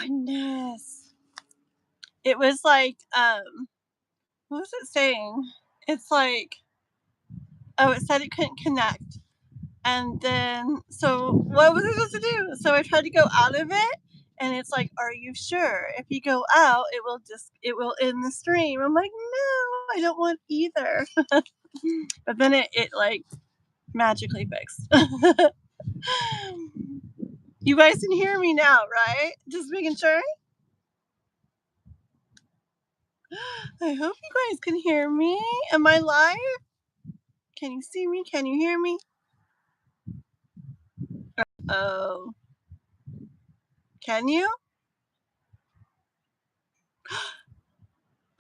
goodness. It was like, what was it saying? It's like, oh, it said it couldn't connect. And then, so what was I supposed to do? So I tried to go out of it, and it's like, are you sure? If you go out, it will end the stream. I'm like, no, I don't want either. But then it like magically fixed. You guys can hear me now, right? Just making sure. I hope you guys can hear me. Am I live? Can you see me? Can you hear me? Oh, can you?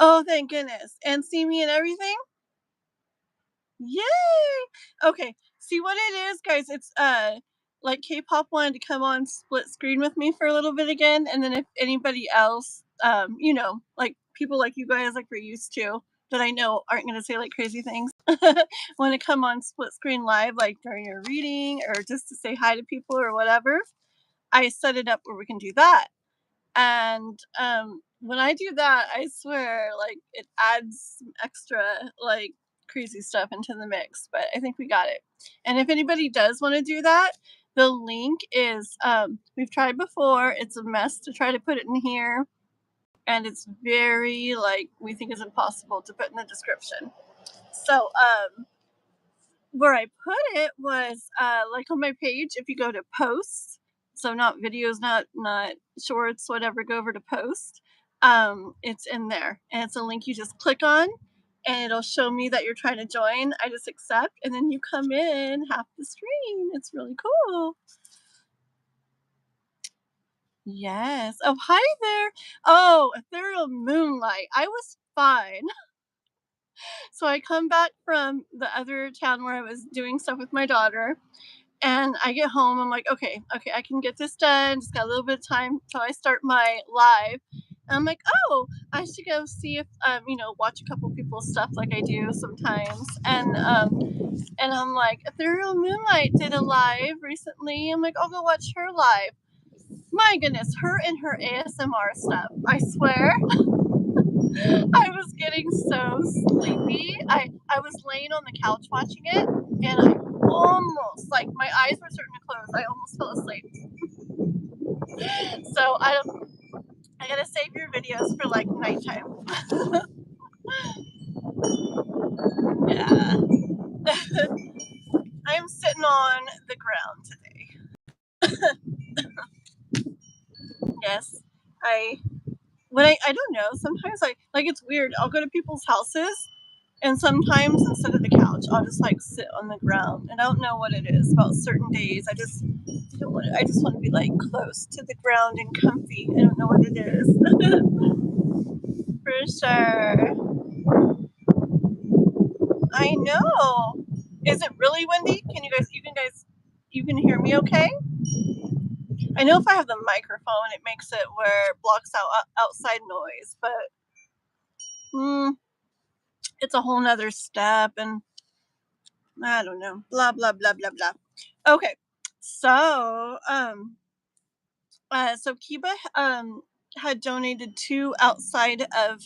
Oh, thank goodness. And see me and everything? Yay! Okay, see what it is, guys? It's like K-pop wanted to come on split screen with me for a little bit again, and then if anybody else, you know, like people like you guys, like we're used to, that I know aren't gonna say like crazy things, want to come on split screen live, like during your reading or just to say hi to people or whatever, I set it up where we can do that. And when I do that, I swear, like it adds some extra like crazy stuff into the mix. But I think we got it. And if anybody does want to do that, the link is we've tried before. It's a mess to try to put it in here, and it's very like we think is impossible to put in the description. So where I put it was like on my page. If you go to posts, so not videos, not shorts, whatever, go over to post. It's in there, and it's a link you just click on, and it'll show me that you're trying to join. I just accept, and then you come in half the screen. It's really cool. Yes. Oh, hi there. Oh, ethereal moonlight. I was fine. So I come back from the other town where I was doing stuff with my daughter. And I get home, I'm like, okay, I can get this done. Just got a little bit of time till I start my live. And I'm like, oh, I should go see if, you know, watch a couple people's stuff like I do sometimes. And I'm like, Ethereal Moonlight did a live recently. I'm like, I'll go watch her live. My goodness, her and her ASMR stuff. I swear, I was getting so sleepy. I was laying on the couch watching it, and I almost, like, my eyes were starting to close. I almost fell asleep. So I gotta save your videos for like nighttime. Yeah. I'm sitting on the ground today. Yes. I don't know, sometimes I like, it's weird. I'll go to people's houses, and sometimes instead of the couch, I'll just like sit on the ground. And I don't know what it is about certain days. I just want to be like close to the ground and comfy. I don't know what it is. For sure. I know. Is it really windy? You can hear me okay? I know if I have the microphone, it makes it where it blocks out outside noise, but it's a whole nother step, and I don't know. Blah blah blah blah blah. Okay, so so Kiba had donated 2 outside of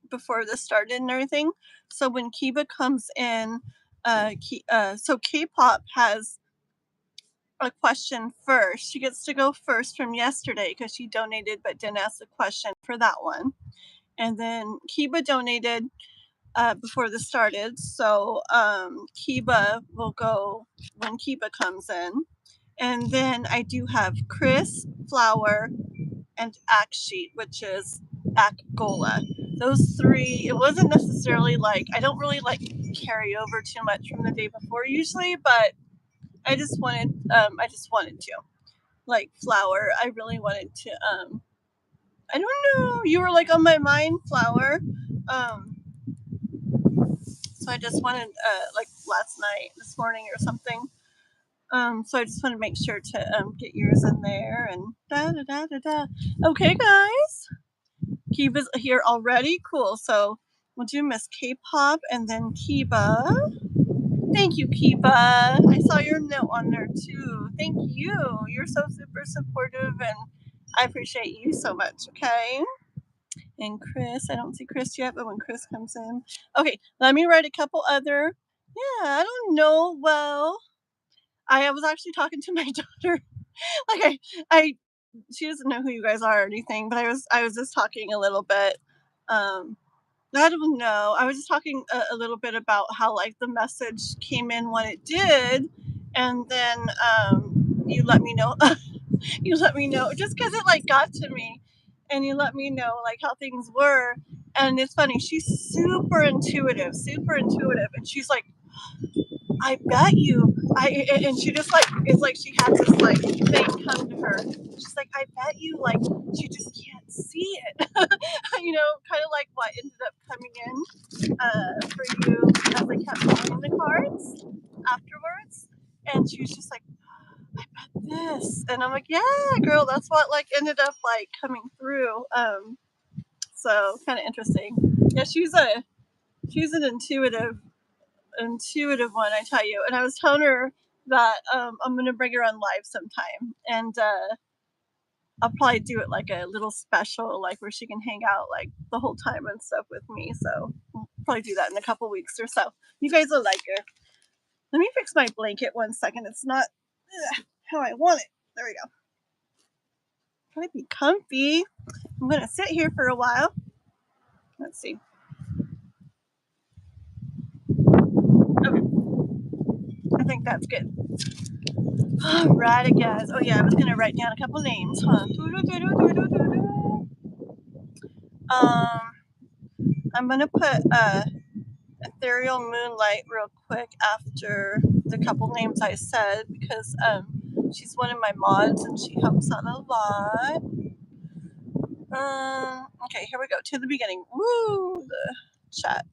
before this started and everything. So when Kiba comes in, so K-pop has a question first. She gets to go first from yesterday because she donated but didn't ask the question for that one. And then Kiba donated before this started, so Kiba will go when Kiba comes in. And then I do have Chris, Flower, and Aksheet, which is Akgola. Those 3, it wasn't necessarily like, I don't really like carry over too much from the day before usually, but I just wanted to. Like Flower, I really wanted to, I don't know, you were like on my mind, Flower. So I just wanted, like last night, this morning or something. So I just want to make sure to get yours in there and da da da da da. Okay, guys, Kiba's here already. Cool. So we'll do Miss K-pop and then Kiba. Thank you, Kiba. I saw your note on there too. Thank you. You're so super supportive, and I appreciate you so much, okay? And Chris, I don't see Chris yet, but when Chris comes in. Okay, let me write a couple other. Yeah, I don't know. Well, I was actually talking to my daughter. Like I she doesn't know who you guys are or anything, but I was just talking a little bit. Um, I don't know. I was just talking a little bit about how like the message came in when it did, and then you let me know. You let me know just because it like got to me, and you let me know like how things were. And it's funny. She's super intuitive, and she's like, I bet you. And she just like it's like she had this like thing come to her. She's like, I bet you like she just can't see it. Kind of like what ended up coming in for you as I kept pulling the cards afterwards. And she was just like, I bet this. And I'm like, yeah, girl, that's what like ended up like coming through. So kind of interesting. Yeah, she's an intuitive one, I tell you. And I was telling her that I'm gonna bring her on live sometime, and I'll probably do it like a little special, like where she can hang out like the whole time and stuff with me. So we'll probably do that in a couple weeks or so. You guys will like her. Let me fix my blanket 1 second. It's not how I want it. There we go. Try to be comfy. I'm gonna sit here for a while. Let's see. Okay, I think that's good. Alrighty, guys. Oh yeah, I was gonna write down a couple names, huh? I'm gonna put Ethereal Moonlight real quick after the couple names I said because she's one of my mods and she helps out a lot. Okay, here we go to the beginning. Woo, the chat.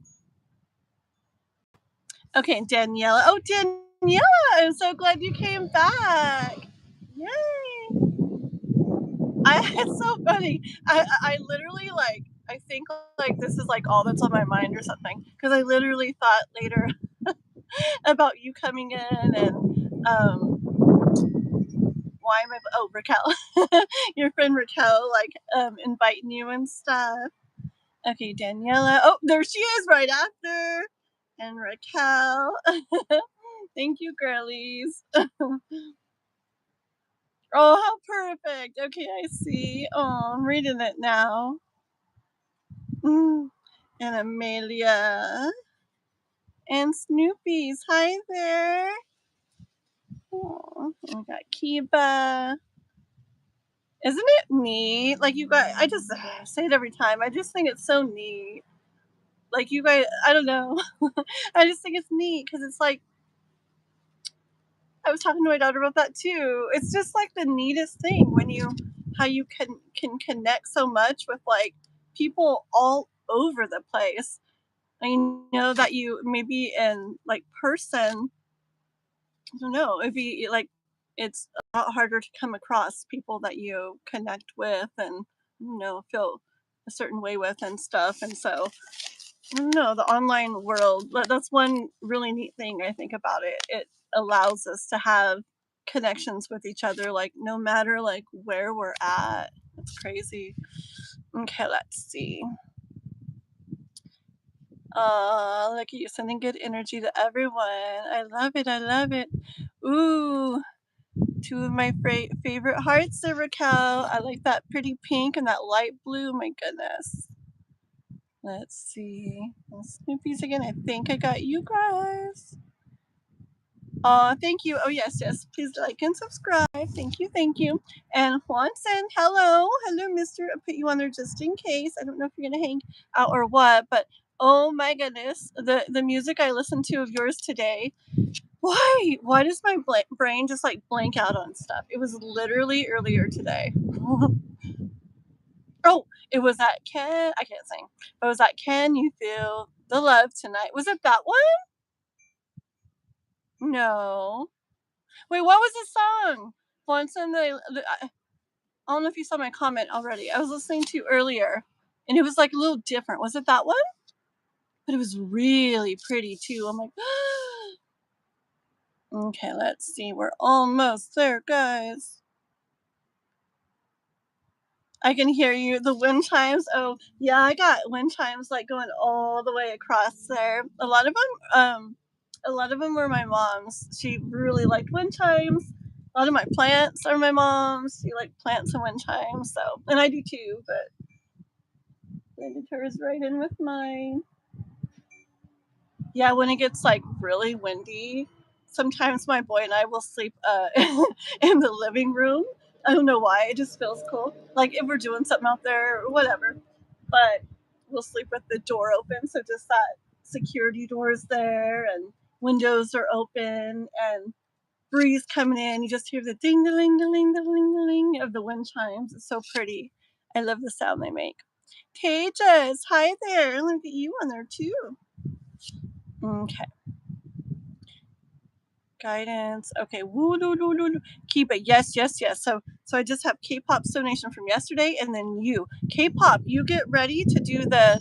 Okay, Daniela. Oh, Daniela, I'm so glad you came back. Yay! It's so funny. I literally like I think like this is like all that's on my mind or something because I literally thought later about you coming in and why am I Raquel your friend Raquel like inviting you and stuff. Okay, Daniela. Oh, there she is right after. And Raquel. Thank you, girlies. Oh, how perfect. Okay, I see. Oh, I'm reading it now. Mm. And Amelia. And Snoopy's. Hi there. Oh, we got Kiba. Isn't it neat? Like, you guys, I just say it every time. I just think it's so neat. Like, you guys, I don't know. I just think it's neat because it's like, I was talking to my daughter about that too. It's just like the neatest thing when how you can connect so much with like people all over the place. I know that you maybe in like person, I don't know, it'd be like it's a lot harder to come across people that you connect with and feel a certain way with and stuff. And so I don't know, the online world, that's one really neat thing I think about it. It allows us to have connections with each other, like no matter like where we're at. It's crazy. Okay, let's see. Look at you sending good energy to everyone. I love it. I love it. Ooh, two of my favorite hearts there, Raquel. I like that pretty pink and that light blue. My goodness. Let's see. Snoopy's again. I think I got you guys. Thank you. Oh, yes, yes. Please like and subscribe. Thank you, thank you. And Juanson, hello. Hello, mister. I put you on there just in case. I don't know if you're going to hang out or what, but oh my goodness. The music I listened to of yours today. Why? Why does my brain just like blank out on stuff? It was literally earlier today. Oh, it was that Can. I can't sing. It was that Can You Feel the Love Tonight? Was it that one? No. Wait, what was the song? Once in I don't know if you saw my comment already. I was listening to earlier, and it was like a little different. Was it that one? But it was really pretty too. I'm like, okay, let's see. We're almost there, guys. I can hear you. The wind chimes. Oh, yeah, I got wind chimes like going all the way across there. A lot of them were my mom's. She really liked wind chimes. A lot of my plants are my mom's. She liked plants and wind chimes. So, and I do too. But blended hers right in with mine. Yeah, when it gets like really windy, sometimes my boy and I will sleep in the living room. I don't know why, it just feels cool. Like if we're doing something out there or whatever. But we'll sleep with the door open, so just that security door is there and windows are open and breeze coming in. You just hear the ding a ling a ling a ling a ling of the wind chimes. It's so pretty. I love the sound they make. Tejas, hi there. Look at you on there too. Okay. Guidance. Okay. Woo doo doo doo. Keep it. Yes, yes, yes. So I just have K-pop's donation from yesterday, and then you. K-pop, you get ready to do the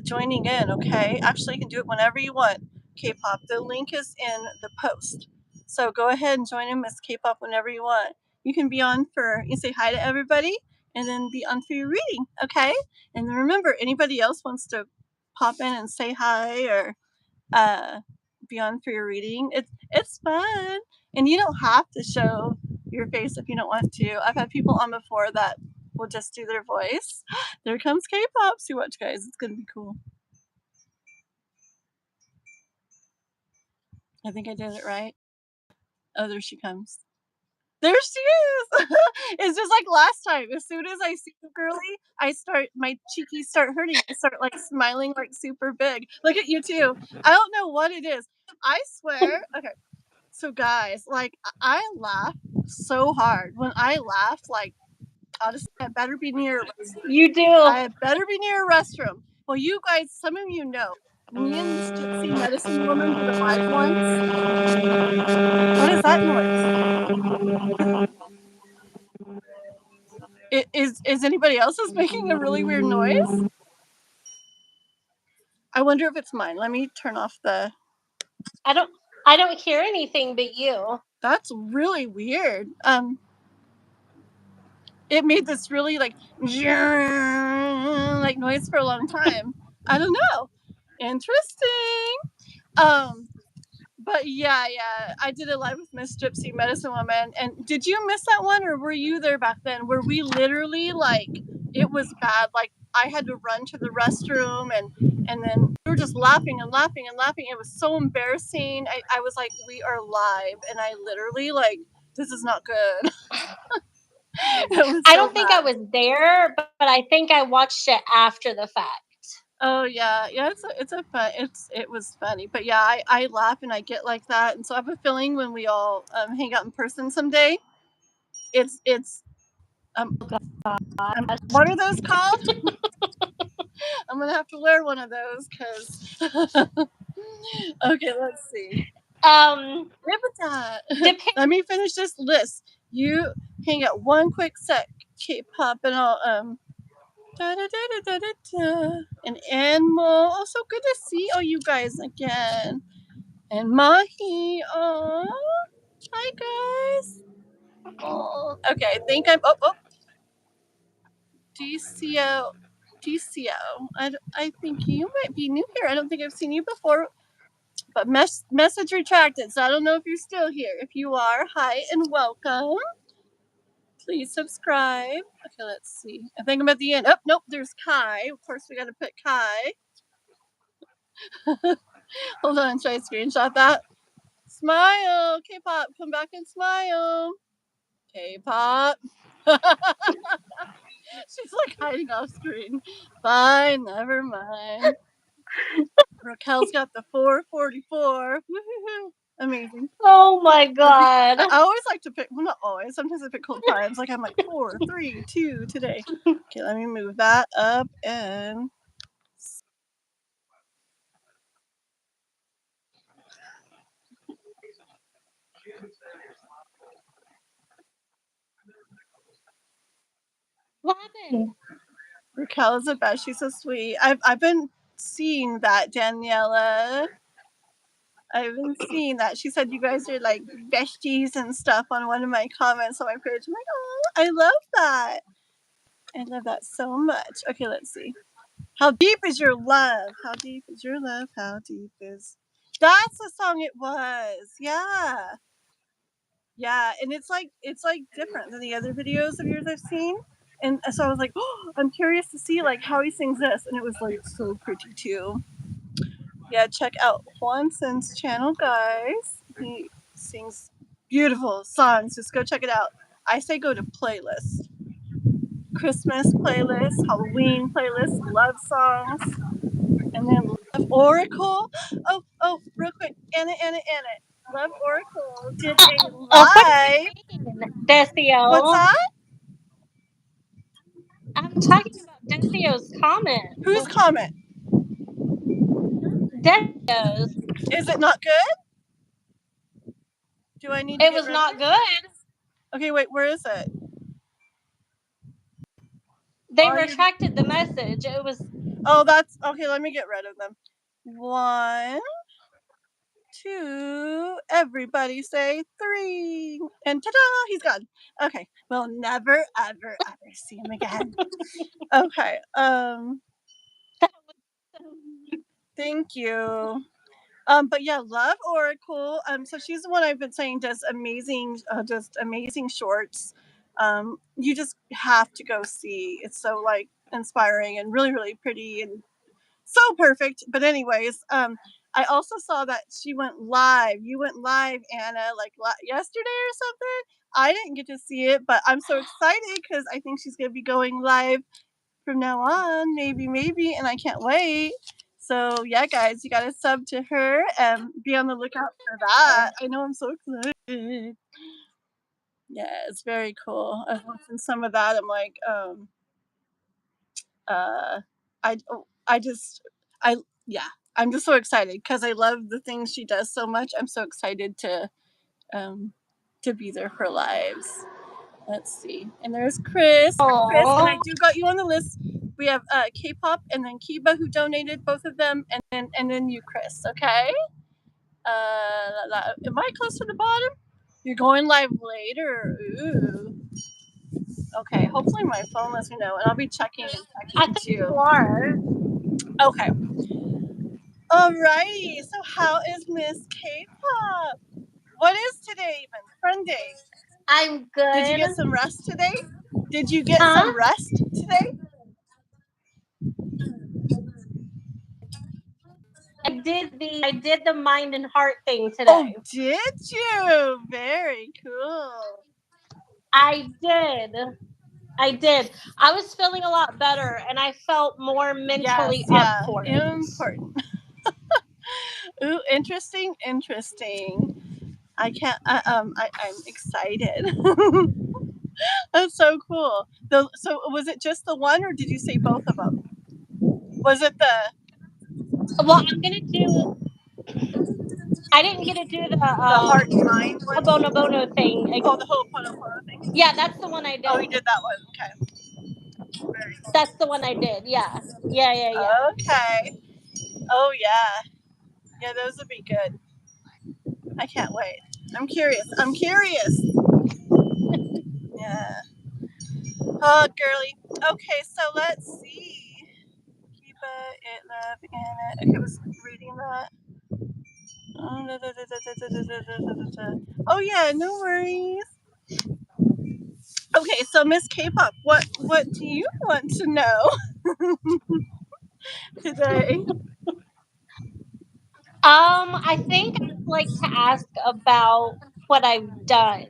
joining in, okay? Actually, you can do it whenever you want. K-pop. The link is in the post. So go ahead and join in, Miss K-pop, whenever you want. You can be on for you say hi to everybody and then be on for your reading, okay? And then remember, anybody else wants to pop in and say hi or uh, be on for your reading. It's fun, and you don't have to show your face if you don't want to. I've had people on before that will just do their voice. There comes K-pop. So watch, guys. It's gonna be cool. I think I did it right. Oh, there she comes. There she is. It's just like last time. As soon as I see the girly, my cheekies start hurting. I start like smiling like super big. Look at you too. I don't know what it is. I swear. Okay. So guys, like I laugh so hard. When I laugh, like honestly, I better be near a restroom. You do. I better be near a restroom. Well, you guys, some of you know, me and this gypsy medicine woman did a live once. What is that noise? Is anybody else making a really weird noise? I wonder if it's mine. Let me turn off the. I don't hear anything but you. That's really weird. It made this really like noise for a long time. I don't know. Interesting. But yeah, I did it live with Miss Gypsy Medicine Woman. And did you miss that one, or were you there back then? Where we literally like it was bad. Like I had to run to the restroom, and then we were just laughing and laughing and laughing. It was so embarrassing. I was like, we are live, and I literally like this is not good. I don't think I was there, but I think I watched it after the fact. Oh yeah, it was funny, but yeah, I laugh and I get like that, and so I have a feeling when we all hang out in person someday, it's what are those called? I'm gonna have to wear one of those because. Okay, let's see. Let me finish this list. You hang out one quick sec, K-pop, and I'll Da, da, da, da, da, da. And Anmo. Oh, so good to see all you guys again. And Mahi. Oh, hi guys. Oh, okay. I think I'm. Oh. DCO. DCO. I think you might be new here. I don't think I've seen you before. But message retracted. So I don't know if you're still here. If you are, hi and welcome. Please subscribe. Okay, let's see. I think I'm at the end. Oh, nope. There's Kai. Of course, we got to put Kai. Hold on, should I screenshot that? Smile, K-pop, come back and smile. K-pop. She's like hiding off screen. Fine, never mind. Raquel's got the 444. Woo-hoo-hoo. Amazing. Oh my god. I always like to pick, well, not always, sometimes I pick cool times. Like I'm like 4, 3, 2 today. Okay, let me move that up and. What happened? Raquel is the best. She's so sweet. I've been seeing that, Daniela. I've been seeing that. She said you guys are like besties and stuff on one of my comments on my page. I'm like, oh, I love that. I love that so much. Okay, let's see. How deep is your love? How deep is your love? How deep is... That's the song it was. Yeah. Yeah, and it's like different than the other videos of yours I've seen. And so I was like, oh, I'm curious to see like how he sings this, and it was like so pretty too. Yeah, check out Juanson's channel, guys. He sings beautiful songs. Just go check it out. I say go to playlist. Christmas playlist, Halloween playlist, love songs, and then Love Oracle. Oh, real quick, Anna. Love Oracle did a What do you live. mean, What's Decio? that? I'm talking about Decio's Whose comment. comment? Decio's. Is it not good? Do I need to It get was rid of not it? good. Okay, wait, where is it? They Oh, retracted the message. It was. Oh, that's okay. Let me get rid of them. 1, 2. Everybody say 3, and ta-da! He's gone. Okay, we'll never, ever, ever see him again. Okay. Thank you. But yeah, love Oracle. So she's the one I've been saying does amazing, just amazing shorts. You just have to go see. It's so like inspiring and really, really pretty and so perfect. But anyways, I also saw that she went live. You went live, Anna, like yesterday or something. I didn't get to see it, but I'm so excited because I think she's gonna be going live from now on. Maybe, and I can't wait. So yeah, guys, you gotta sub to her and be on the lookout for that. I know I'm so excited. Yeah, it's very cool. Watching some of that, I'm like, uh, I just, I yeah, I'm just so excited because I love the things she does so much. I'm so excited um, to be there for lives. Let's see. And there's Chris. Chris, and I Oh, do got you on the list. We have K-pop and then Kiba who donated both of them, and then you, Chris. Okay. Am I close to the bottom? You're going live later. Ooh. Okay. Hopefully my phone lets me know, and I'll be checking and I checking think too. you are. Okay. Alrighty. So how is Miss K-pop? What is today even? Sunday. I'm Did you good. get some rest today? Did you get Huh? some rest today? I did the mind and heart thing Oh, today. did you? Very cool. I did. I did. I was feeling a lot better and I felt more Yes, mentally up yeah. for it. Important. Ooh, interesting. I can't. I'm excited. That's so cool. So was it just the one, or did you say both of them? Was it the Well, I'm gonna do. I didn't get to do the heart and mind one? Abono thing. Oh, the Ho'oponopono thing. Yeah, that's the one I Oh, you did. did that one. Okay. Very That's the one I did. Yeah. Yeah. cool. Okay. Oh yeah. Yeah, those would be good. I can't wait. I'm curious. Yeah. Oh, girly. Okay, so let's see. Keep it, love, in it. Okay, I was reading that. Oh yeah, no worries. Okay, so Miss K-pop, what do you want to know today? I think I'd like to ask about what I've done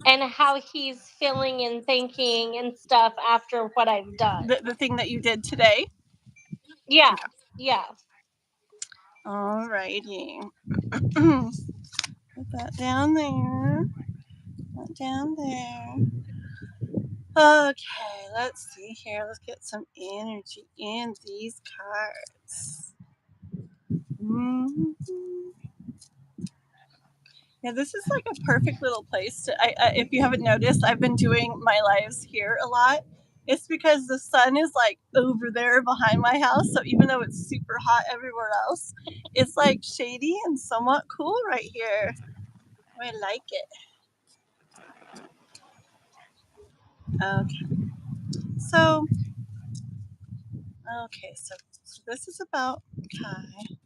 and how he's feeling and thinking and stuff after what I've done. The thing that you did today? Yeah. Okay. Yeah. Alrighty. Put that down there. That down there. Okay, let's see here. Let's get some energy in these cards. Mhm. Yeah, this is like a perfect little place to. If you haven't noticed, I've been doing my lives here a lot. It's because the sun is like over there behind my house, so even though it's super hot everywhere else, it's like shady and somewhat cool right here. I like it. Okay. So, okay, so this is about Kai.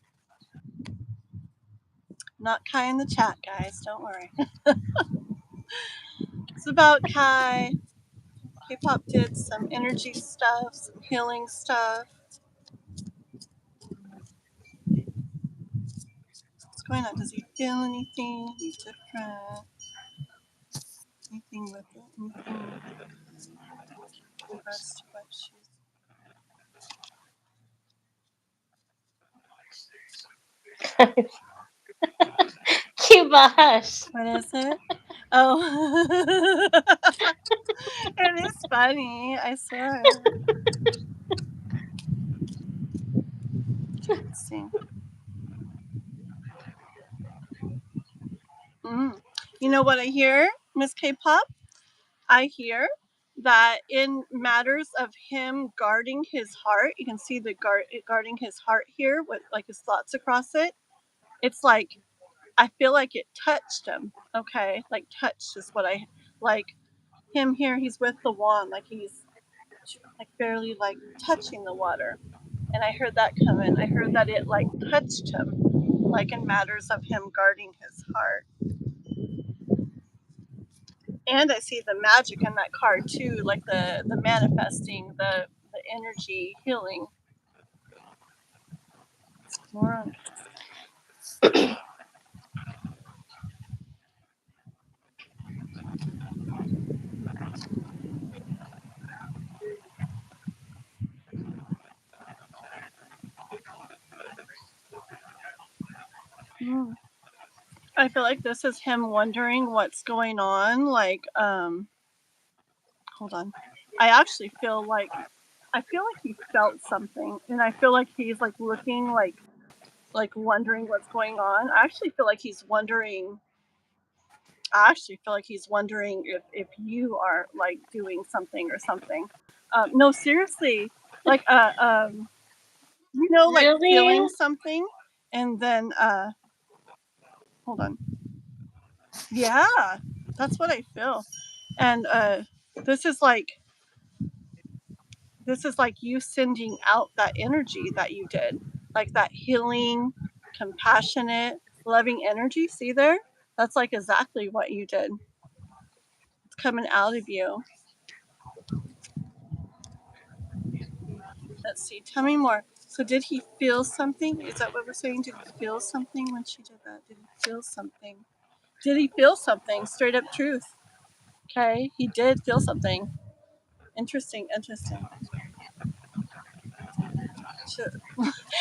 Not Kai in the chat, guys. Don't worry. It's about Kai. K-pop did some energy stuff, some healing stuff. What's going on? Does he feel anything? He's different. Anything with it? Anything in regards to what she's. Cuba, hush. What is it? Oh, it is funny. I swear. Let's see. You know what I hear, Miss K-pop? I hear that in matters of him guarding his heart, you can see the guarding his heart here with like his thoughts across it. It's like I feel like it touched him. Okay, like touched is what I like. Him here, he's with the wand, like he's like barely like touching the water. And I heard that come in. I heard that it like touched him, like in matters of him guarding his heart. And I see the magic in that card too, like the manifesting, the energy healing. More on I feel like this is him wondering what's going on. Like, hold on. I actually feel like he felt something, and I feel like he's like looking like wondering what's going on. I actually feel like he's wondering. I actually feel like he's wondering if you are like doing something or something. No, seriously, like you know, like Really? feeling something, and then hold on. Yeah, that's what I feel, and this is like you sending out that energy that you did, like that healing, compassionate, loving energy. See there? That's like exactly what you did. It's coming out of you. Let's see. Tell me more. So, did he feel something? Is that what we're saying? Did he feel something when she did that? Did he feel something? Did he feel something? Straight up truth. Okay, he did feel something. Interesting, interesting.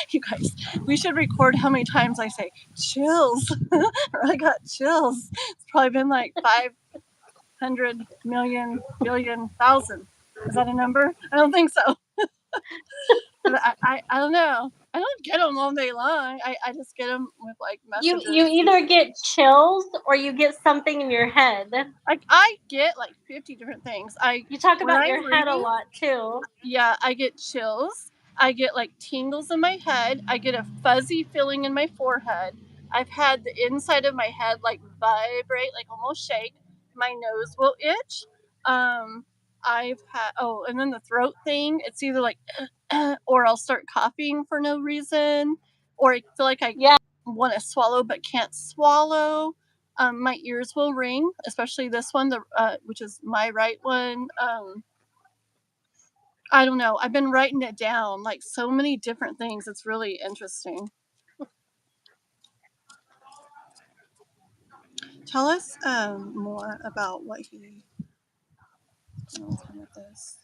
You guys, we should record how many times I say chills. Or I got chills. It's probably been like 500 million, billion, thousand. Is that a number? I don't think so. But I don't know. I don't get them all day long. I just get them with like You messages. either get chills or you get something in your head. Like I get like 50 different things. You talk When about your I'm head a reading, lot too. yeah, I get chills. I get like tingles in my head. I get a fuzzy feeling in my forehead. I've had the inside of my head like vibrate, like almost shake. My nose will itch. I've had and then the throat thing. It's either like, or I'll start coughing for no reason, or I feel like I Yeah. want to swallow but can't swallow. My ears will ring, especially this one, which is my right one. I don't know. I've been writing it down, like so many different things. It's really interesting. Tell us more about what he. With this.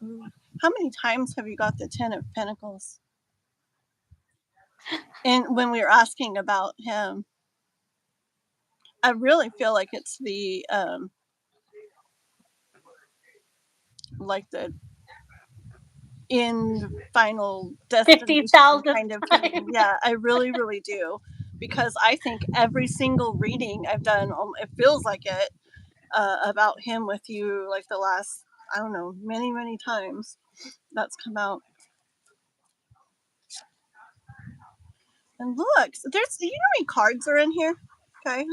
Ooh. How many times have you got the Ten of Pentacles? And when we were asking about him, I really feel like it's the like the in final destination 50,000 kind of thing. times. Yeah, I really, really do. Because I think every single reading I've done, it feels like it, about him with you, like the last, I don't know, many, many times that's come out. And look, so there's, you know how many cards are in here? Okay.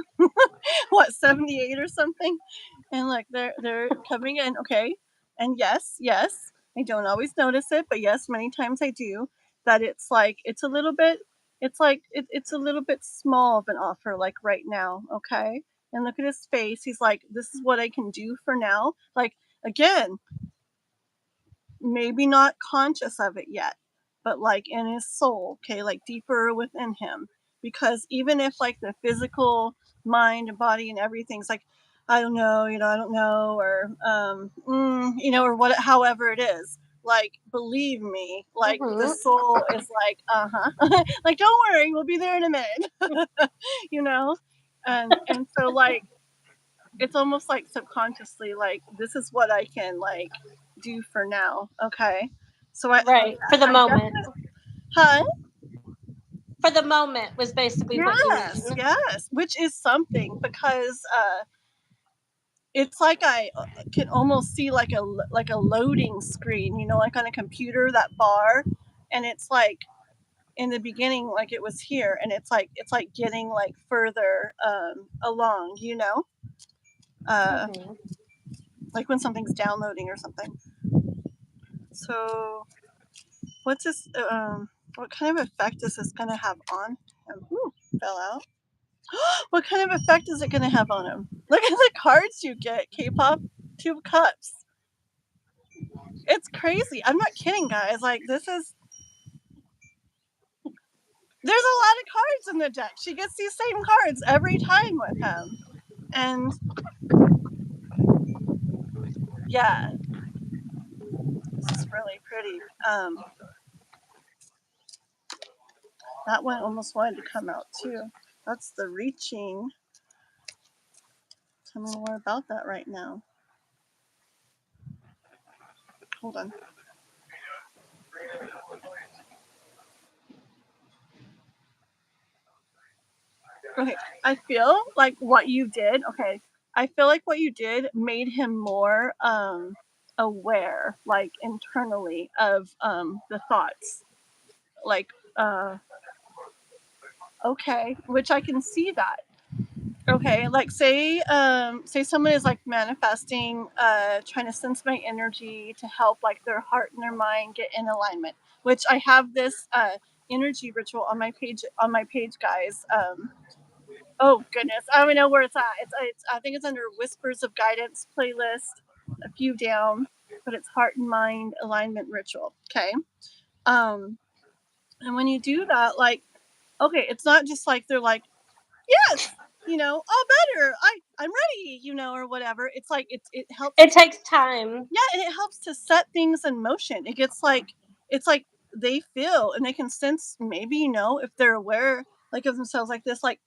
What, 78 or something? And like they're coming in. Okay. And yes, I don't always notice it, but yes, many times I do, that it's like it's a little bit it's a little bit small of an offer like right now, okay? And look at his face. He's like, this is what I can do for now. Like again, maybe not conscious of it yet, but like in his soul, okay, like deeper within him. Because even if like the physical mind and body and everything's like, I don't know, I don't know, or or what, however it is, like believe me, like the Mhm. soul is like, like don't worry, we'll be there in a minute, you know, and so like it's almost like subconsciously like this is what I can like do for now. Okay. So Right. For the I moment. definitely, huh? For the moment was basically what you Yes, mean. yes, which is something because it's like I can almost see like a loading screen, like on a computer, that bar, and it's like in the beginning like it was here, and it's like getting like further along, uh Mhm. like when something's downloading or something. So what's this? What kind of effect is this going to have on him? Ooh, fell out. What kind of effect is it going to have on him? Look at the cards you get. K-pop, 2 cups. It's crazy. I'm not kidding, guys. Like this is. There's a lot of cards in the deck. She gets these same cards every time with him, and yeah, this is really pretty. That one almost wanted to come out too. That's the reaching. Tell me more about that right now. Hold on. Okay, I feel like what you did, okay, I feel like what you did made him more aware, like internally of the thoughts. Like okay, which I can see that. Okay, like say someone is like manifesting trying to sense my energy to help like their heart and their mind get in alignment, which I have this energy ritual on my page, guys. Oh goodness, I don't even know where it's at. It's I think it's under Whispers of Guidance playlist, a few down, but it's Heart and Mind Alignment Ritual. Okay, um, and when you do that, like, okay, it's not just like they're like, yes, all better. I'm ready, or whatever. It's like it helps. It takes time. Yeah, and it helps to set things in motion. It gets like it's like they feel and they can sense maybe if they're aware like of themselves like this, like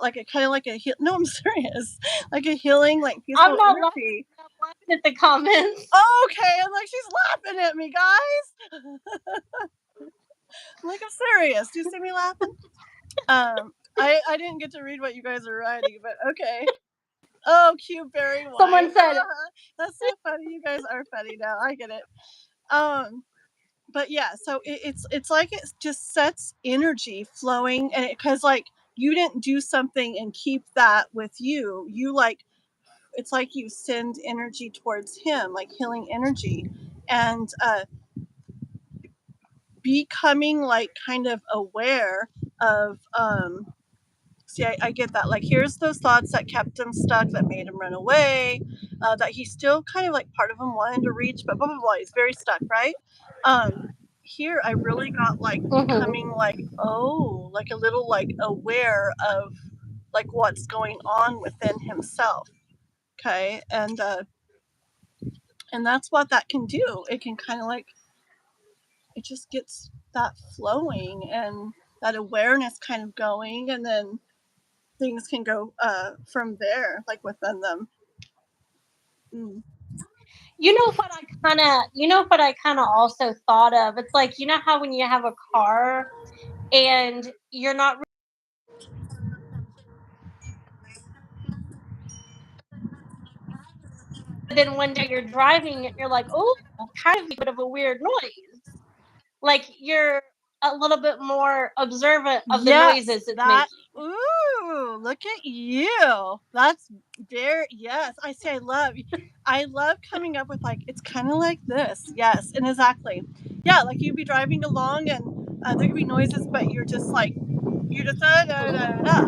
like a kind of like a no, I'm serious, like a healing, like I'm peaceful not laughing. energy. I'm laughing at the comments. Okay, I'm like she's laughing at me, guys. I'm like I'm serious. Do you see me laughing? I didn't get to read what you guys are writing, but okay. Oh, cute berry wine. Someone said, That's so funny. You guys are funny now. I get it. Um, but yeah, so it's like it just sets energy flowing, and because like you didn't do something and keep that with you. You like it's like you send energy towards him, like healing energy, and becoming like kind of aware of see, I get that. Like, here's those thoughts that kept him stuck, that made him run away, that he still kind of like part of him wanted to reach, but blah blah blah. He's very stuck, right? Here, I really got like mhm. becoming like, oh, like a little like aware of like what's going on within himself. Okay, and that's what that can do. It can kind of like it just gets that flowing and that awareness kind of going, and then things can go from there, like within them. Mm. You know what I kind of also thought of? It's like, you know how when you have a car and you're not then one day you're driving and you're like, "Oh, kind of a bit of a weird noise." Like you're a little bit more observant of the Yes, noises it's that. making. Ooh, look at you. That's very yes. I say I love. I love coming up with like it's kind of like this, yes, and exactly, yeah. Like you'd be driving along and there could be noises, but you're just da da Mhm. da da.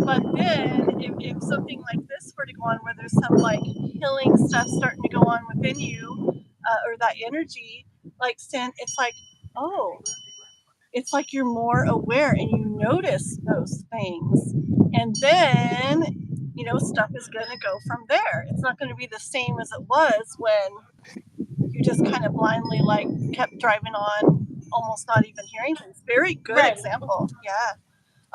But then if something like this were to go on, where there's some like healing stuff starting to go on within you, or that energy, like sin, it's like oh, it's like you're more aware and you notice those things. And then, stuff is going to go from there. It's not going to be the same as it was when you just kind of blindly like kept driving on, almost not even hearing things. Very good Right. example. Yeah.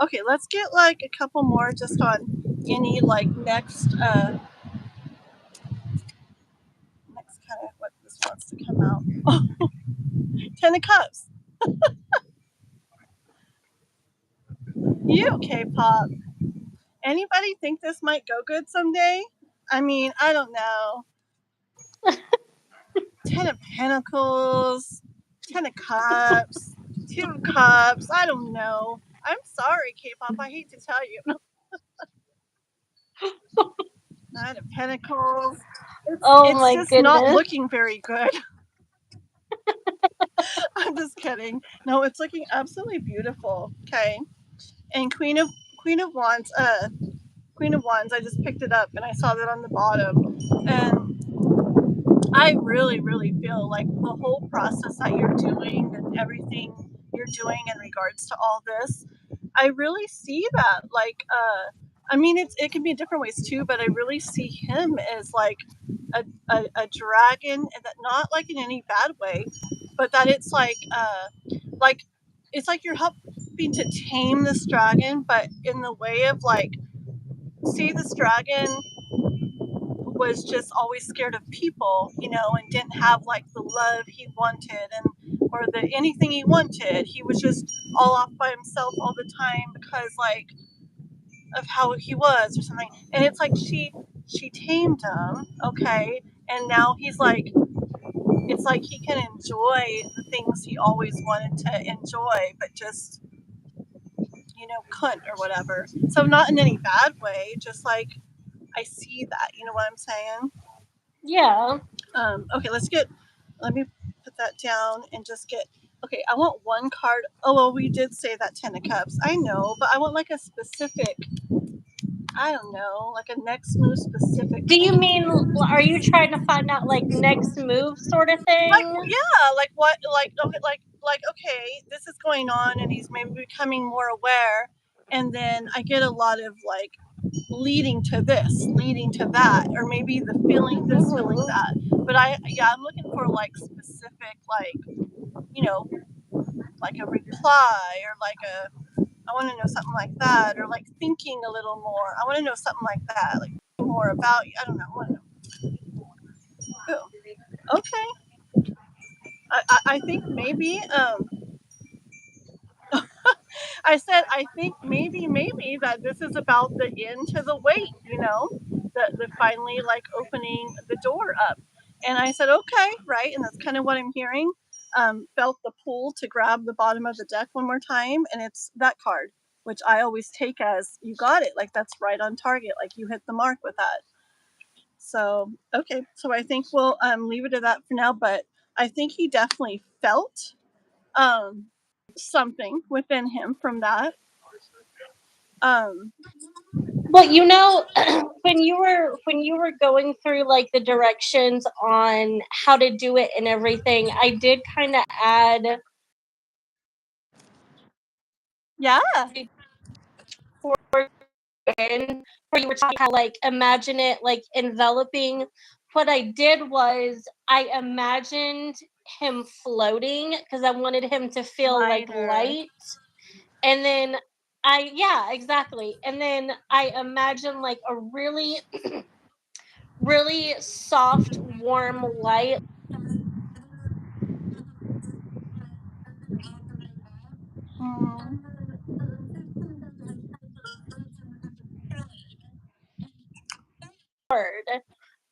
Okay, let's get like a couple more just on any like next kind of what this wants to come out. Ten of Cups. You K-pop. Anybody think this might go good someday? I mean, I don't know. Ten of Pentacles, Ten of Cups, Two of Cups. I don't know. I'm sorry, K-pop. I hate to tell you. Nine of Pentacles. Oh It's my just not goodness. looking very good. I'm just kidding. No, it's looking absolutely beautiful. Okay. And Queen of Wands. Queen of Wands. I just picked it up and I saw that on the bottom. And I really, really feel like the whole process that you're doing and everything you're doing in regards to all this, I really see that. Like, I mean, it can be in different ways too, but I really see him as like a dragon, and that not like in any bad way, but that like it's like you're helping to tame this dragon, but in the way of like, see, this dragon was just always scared of people, and didn't have like the love he wanted and or the anything he wanted. He was just all off by himself all the time because like of how he was or something. And it's like she tamed him, okay, and now he's like it's like he can enjoy the things he always wanted to enjoy, but just couldn't or whatever. So not in any bad way, just like I see that. You know what I'm saying? Yeah. Okay, let me put that down and just get, okay, I want one card. Oh, well, we did say that Ten of Cups. I know, but I want like a specific, I don't know, like a next move specific Do you thing. mean, are you trying to find out like next move sort of Like, thing? yeah, like what, okay, okay, this is going on and he's maybe becoming more aware. And then I get a lot of like leading to this, leading to that, or maybe the feeling this, feeling Mhm. that. But I'm looking for like specific, like, you know, like a reply or like I want to know something like that, or like thinking a little more. I want to know something like that, like more about you. I don't know. I want to know. Ooh, okay. I think maybe I said I think maybe that this is about the end to the wait, the finally like opening the door up. And I said, okay, right, and that's kind of what I'm hearing. Felt the pull to grab the bottom of the deck one more time, and it's that card, which I always take as you got it, like that's right on target, like you hit the mark with that. So okay, so I think we'll leave it at that for now. But I think he definitely felt um, something within him from that. Um, Well, when you were going through like the directions on how to do it and everything, I did kind of add yeah. for in where you were talking how like imagine it like enveloping. What I did was I imagined him floating because I wanted him to feel like Lighter. light. And then yeah, exactly. And then I imagine like a really, really soft, warm light Mm. word.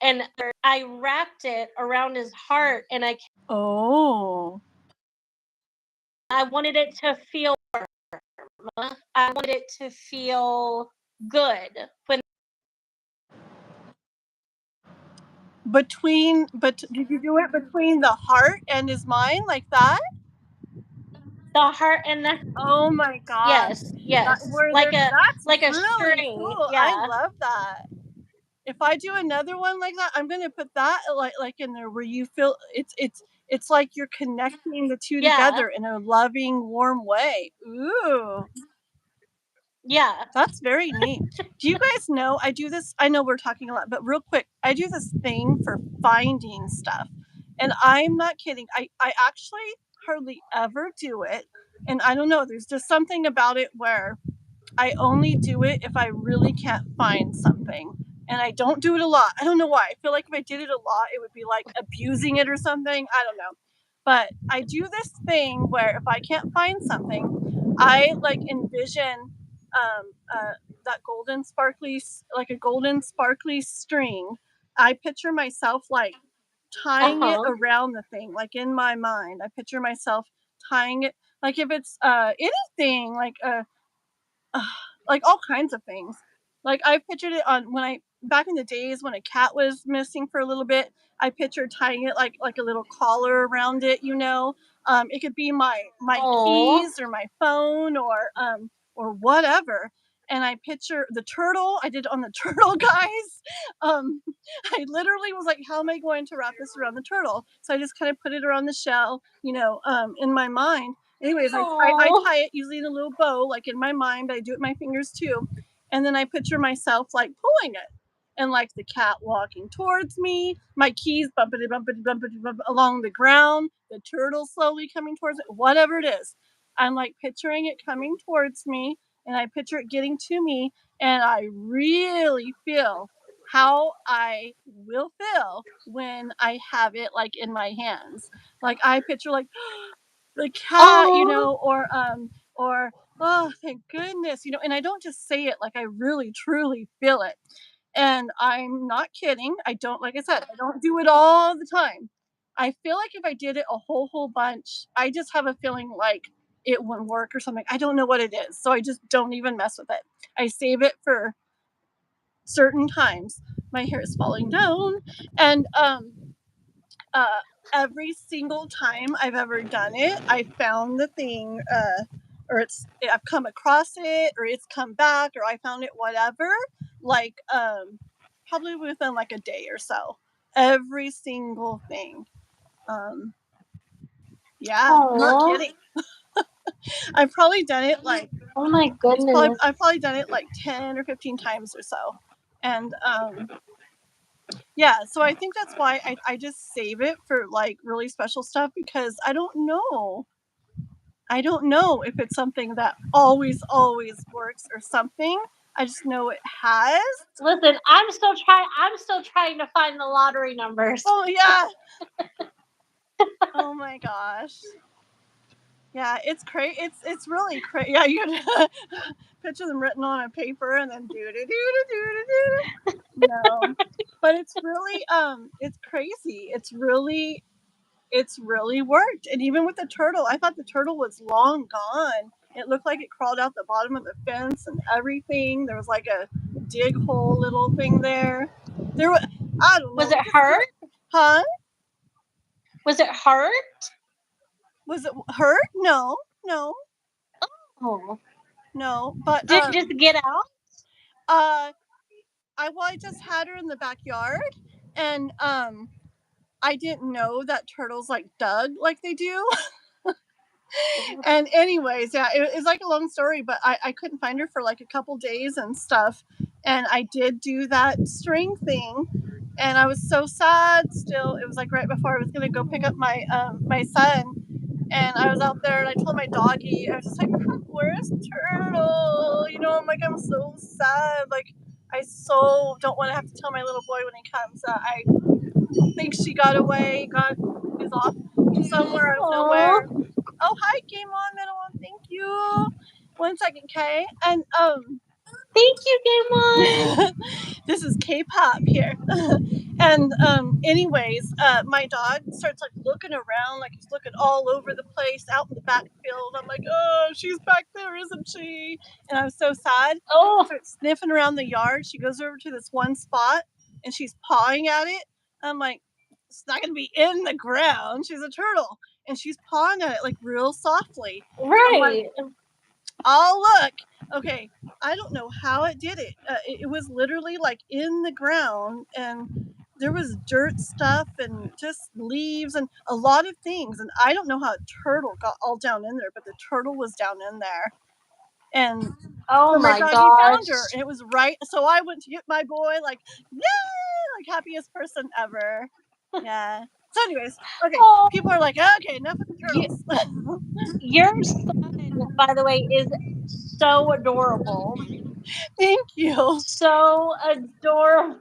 And I wrapped it around his heart and Oh. I wanted it to feel I wanted it to feel good when But did you do it between the heart and his mind like that? The heart and the Oh my gosh. yes, That's like a really string. cool. I Yeah, love that. If I do another one like that, I'm gonna put that like in there where you feel it's like you're connecting the two yeah, together in a loving, warm way. Ooh. yeah. That's very neat. Do you guys know I do this? I know we're talking a lot, but real quick, I do this thing for finding stuff. And I'm not kidding. I actually hardly ever do it. And I don't know, there's just something about it where I only do it if I really can't find something. And I don't do it a lot. I don't know why. I feel like if I did it a lot, it would be like abusing it or something. I don't know. But I do this thing where if I can't find something, I like envision that golden sparkly, like a golden sparkly string. I picture myself like tying it Uh-huh. around the thing, like in my mind. I picture myself tying it, like if it's anything, like all kinds of things. Like I pictured it on when I back in the days when a cat was missing for a little bit. I pictured tying it like a little collar around it. It could be my Oh. keys or my phone or whatever. And I picture the turtle. I did it on the turtle, guys. Um, I literally was like, how am I going to wrap this around the turtle? So I just kind of put it around the shell, in my mind. Anyways, I Oh. tie it usually in a little bow, like in my mind. I do it with my fingers too. And then I picture myself like pulling it. And like the cat walking towards me, my keys bumpity bumpity bumpity bump along the ground, the turtle slowly coming towards it, whatever it is. I'm like picturing it coming towards me and I picture it getting to me and I really feel how I will feel when I have it like in my hands. Like I picture like the cat, Oh. or oh, thank goodness, and I don't just say it, like I really truly feel it. And I'm not kidding. I don't, like I said, I don't do it all the time. I feel like if I did it a whole bunch, I just have a feeling like it wouldn't work or something. I don't know what it is. So I just don't even mess with it. I save it for certain times. My hair is falling down. And uh, every single time I've ever done it, I found the thing, or I've come across it, or it's come back, or I found it, whatever. Like, probably within like a day or so. Every single thing. Um, yeah, I'm not Oh. kidding. I've probably done it like Oh my goodness. I've probably done it like 10 or 15 times or so, and yeah, so I think that's why I just save it for like really special stuff because I don't know if it's something that always works or something. I just know it has. Listen, I'm still trying to find the lottery numbers. Oh yeah. Oh my gosh. Yeah, it's crazy. It's really crazy. Yeah, you could picture them written on a paper and then do do do do do do. No, but it's crazy. It's really worked. And even with the turtle, I thought the turtle was long gone. It looked like it crawled out the bottom of the fence and everything. There was like a dig hole little thing there. There was, I don't know. Was it It just hurt? huh? Was it hurt? Was it hurt? No, no, Oh. no. But Did it just get out? uh, I just had her in the backyard, and I didn't know that turtles like dug like they do. And anyways, yeah, it's like a long story, but I couldn't find her for like a couple days and stuff. And I did do that string thing, and I was so sad. Still, it was like right before I was gonna go pick up my son, and I was out there, and I told my doggy, I was just like, "Where's Turtle?" I'm so sad. Like, I so don't want to have to tell my little boy when he comes that I think she got away, is off somewhere out of Oh. nowhere. Oh, hi, Game On, Middle One. Thank you. 1 second, Kay. And Thank you, Game On. this is K-pop here. And anyways, my dog starts like looking around, like he's looking all over the place, out in the backfield. I'm like, oh, she's back there, isn't she? And I was so sad. Oh. Starts sniffing around the yard. She goes over to this one spot and she's pawing at it. I'm like, it's not gonna be in the ground. She's a turtle, and she's pawing at it like real softly. I'm like, Right. I'll look. Okay, I don't know how it did it. It was literally like in the ground, and there was dirt stuff and just leaves and a lot of things. And I don't know how a turtle got all down in there, but the turtle was down in there. And Oh so my my doggy found gosh. her, and it was right. So I went to get my boy, like, yay, like happiest person ever. Yeah. So, anyways, okay. Oh, People are like, okay, enough with the you, turtles. your son, by the way, is so adorable. Thank you. So adorable.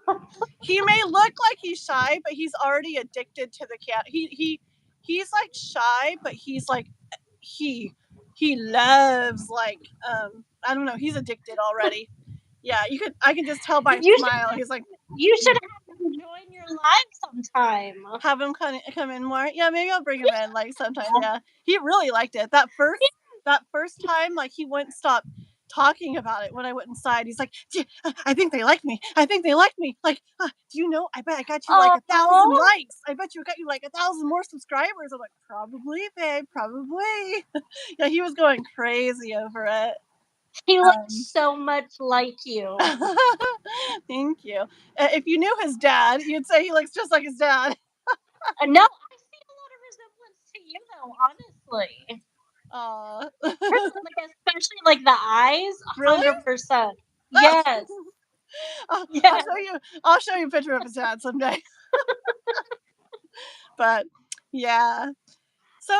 He may look like he's shy, but he's already addicted to the cat. He's like shy, but he's like he loves like I don't know. He's addicted already. Yeah, I can just tell by his You smile. He's like, should have him join your live sometime. have him come in more. Yeah, maybe I'll bring him in like sometime. Yeah, he really liked it. That first time, like he wouldn't stop talking about it when I went inside. He's like, I think they like me. I think they like me. Like, do you know? I bet I got you like 1,000 Oh, likes. I bet you got you like 1,000 more subscribers. I'm like, probably, babe, probably. Yeah, he was going crazy over it. he looks so much like you. Thank you. If you knew his dad, you'd say he looks just like his dad. No, I see a lot of resemblance to you, though. Honestly, Aw. like especially like the eyes, Really? 100%. Yes, yes. I'll show you a picture of his dad someday. But yeah. So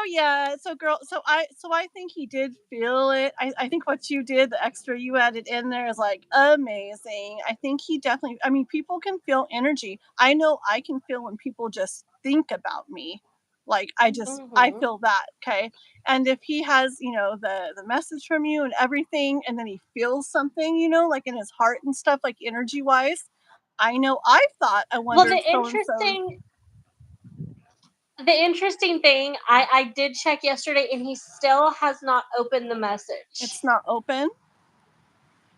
I think he did feel it. I think what you did, the extra you added in there is like amazing. I think he definitely, I mean, people can feel energy. I know I can feel when people just think about me. Like I Mm-hmm. feel that, okay? And if he has, the message from you and everything, and then he feels something, like in his heart and stuff, like energy wise, I know I thought, I Well, wonder if so and so. the interesting thing, I did check yesterday, and he still has not opened the message. It's not open.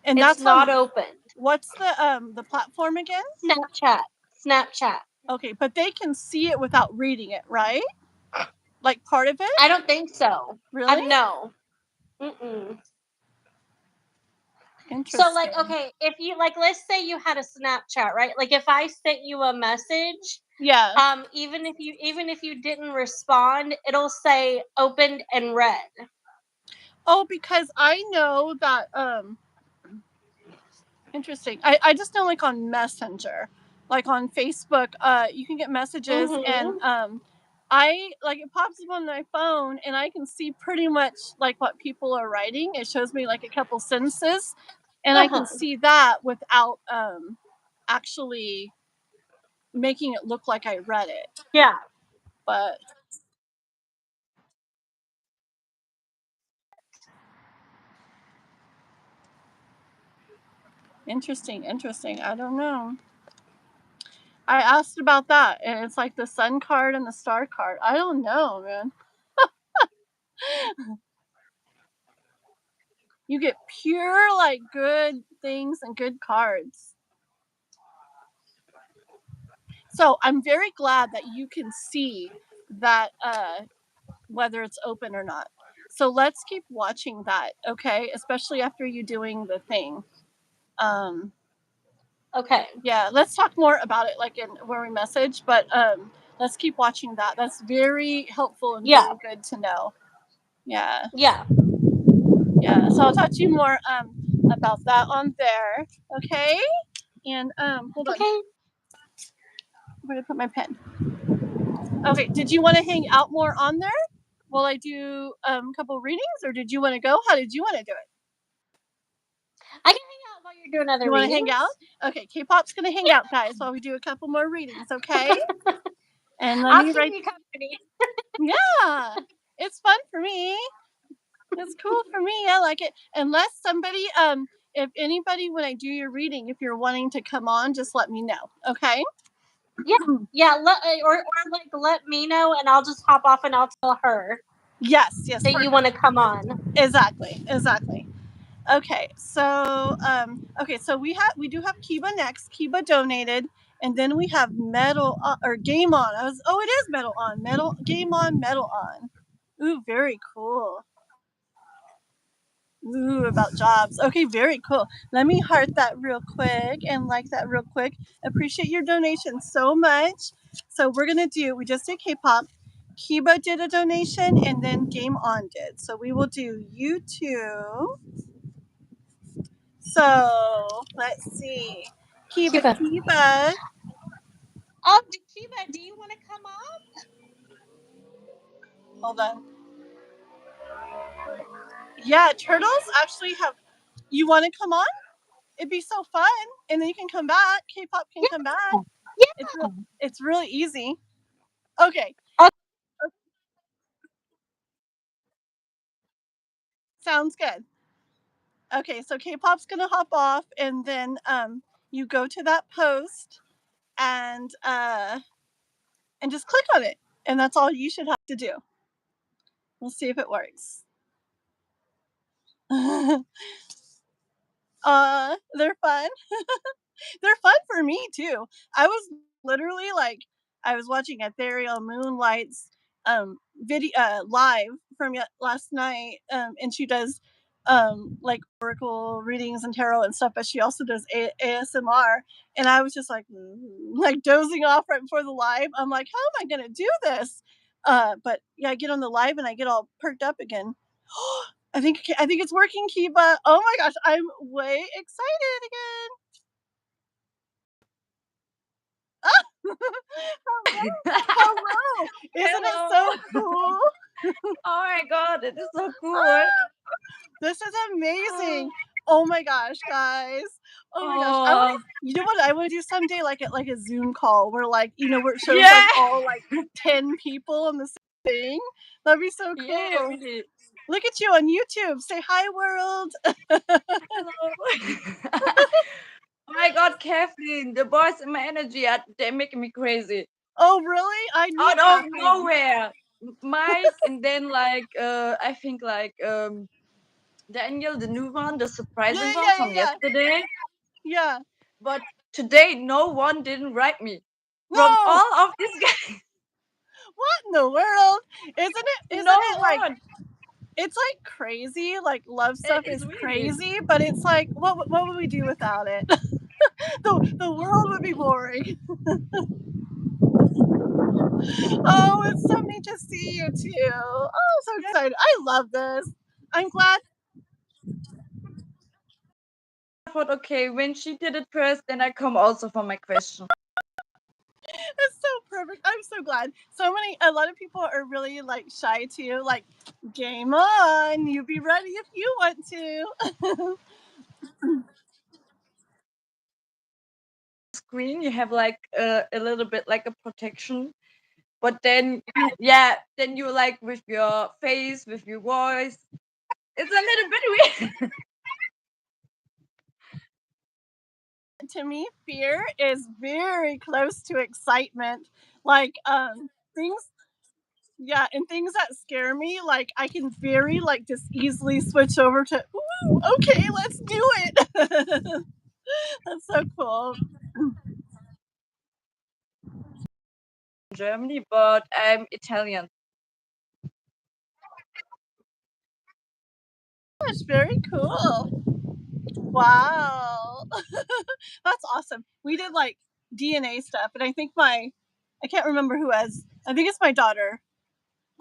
And It's that's on not opened. what's the platform again? Snapchat. Okay, but they can see it without reading it, right? Like part of it? I don't think so. Really? No. Mm-mm. So, like, Interesting. okay, if you like, let's say you had a Snapchat, right? Like, if I sent you a message, Yeah. even if you didn't respond, it'll say opened and read. Oh, because I know that interesting. I just know like on Messenger, like on Facebook, you can get messages and Mm-hmm. I like it pops up on my phone and I can see pretty much like what people are writing. It shows me like a couple sentences and I can Uh-huh. see that without actually making it look like I read it. Yeah. But interesting. I don't know. I asked about that, and it's like the sun card and the star card. I don't know, man. You get pure, like, good things and good cards. So I'm very glad that you can see that, whether it's open or not. So let's keep watching that, okay? Especially after you doing the thing. Um, Okay. yeah, let's talk more about it, like in where we message. But let's keep watching that. That's very helpful and Yeah. very good to know. Yeah. Yeah. Yeah, so I'll talk to you more about that on there. Okay, and hold on, Okay. where did I put my pen? Okay, did you want to hang out more on there while I do a couple readings, or did you want to go? How did you want to do it? I can hang out while you're doing other You want to hang readings. out? Okay, K-pop's gonna hang out, guys, while we do a couple more readings. Okay, and let I'll me keep write. you company. Yeah, it's fun for me. It's cool for me. I like it. Unless somebody, if anybody, when I do your reading, if you're wanting to come on, just let me know. Okay. Yeah. Yeah. Or like let me know, and I'll just hop off and I'll tell her Yes. that Perfect. you want to come on. Exactly. Okay. So so we do have Kiba next. Kiba donated, And then we have metal or game on. It is metal on. Metal game on, metal on. Ooh, very cool. Ooh, about jobs. Okay, very cool. Let me heart that real quick and like that real quick. Appreciate your donation so much. So we just did K-pop. Kiba did a donation and then Game On did. So we will do you two. So let's see. Kiba, Cuba. Kiba. Oh, Cuba, do you want to come up? Hold on. Yeah, turtles actually have. You want to come on? It'd be so fun, and then you can come back. K-pop can come back. It's Yeah. it's really easy. Okay, Oh, sounds good. Okay, so K-pop's gonna hop off, and then you go to that post and just click on it, and that's all you should have to do. We'll see if it works. They're fun. They're fun for me too. I was literally like, I was watching Ethereal Moonlight's video live from last night, and she does like oracle readings and tarot and stuff, but she also does ASMR, and I was just like, like dozing off right before the live. I'm like, how am I gonna do this? But yeah, I get on the live and I get all perked up again. I think it's working, Kiba. Oh my gosh, I'm way excited again. Hello! Isn't it Hello. so cool? Oh my god, it is so cool. Ah, this is amazing. Oh my gosh, guys. Oh my gosh. Oh, You know what I want to do someday? Like a Zoom call where where it shows us yeah. all like 10 people on the same thing. That'd be so Yeah, cool. really. Look at you on YouTube. Say hi, world. Hello. Oh my god, Kathleen, the boys in my energy are they're making me crazy. Oh, really? I need Out of caffeine. nowhere. Mike and then I think Daniel, the new one, the Yeah, surprising one yeah, from yeah, yesterday. yeah. But today no one didn't write me. From No. all of these guys, What in the world? Isn't no it like one. it's like crazy, like love It stuff is is really. crazy, but it's like what would we do without it? The world would be boring. Oh, it's so neat to see you too. Oh, I'm so excited. I love this. I'm glad. I thought, okay, when she did it first, then I come also for my question. It's so perfect. I'm so glad. A lot of people are really like shy too. Like, game on. You be ready if you want to. Screen, you have like a little bit like a protection, but then yeah, then you like with your face, with your voice, it's a little bit weird. To me, fear is very close to excitement. Like, things yeah, and things that scare me, like I can very like just easily switch over to, ooh, okay, let's do it. That's so cool. Germany, but I'm Italian. That's very cool. Wow. That's awesome. We did like DNA stuff, and I can't remember who has, I think it's my daughter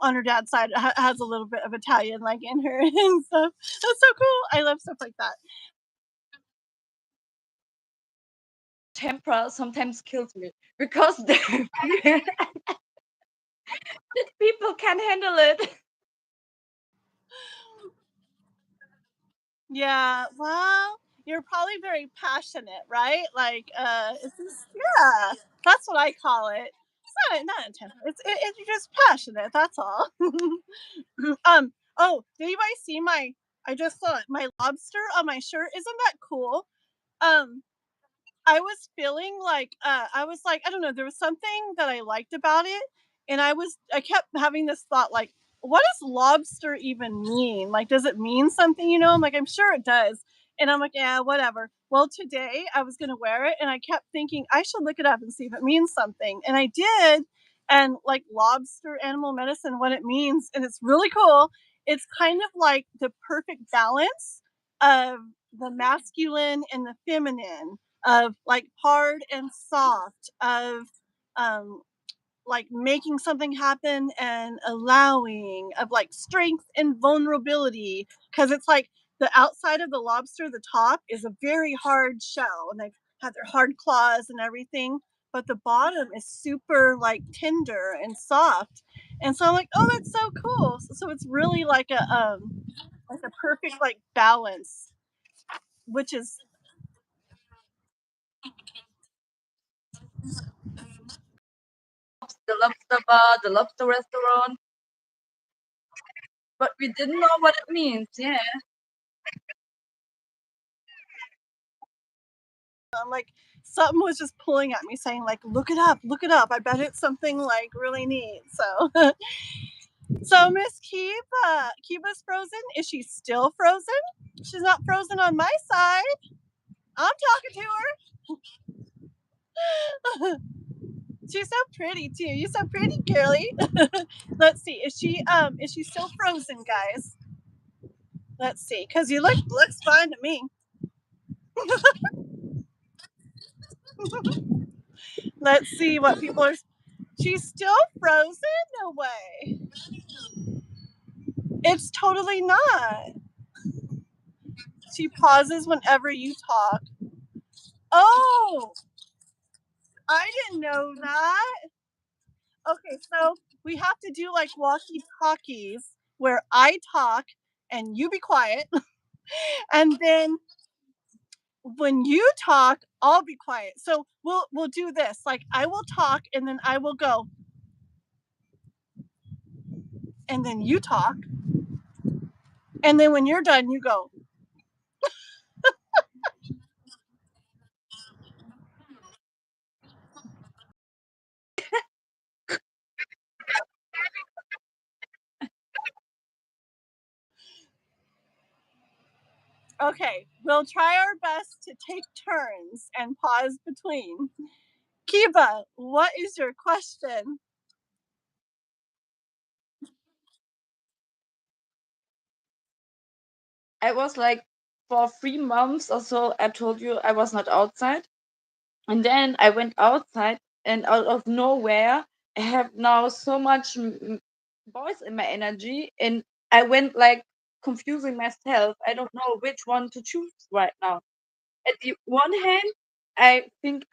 on her dad's side has a little bit of Italian like in her and stuff. That's so cool. I love stuff like that. Tempera sometimes kills me because the people can't handle it. Yeah, well, you're probably very passionate, right? Like, it's just, yeah, that's what I call it. It's not intense. You're just passionate. That's all. Did anybody see I just saw it, my lobster on my shirt. Isn't that cool? Um, I was feeling like I was like, I don't know, there was something that I liked about it, and I kept having this thought like, what does lobster even mean? Like, does it mean something? I'm like, I'm sure it does. And I'm like, yeah, whatever. Well, today I was going to wear it and I kept thinking I should look it up and see if it means something. And I did. And like lobster animal medicine, what it means, and it's really cool. It's kind of like the perfect balance of the masculine and the feminine, of like hard and soft, of um, like making something happen and allowing, of like strength and vulnerability, because it's like the outside of the lobster, the top is a very hard shell and they have their hard claws and everything, but the bottom is super like tender and soft. And so I'm like, oh, that's so cool. So it's really like a perfect like balance, which is The lobster bar, the lobster restaurant, but we didn't know what it means. Yeah. I'm like, something was just pulling at me saying like, look it up, look it up. I bet it's something like really neat. So so Miss Kiba's frozen. Is she still frozen? She's not frozen on my side. I'm talking to her. She's so pretty too. You're so pretty, girly. Let's see. Is she still frozen, guys? Let's see. Cause you looks fine to me. Let's see what people are. She's still frozen? No way. It's totally not. She pauses whenever you talk. Oh, I didn't know that. Okay, so we have to do like walkie talkies where I talk and you be quiet. And then when you talk, I'll be quiet. So we'll do this. Like I will talk and then I will go. And then you talk. And then when you're done, you go. Okay, we'll try our best to take turns and pause between. Kiba, what is your question? I was like, for 3 months or so, I told you I was not outside. And then I went outside, and out of nowhere, I have now so much voice in my energy. And I went like confusing myself. I don't know which one to choose right now. At the one hand, I think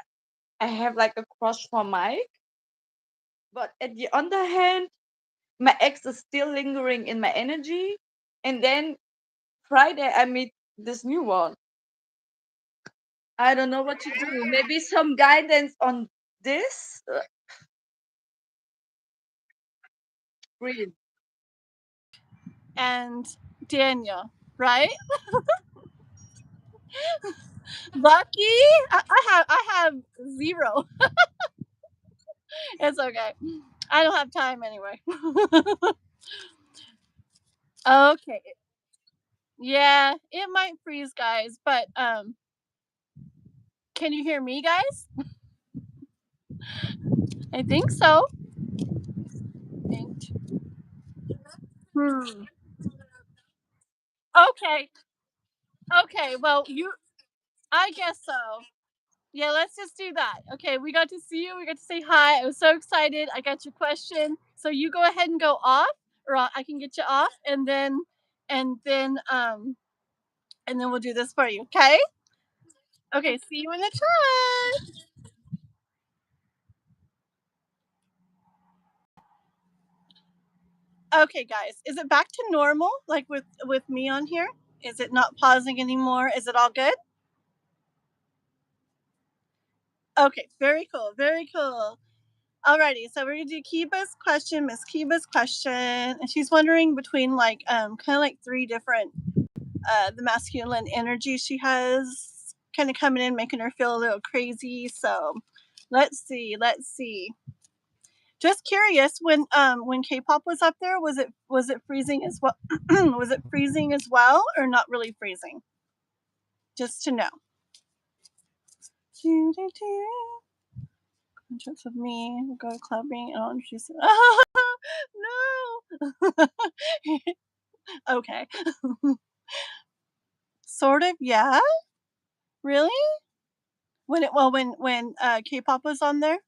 I have like a crush for Mike. But at the other hand, my ex is still lingering in my energy. And then Friday, I meet this new one. I don't know what to do. Maybe some guidance on this. Green. And Daniel, right? Lucky? I have zero. It's okay. I don't have time anyway. Okay. Yeah, it might freeze, guys, but can you hear me, guys? I think so. Think. Hmm. Okay. Okay. Well, I guess so. Yeah, let's just do that. Okay, we got to see you. We got to say hi. I was so excited. I got your question. So you go ahead and go off, or I can get you off, and then and then we'll do this for you. Okay? Okay. See you in the chat. Okay, guys. Is it back to normal? Like with me on here? Is it not pausing anymore? Is it all good? Okay. Very cool. Very cool. Alrighty, so we're gonna do Kiba's question, Miss Kiba's question, and she's wondering between like kind of like three different the masculine energy she has kind of coming in, making her feel a little crazy. So let's see. Just curious, when K-pop was up there, was it freezing as well? Was it freezing as well, or not really freezing? Just to know. Conscious of me, we'll go clubbing and I'll introduce it. No. Okay. Sort of, yeah. Really? When K-pop was on there?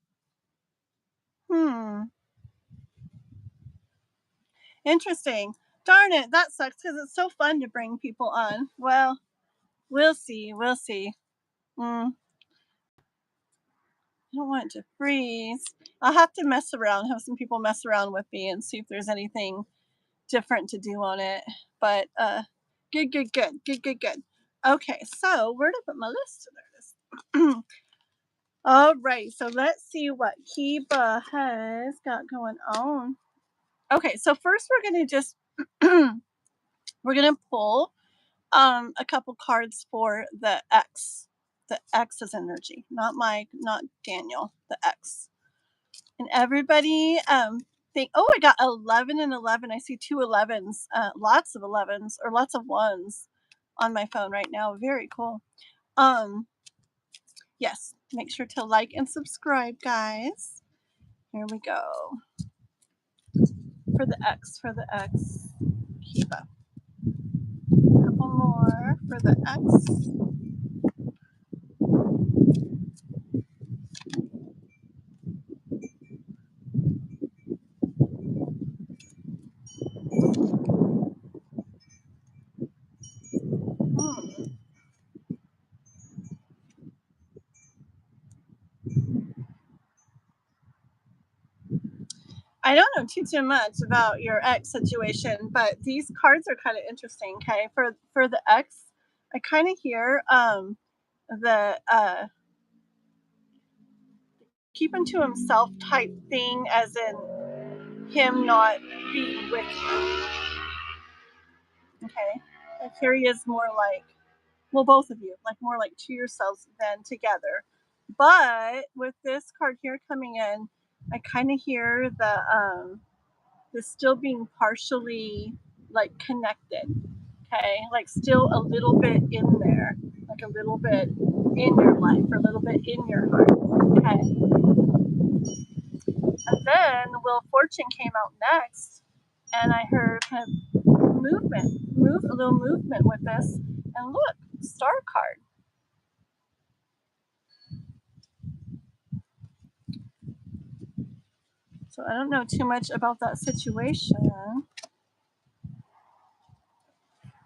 Interesting. Darn it, that sucks because it's so fun to bring people on. Well, we'll see. We'll see. I don't want it to freeze. I'll have to mess around, have some people mess around with me and see if there's anything different to do on it. But good. Okay, so where to put my list? There it is. All right, so let's see what Kiba has got going on. Okay, so first we're gonna just we're gonna pull a couple cards for the X. The X's energy, not Mike, not Daniel. The X. And everybody think, oh, I got 11 and 11. I see 2 11s, lots of 11s or lots of 1s on my phone right now. Very cool. Yes, make sure to like and subscribe, guys. Here we go. For the X, keep up. A couple more for the X. I don't know too much about your X situation, but these cards are kind of interesting. Okay, for the X, I kind of hear the keeping to himself type thing, as in him not being with you. Okay, like here he is more like, well, both of you, like more like to yourselves than together. But with this card here coming in, I kind of hear the still being partially like connected. Okay, like still a little bit in there, like a little bit in your life, or a little bit in your heart. Okay, and then Wheel of Fortune came out next, and I heard kind of a little movement with this, and look, Star card. So I don't know too much about that situation.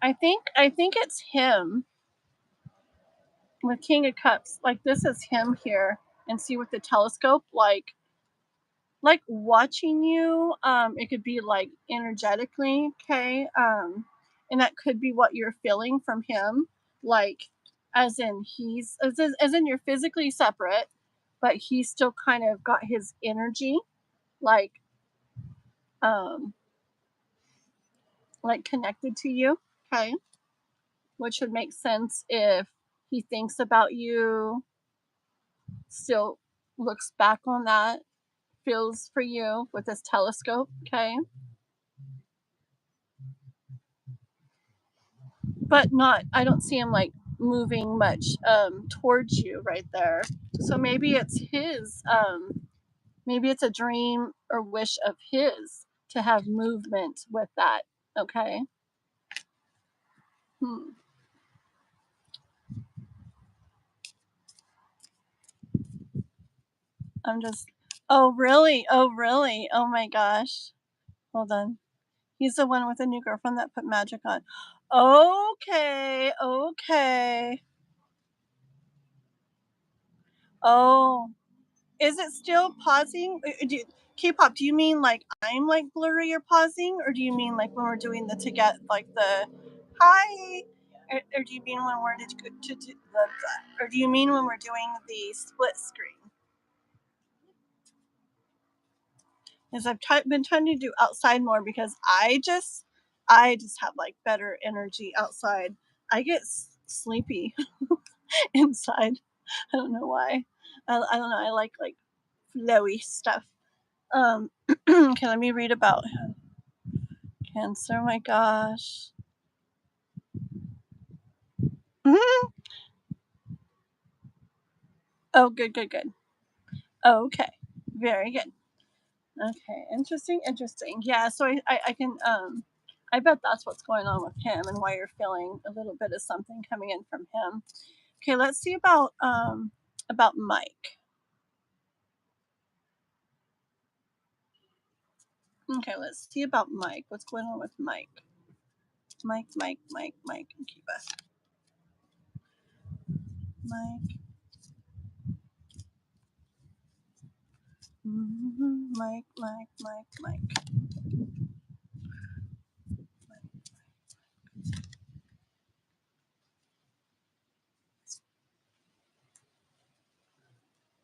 I think it's him with King of Cups. Like this is him here, and see with the telescope, like watching you. It could be like energetically, okay, and that could be what you're feeling from him, like as in as in you're physically separate, but he's still kind of got his energy, like like connected to you, okay, which would make sense if he thinks about you, still looks back on that, feels for you with this telescope, okay. But not, I don't see him like moving much towards you right there. So maybe it's his maybe it's a dream or wish of his to have movement with that, okay. I'm just, oh really, oh my gosh, hold on. He's the one with a new girlfriend that put magic on. Okay. Oh, is it still pausing? K-pop, do you mean like I'm like blurry or pausing, or do you mean like when we're doing the together, like the hi, or do you mean when we're or do you mean when we're doing the split screen? Because I've been trying to do outside more, because I just have like better energy outside. I get sleepy inside. I don't know why. I don't know. I like flowy stuff. Okay, let me read about Cancer. My gosh. Oh, good. Okay, very good. Okay, interesting. Yeah, so I can I bet that's what's going on with him and why you're feeling a little bit of something coming in from him. Okay, let's see about Mike. Okay, let's see about Mike. What's going on with Mike? Mike. Kiba. Mike. Mike.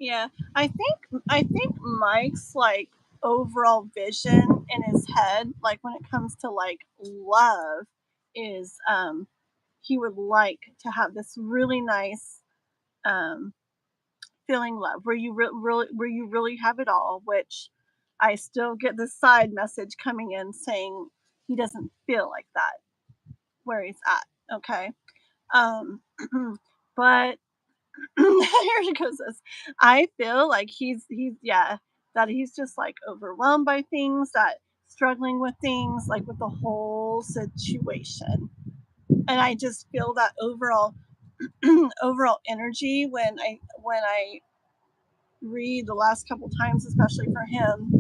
Yeah, I think Mike's like overall vision in his head, like when it comes to like love, is he would like to have this really nice um feeling love where you really have it all, which I still get this side message coming in saying he doesn't feel like that where he's at. Okay. Um but here he goes this. I feel like he's yeah, that he's just like overwhelmed by things, that struggling with things, like with the whole situation. And I just feel that overall energy when I read the last couple times, especially for him,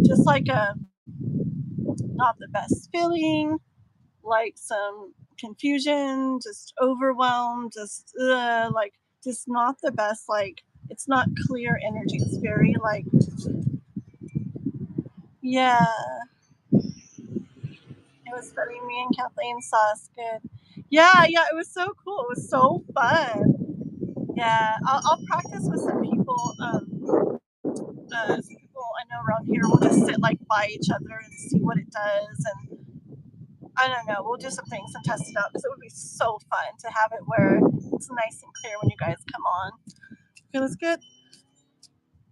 just like a not the best feeling, like some confusion, just overwhelmed, just like just not the best. Like it's not clear energy. It's very like yeah. It was funny. Me and Kathleen saw us good. Yeah. It was so cool. It was so fun. Yeah, I'll practice with some people. Some people I know around here will just sit like by each other and see what it does, and I don't know. We'll do some things and test it out because it would be so fun to have it where it's nice and clear when you guys come on. Okay,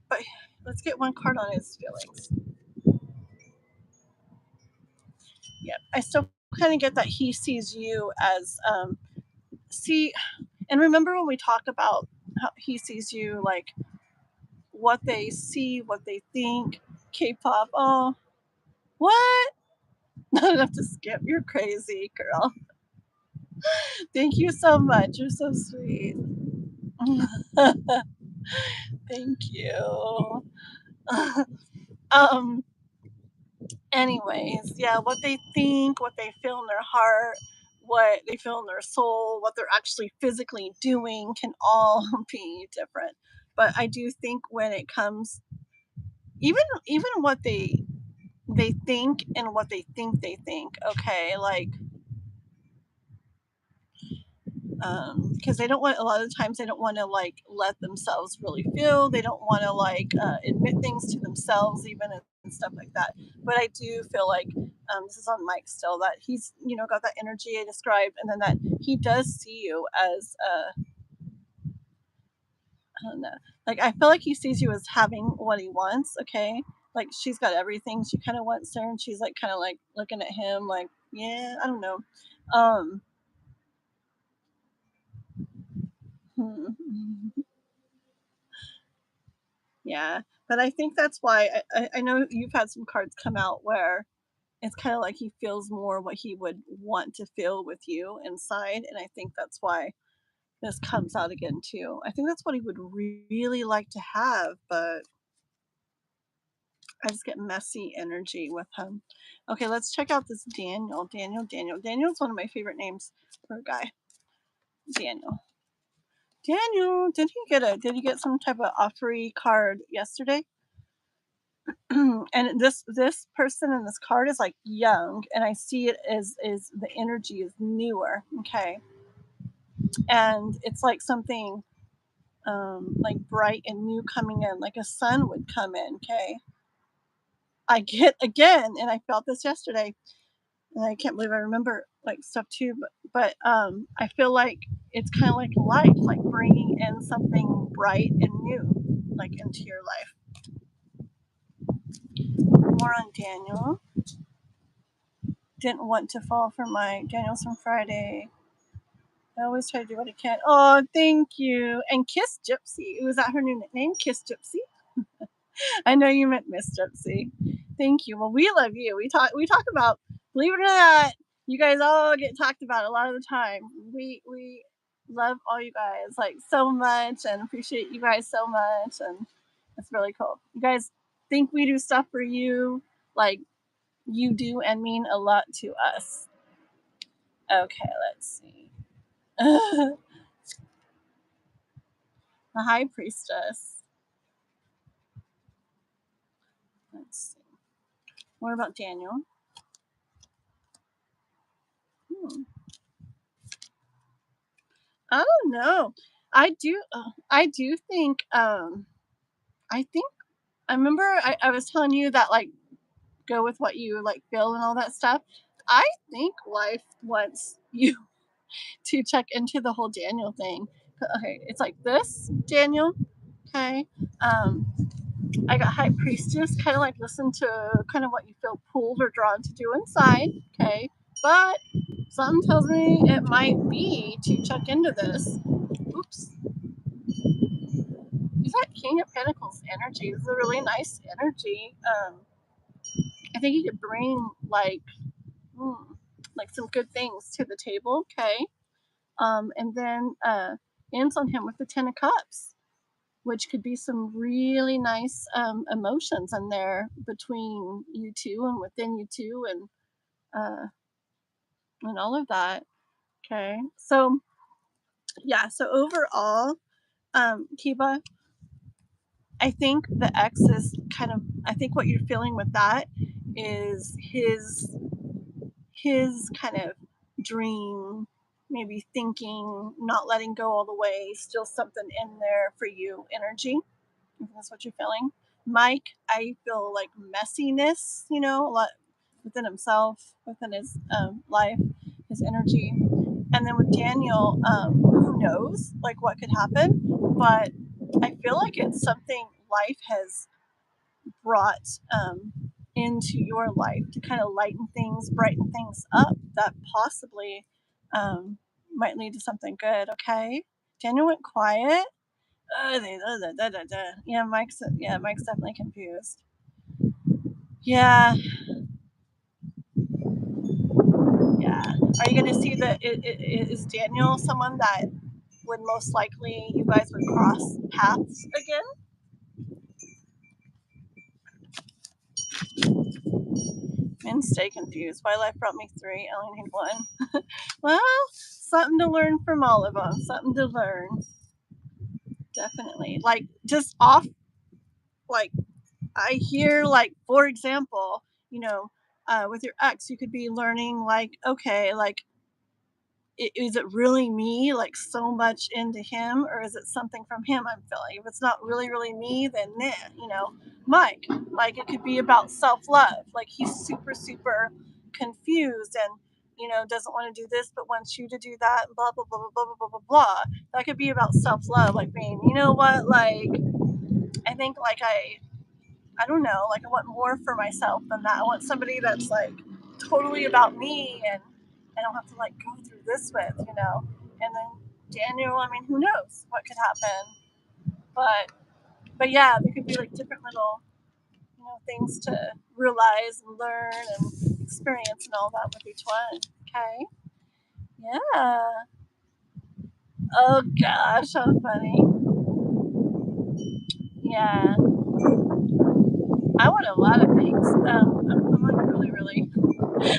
but let's get one card on his feelings. Yeah, I still kind of get that he sees you as see, and remember when we talk about how he sees you like what they see, what they think. K-pop. Oh, what? Not enough to skip. You're crazy, girl. Thank you so much. You're so sweet. Thank you. um. Anyways, yeah, what they think, what they feel in their heart, what they feel in their soul, what they're actually physically doing can all be different. But I do think when it comes, even what they think and what they think, okay, like because they don't want a lot of times they don't want to like let themselves really feel, they don't want to like admit things to themselves even and stuff like that. But I do feel like this is on Mike still, that he's got that energy I described, and then that he does see you as I don't know, like I feel like he sees you as having what he wants. Okay, like she's got everything she kind of wants there, and she's like kind of like looking at him like, yeah, I don't know. um Yeah, but I think that's why I know you've had some cards come out where it's kind of like he feels more what he would want to feel with you inside, and I think that's why this comes out again too. I think that's what he would really like to have, but I just get messy energy with him. Okay, let's check out this Daniel. Daniel's one of my favorite names for a guy. Daniel. Did he get some type of offery card yesterday? And this person in this card is like young, and I see it as is the energy is newer. Okay, and it's like something like bright and new coming in, like a sun would come in. Okay, I get again, and I felt this yesterday, and I can't believe I remember like stuff too. But I feel like it's kind of like life, like bringing in something bright and new, like into your life. More on Daniel. Didn't want to fall for my Daniels from Friday. I always try to do what I can. Oh, thank you. And Kiss Gypsy. Was that her new nickname? Kiss Gypsy? I know you meant Miss Gypsy. Thank you. Well, we love you. We talk about, believe it or not, you guys all get talked about a lot of the time. We love all you guys like so much and appreciate you guys so much, and it's really cool. You guys think we do stuff for you, like you do and mean a lot to us. Okay, let's see. The High Priestess. Let's see. What about Daniel? I don't know. I do. I do think. I think. I remember. I was telling you that like go with what you like feel and all that stuff. I think life wants you to check into the whole Daniel thing. Okay, it's like this, Daniel. Okay. I got High Priestess, kind of like listen to kind of what you feel pulled or drawn to do inside. Okay. But something tells me it might be to check into this. Oops. Is that King of Pentacles energy? It's a really nice energy. I think you could bring like some good things to the table. Okay. And then ends on him with the Ten of Cups, which could be some really nice emotions in there between you two and within you two, and all of that. Okay. So yeah. So overall, Kiba, I think the X is kind of. I think what you're feeling with that is his kind of dream, maybe thinking, not letting go all the way, still something in there for you, energy. If that's what you're feeling. Mike, I feel like messiness, a lot within himself, within his life, his energy. And then with Daniel, who knows, like what could happen, but I feel like it's something life has brought into your life to kind of lighten things, brighten things up that possibly might lead to something good. Okay, Daniel went quiet. Yeah, Mike's definitely confused. Yeah, yeah. Are you gonna see that? Is Daniel someone that would most likely you guys would cross paths again? And stay confused. Why life brought me three, I only need one. Well, something to learn from all of them. Something to learn. Definitely. Like, just off, like, I hear, like, for example, with your ex, you could be learning, like, okay, like, is it really me, like, so much into him, or is it something from him I'm feeling? If it's not really, really me, then Mike, like, it could be about self love. Like, he's super, super confused and, doesn't want to do this, but wants you to do that, and blah, blah, blah, blah, blah, blah, blah, blah, blah. That could be about self love, like being, you know what, like, I think, like, I don't know, like I want more for myself than that. I want somebody that's like totally about me and I don't have to like go through this with. And then Daniel, I mean, who knows what could happen. But yeah, there could be like different little, things to realize and learn and experience and all that with each one. Okay. Yeah. Oh gosh, how funny. Yeah. I want a lot of things. I'm like really, really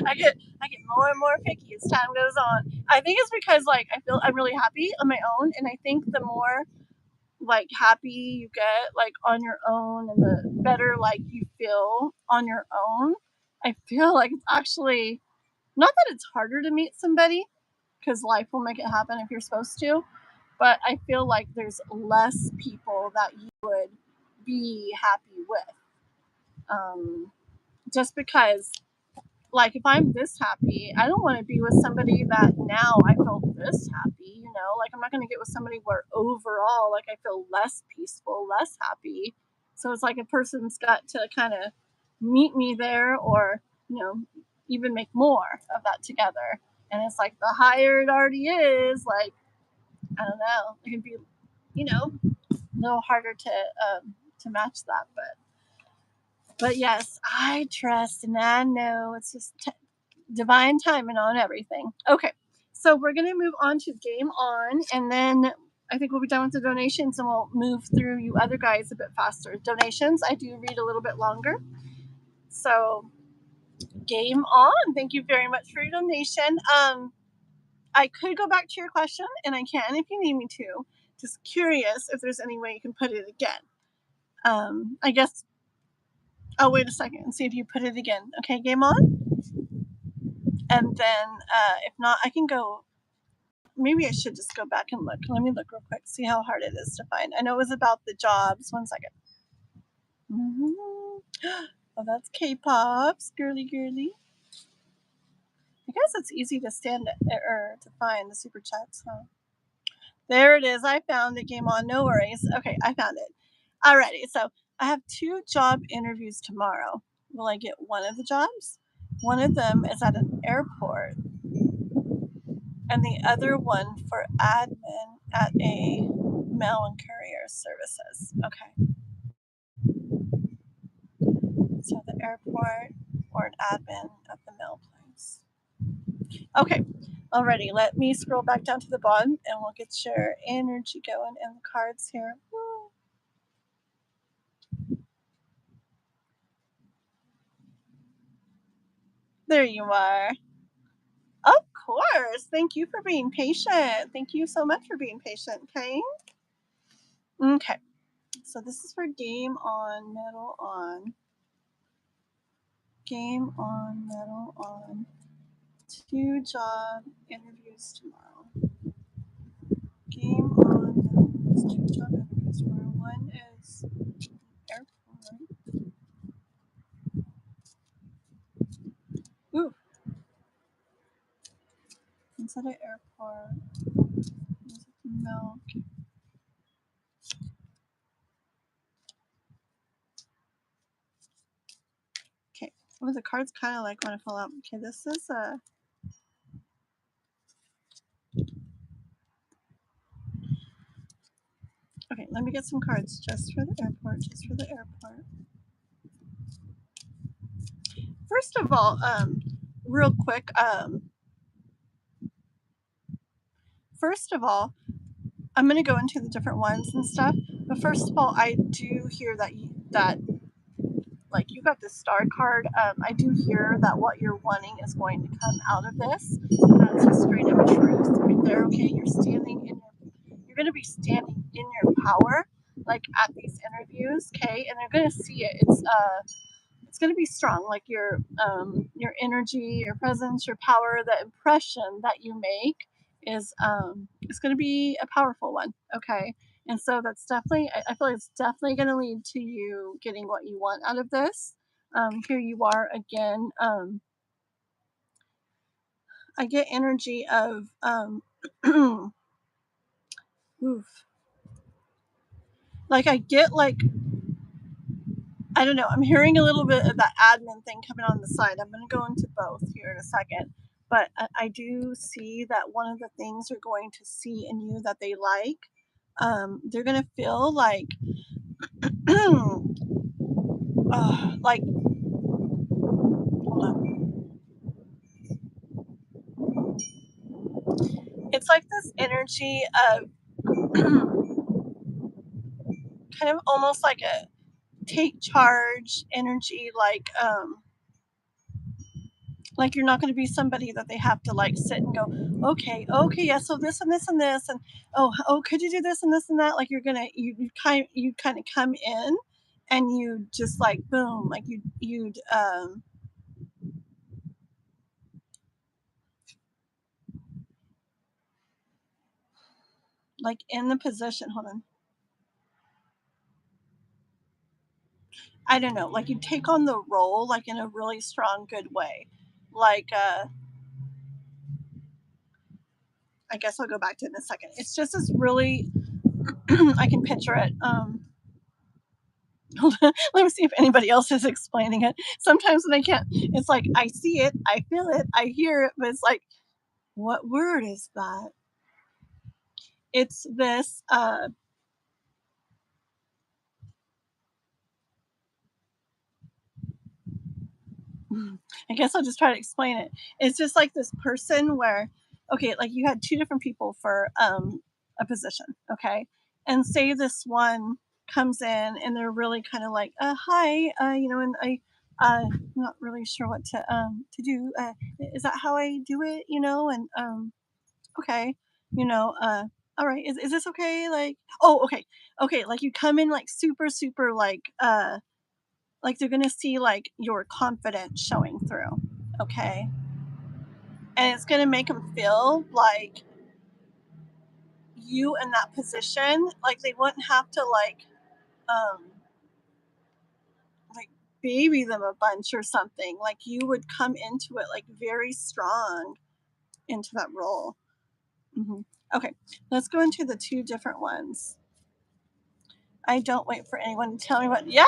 I get more and more picky as time goes on. I think it's because like I feel I'm really happy on my own, and I think the more like happy you get like on your own, and the better like you feel on your own, I feel like it's actually not that it's harder to meet somebody because life will make it happen if you're supposed to, but I feel like there's less people that you would be happy with. Just because like if I'm this happy, I don't want to be with somebody that now I feel this happy, like I'm not going to get with somebody where overall like I feel less peaceful, less happy. So it's like a person's got to kind of meet me there or, even make more of that together. And it's like the higher it already is, like, I don't know, it can be, you know, a little harder to match that, but yes, I trust and I know it's just divine timing on everything. Okay, so we're gonna move on to game on, and then I think we'll be done with the donations, and we'll move through you other guys a bit faster. Donations, I do read a little bit longer. So game on. Thank you very much for your donation. I could go back to your question, and I can if you need me to. Just curious if there's any way you can put it again. I guess. Oh, wait a second and see if you put it again. Okay, game on. And then if not, I can go. Maybe I should just go back and look. Let me look real quick, see how hard it is to find. I know it was about the jobs. 1 second. Oh, that's K-Pop's girly girly. I guess it's easy to stand or to find the super chats, huh? There it is. I found it. Game on. No worries. Okay, I found it. Alrighty. So I have 2 job interviews tomorrow. Will I get one of the jobs? One of them is at an airport, and the other one for admin at a mail and courier services. Okay. So the airport or an admin at the mail place. Okay. Alrighty, let me scroll back down to the bottom and we'll get your energy going and the cards here. Woo. There you are. Of course. Thank you for being patient. Thank you so much for being patient, okay? Okay. So this is for game on, metal on. Game on, metal on. 2 job interviews tomorrow. Game on, metal. 2 job interviews tomorrow. One is airport. Ooh. Instead of airport, milk. Okay. Oh, the cards kind of like want to fall out. Okay, this is a. Okay, let me get some cards just for the airport. Just for the airport. First of all, real quick, first of all, I'm gonna go into the different ones and stuff. But first of all, I do hear that like you got this star card. I do hear that what you're wanting is going to come out of this. That's just straight up truth right there. Okay, you're gonna be standing in your power, like at these interviews. Okay, and they're gonna see it. It's going to be strong, like your energy, your presence, your power. The impression that you make is going to be a powerful one. Okay, and so that's definitely, I feel like it's definitely going to lead to you getting what you want out of this. Here you are again. I get energy of oof. Like I get like, I don't know. I'm hearing a little bit of that admin thing coming on the side. I'm going to go into both here in a second. But I do see that one of the things they're going to see in you that they like, they're going to feel like, like, hold on. It's like this energy of kind of almost like a take charge energy, like you're not going to be somebody that they have to like sit and go, okay, yeah, so this and this and this, and oh, could you do this and this and that? Like you're gonna you kind of come in, and you just like boom, like you'd like in the position. Hold on. I don't know, like you take on the role like in a really strong, good way, like I guess I'll go back to it in a second. It's just this really, I can picture it. Let me see if anybody else is explaining it. Sometimes when I can't, it's like I see it, I feel it, I hear it, but it's like What word is that? It's this, I guess I'll just try to explain it. It's just like this person where, okay, like you had two different people for a position, okay? And say this one comes in and they're really kind of like, hi, and I'm not really sure what to do. Is that how I do it? And okay, all right, is this okay? Like, oh, okay, like you come in like super, super like they're gonna see like your confidence showing through, okay? And it's gonna make them feel like you in that position, like they wouldn't have to um like baby them a bunch or something. Like you would come into it like very strong into that role. hmm Okay, let's go into the two different ones. I don't wait for anyone to tell me what. Yeah,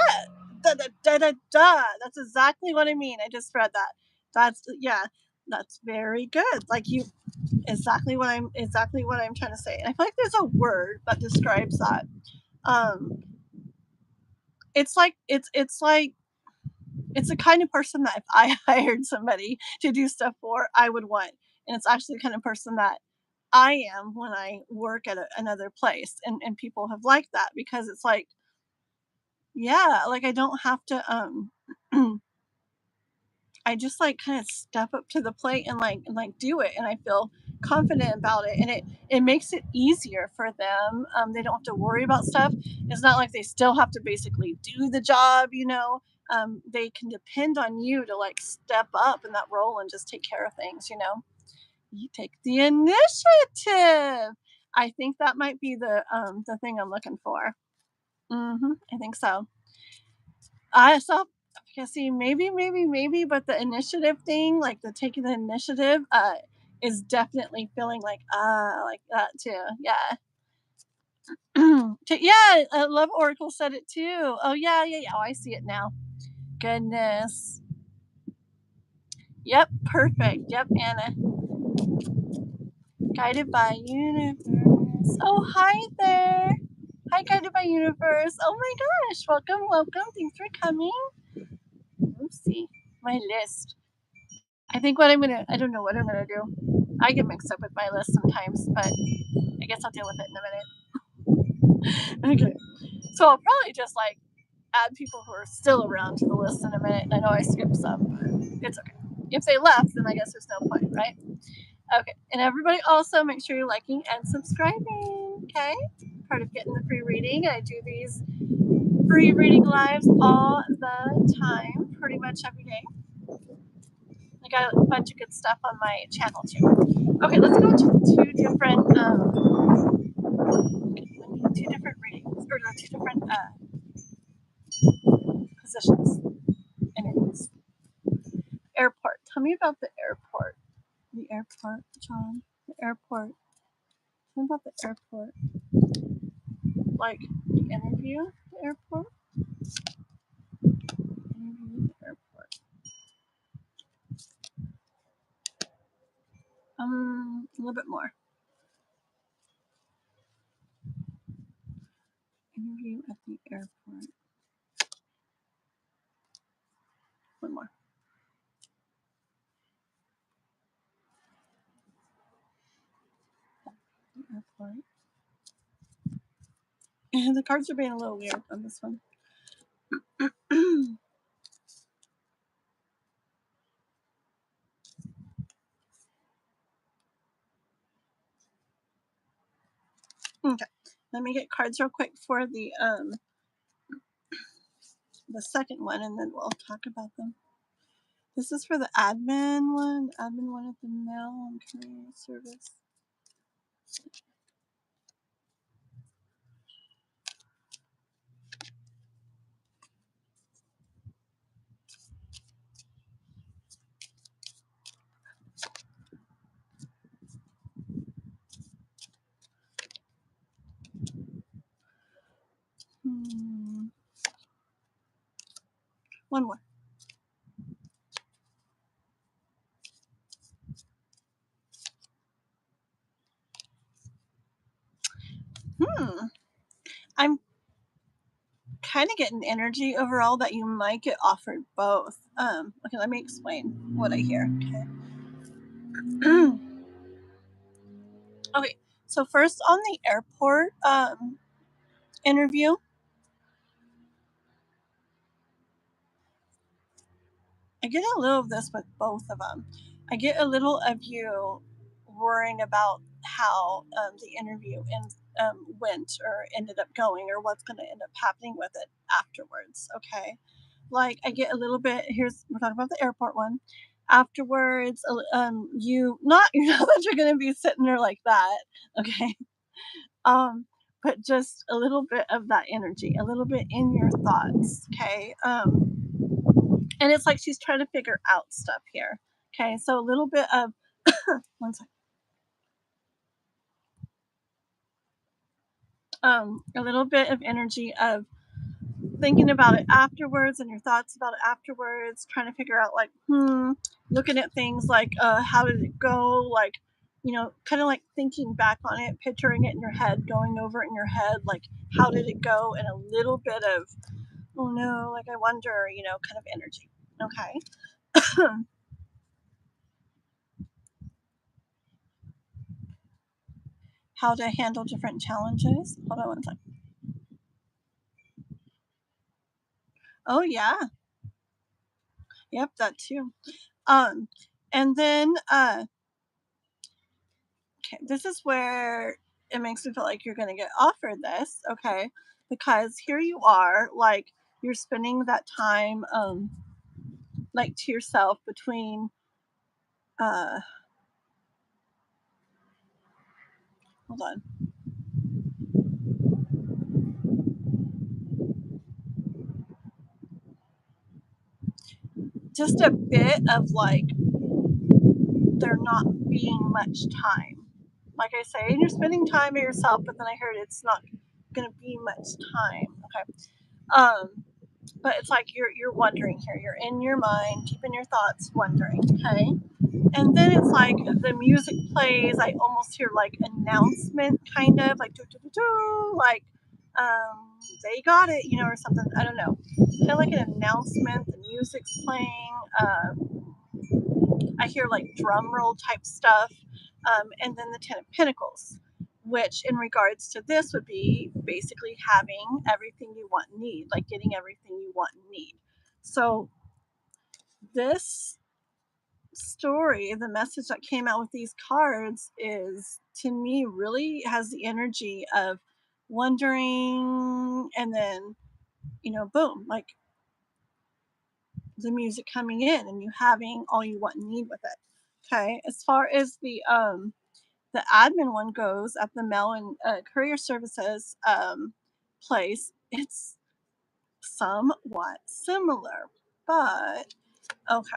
da da da da da. That's exactly what I mean. I just read that. Yeah. That's very good. Like you, exactly what I'm trying to say. And I feel like there's a word that describes that. Um, it's the kind of person that if I hired somebody to do stuff for, I would want. And it's actually the kind of person that I am when I work at another place. And people have liked that because it's like, yeah, like I don't have to I just like kind of step up to the plate and do it, and I feel confident about it, and it makes it easier for them. They don't have to worry about stuff. It's not like they still have to basically do the job. They can depend on you to like step up in that role and just take care of things. You take the initiative. I think that might be the thing I'm looking for. I think so. I saw yeah, see, maybe, but the initiative thing, like the taking the initiative, is definitely feeling like that too. Yeah. Yeah, Love Oracle said it too. Oh yeah, yeah, yeah. Oh, I see it now. Goodness. Yep, perfect. Yep, Anna. Guided by universe. Oh, hi there. Hi, guided by universe. Oh my gosh, welcome, welcome. Thanks for coming. Let's see my list. I don't know what I'm gonna do. I get mixed up with my list sometimes, but I guess I'll deal with it in a minute. Okay. So I'll probably just like add people who are still around to the list in a minute. I know I skipped some, but it's okay. If they left, then I guess there's no point, right? Okay. And everybody also make sure you're liking and subscribing. Okay. Part of getting the free reading. I do these free reading lives all the time, pretty much every day. I got a bunch of good stuff on my channel too. Okay, let's go to two different readings or two different positions. And it's airport. Tell me about the airport. The airport, John. The airport. Tell me about the airport. Like the interview, the airport. Interview, the airport. A little bit more. Interview at the airport. One more. The airport. And the cards are being a little weird on this one. Okay. Let me get cards real quick for the second one, and then we'll talk about them. This is for the admin one at the mail and courier service. One more. I'm kind of getting energy overall that you might get offered both. Okay, let me explain what I hear. Okay. Okay, so first on the airport interview, I get a little of this with both of them. I get a little of you worrying about how the interview went or ended up going or what's going to end up happening with it afterwards. Okay. Like, I get a little bit, we're talking about the airport one. Afterwards, you're not that you're going to be sitting there like that. Okay. Um, but just a little bit of that energy, a little bit in your thoughts. Okay. And it's like she's trying to figure out stuff here. Okay, so a little bit of one second. A little bit of energy of thinking about it afterwards and your thoughts about it afterwards, trying to figure out like, looking at things like how did it go? Like, kind of like thinking back on it, picturing it in your head, going over it in your head, like how did it go? And a little bit of, oh no, like I wonder, kind of energy. Okay. How to handle different challenges. Hold on one second. Oh yeah. Yep, that too. Um, and then okay, this is where it makes me feel like you're gonna get offered this, okay? Because here you are, like you're spending that time like to yourself between uh hold on. Just a bit of like there not being much time. Like I say, and you're spending time by yourself, but then I heard it's not gonna be much time. Okay. But it's like you're wondering here. You're in your mind, keeping your thoughts wondering, okay? And then it's like the music plays. I almost hear like announcement, kind of like do do do do, like they got it, or something. I don't know. Kind of like an announcement. The music's playing. I hear like drum roll type stuff, and then the Ten of Pentacles, which in regards to this would be basically having everything you want and need, like getting everything you want and need. So this story, the message that came out with these cards is to me really has the energy of wondering and then, boom, like the music coming in and you having all you want and need with it. Okay. As far as the admin one goes at the mail and courier services place, it's somewhat similar, but okay.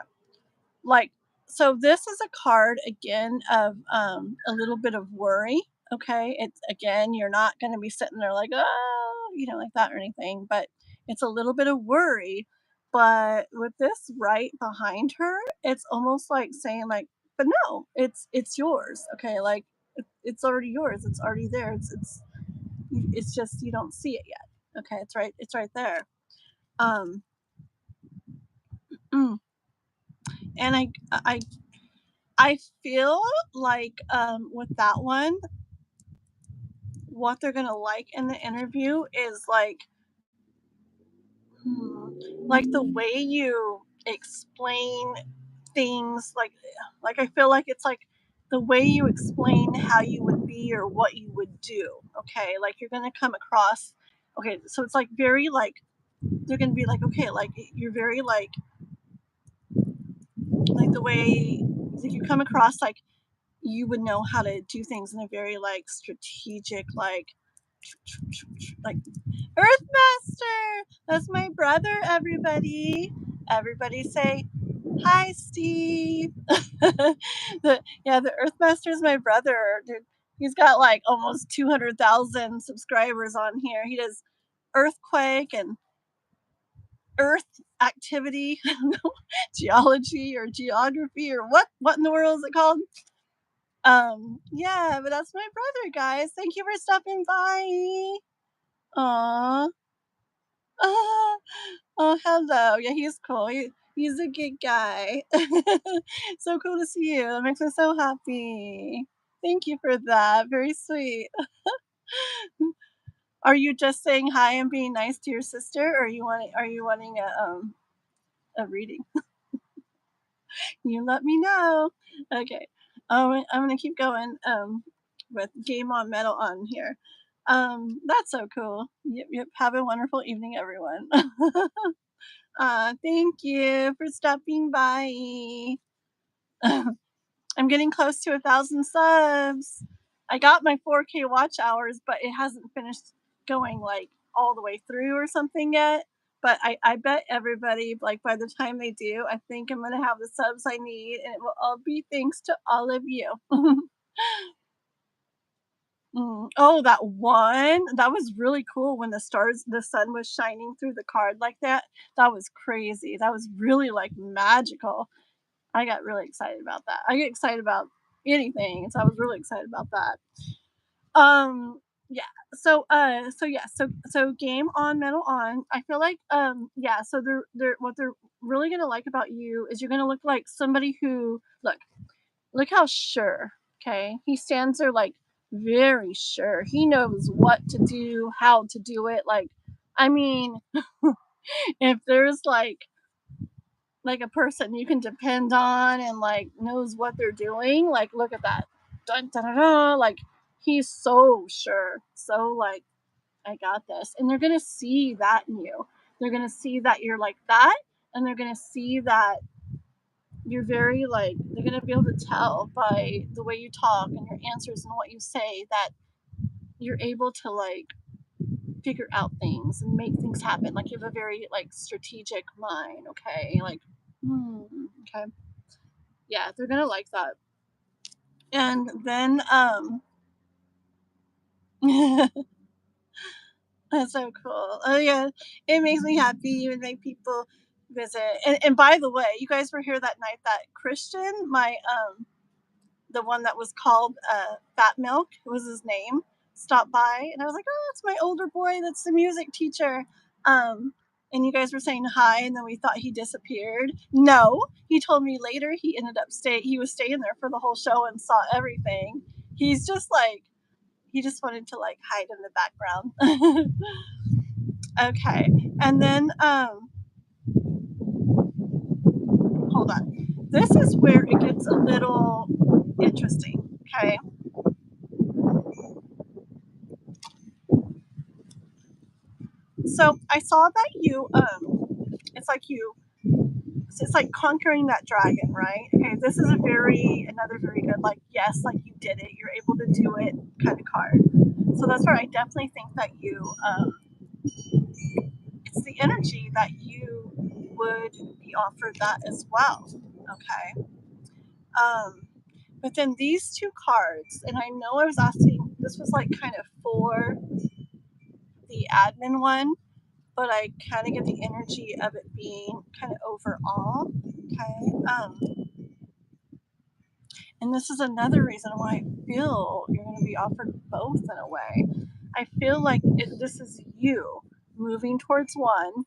Like, so this is a card again of a little bit of worry. Okay, it's again, you're not going to be sitting there like, oh, like that or anything, but it's a little bit of worry. But with this right behind her, it's almost like saying like, but no, it's yours. Okay, like it's already yours. It's already there. It's just you don't see it yet. Okay, it's right there. Um, and I feel like with that one, what they're gonna like in the interview is like the way you explain things. Like I feel like it's like the way you explain how you would be or what you would do. Okay, like you're gonna come across. Okay, so it's like very like they're gonna be like okay, like you're very like the way like you come across like you would know how to do things in a very like strategic like Earthmaster. That's my brother. Everybody say hi, Steve. The Earthmaster is my brother. Dude, he's got like almost 200,000 subscribers on here. He does earthquake and earth activity, geology or geography or what in the world is it called? Yeah, but that's my brother, guys. Thank you for stopping by. Aw. Oh, hello. Yeah, he's cool. He's a good guy. So cool to see you. That makes me so happy. Thank you for that. Very sweet. Are you just saying hi and being nice to your sister, or are you wanting a reading? You let me know. Okay. I'm gonna keep going with Game on Metal on here. That's so cool. Yep. Have a wonderful evening, everyone. Thank you for stopping by. I'm getting close to 1,000 subs. I got my 4K watch hours, but it hasn't finished going like all the way through or something yet. But I bet everybody, like by the time they do, I think I'm gonna have the subs I need, and it will all be thanks to all of you. Oh, that one! That was really cool when the sun was shining through the card like that. That was crazy. That was really like magical. I got really excited about that. I get excited about anything, so I was really excited about that. Yeah. So game on, metal on. I feel like yeah. So they're what they're really gonna like about you is you're gonna look like somebody who look how sure. Okay, he stands there like very sure. He knows what to do, how to do it. Like, I mean, if there's like a person you can depend on and like knows what they're doing, like look at that. Dun, dun, dun, dun. Like he's so sure. So like I got this. And they're gonna see that in you. They're gonna see that you're like that, and they're gonna see that you're very like they're gonna be able to tell by the way you talk and your answers and what you say that you're able to like figure out things and make things happen. Like you have a very like strategic mind, okay? Like okay. Yeah, they're gonna like that. And then that's so cool. Oh yeah, it makes me happy. You would make people visit. And by the way, you guys were here that night that Christian, my the one that was called Fat Milk, was his name, stopped by, and I was like, oh, that's my older boy. That's the music teacher. And you guys were saying hi, and then we thought he disappeared. No, he told me later he ended up he was staying there for the whole show and saw everything. He's just like he just wanted to like hide in the background. Okay, and then hold on. This is where it gets a little interesting. Okay. So I saw that you it's like conquering that dragon, right? Okay, this is another very good like yes, like you did it, you're able to do it kind of card. So that's where I definitely think that you it's the energy that you would be offered that as well. Okay. Um but then these two cards, and I know I was asking this was like kind of for the admin one, but I kind of get the energy of it being kind of overall. Okay. And this is another reason why I feel you're going to be offered both in a way. I feel like this is you moving towards one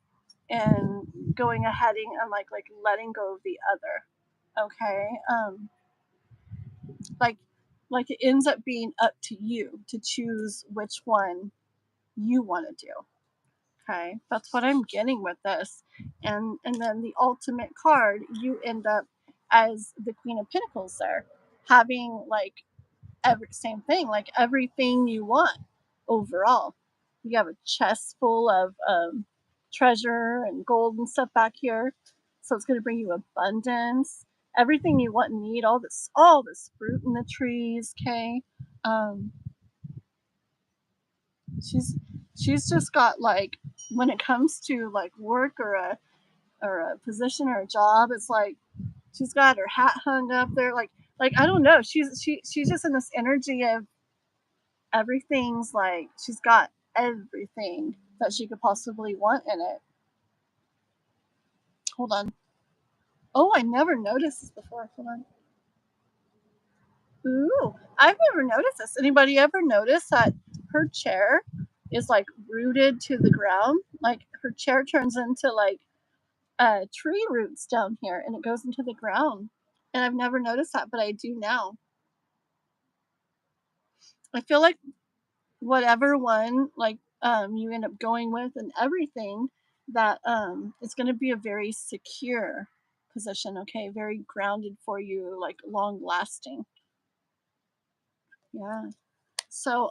and going ahead and like letting go of the other. Okay. Like like it ends up being up to you to choose which one you want to do. Okay, that's what I'm getting with this. And then the ultimate card, you end up as the Queen of Pentacles there, having like every same thing, like everything you want overall. You have a chest full of treasure and gold and stuff back here, so it's going to bring you abundance, everything you want and need, all this fruit in the trees. Okay, um, she's just got like when it comes to like work or a position or a job, it's like she's got her hat hung up there like I don't know, she's just in this energy of everything's like she's got everything that she could possibly want in it. Hold on. Oh, I never noticed this before. Hold on. Ooh, I've never noticed this. Anybody ever notice that her chair is like rooted to the ground? Like her chair turns into like tree roots down here and it goes into the ground. And I've never noticed that, but I do now. I feel like whatever one like you end up going with and everything, that it's going to be a very secure position, okay? Very grounded for you, like long lasting. Yeah. So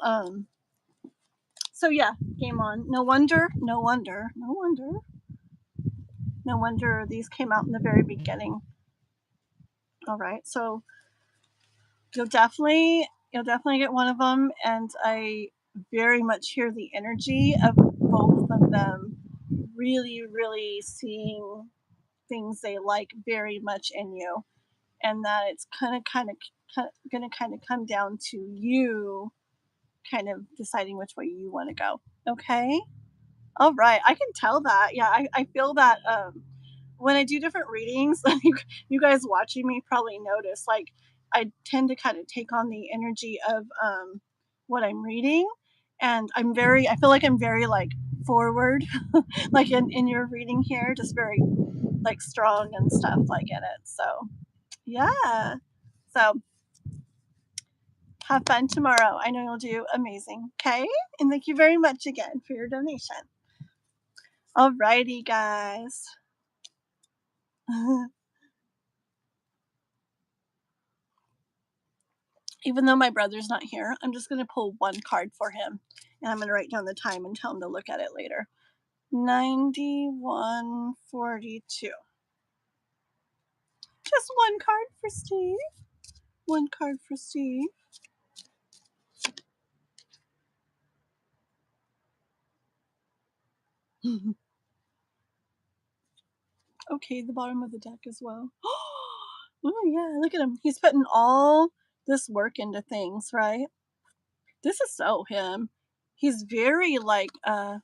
yeah, game on. No wonder these came out in the very beginning. All right. So you'll definitely get one of them, and I very much hear the energy of both of them really seeing things they like very much in you, and that it's gonna kind of come down to you kind of deciding which way you want to go. Okay. All right, I can tell that. Yeah, I feel that when I do different readings, you guys watching me probably notice, like, I tend to kind of take on the energy of what I'm reading, and I feel like I'm very like forward, like in your reading here, just very like strong and stuff like in it. So yeah, so have fun tomorrow. I know you'll do amazing. Okay, and thank you very much again for your donation. Alrighty, guys. Even though my brother's not here, I'm just going to pull one card for him. And I'm going to write down the time and tell him to look at it later. 91:42. Just one card for Steve. One card for Steve. Okay, the bottom of the deck as well. Oh, yeah, look at him. He's putting all this work into things, right? This is so him. He's very like I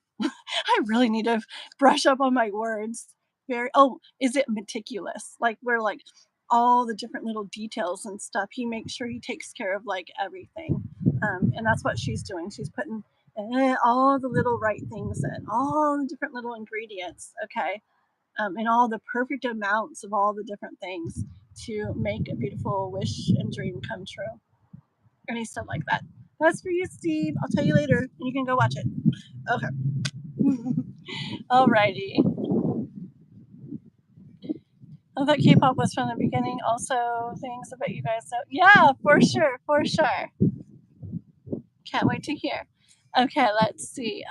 really need to brush up on my words. Very is it meticulous? Like where like all the different little details and stuff. He makes sure he takes care of like everything. And that's what she's doing. She's putting all the little right things in, all the different little ingredients, okay? And all the perfect amounts of all the different things to make a beautiful wish and dream come true. And he's still like that. That's for you, Steve. I'll tell you later, and you can go watch it. Okay. Alrighty. I thought K-pop was from the beginning. Also, things about you guys. So yeah, for sure. Can't wait to hear. Okay, let's see.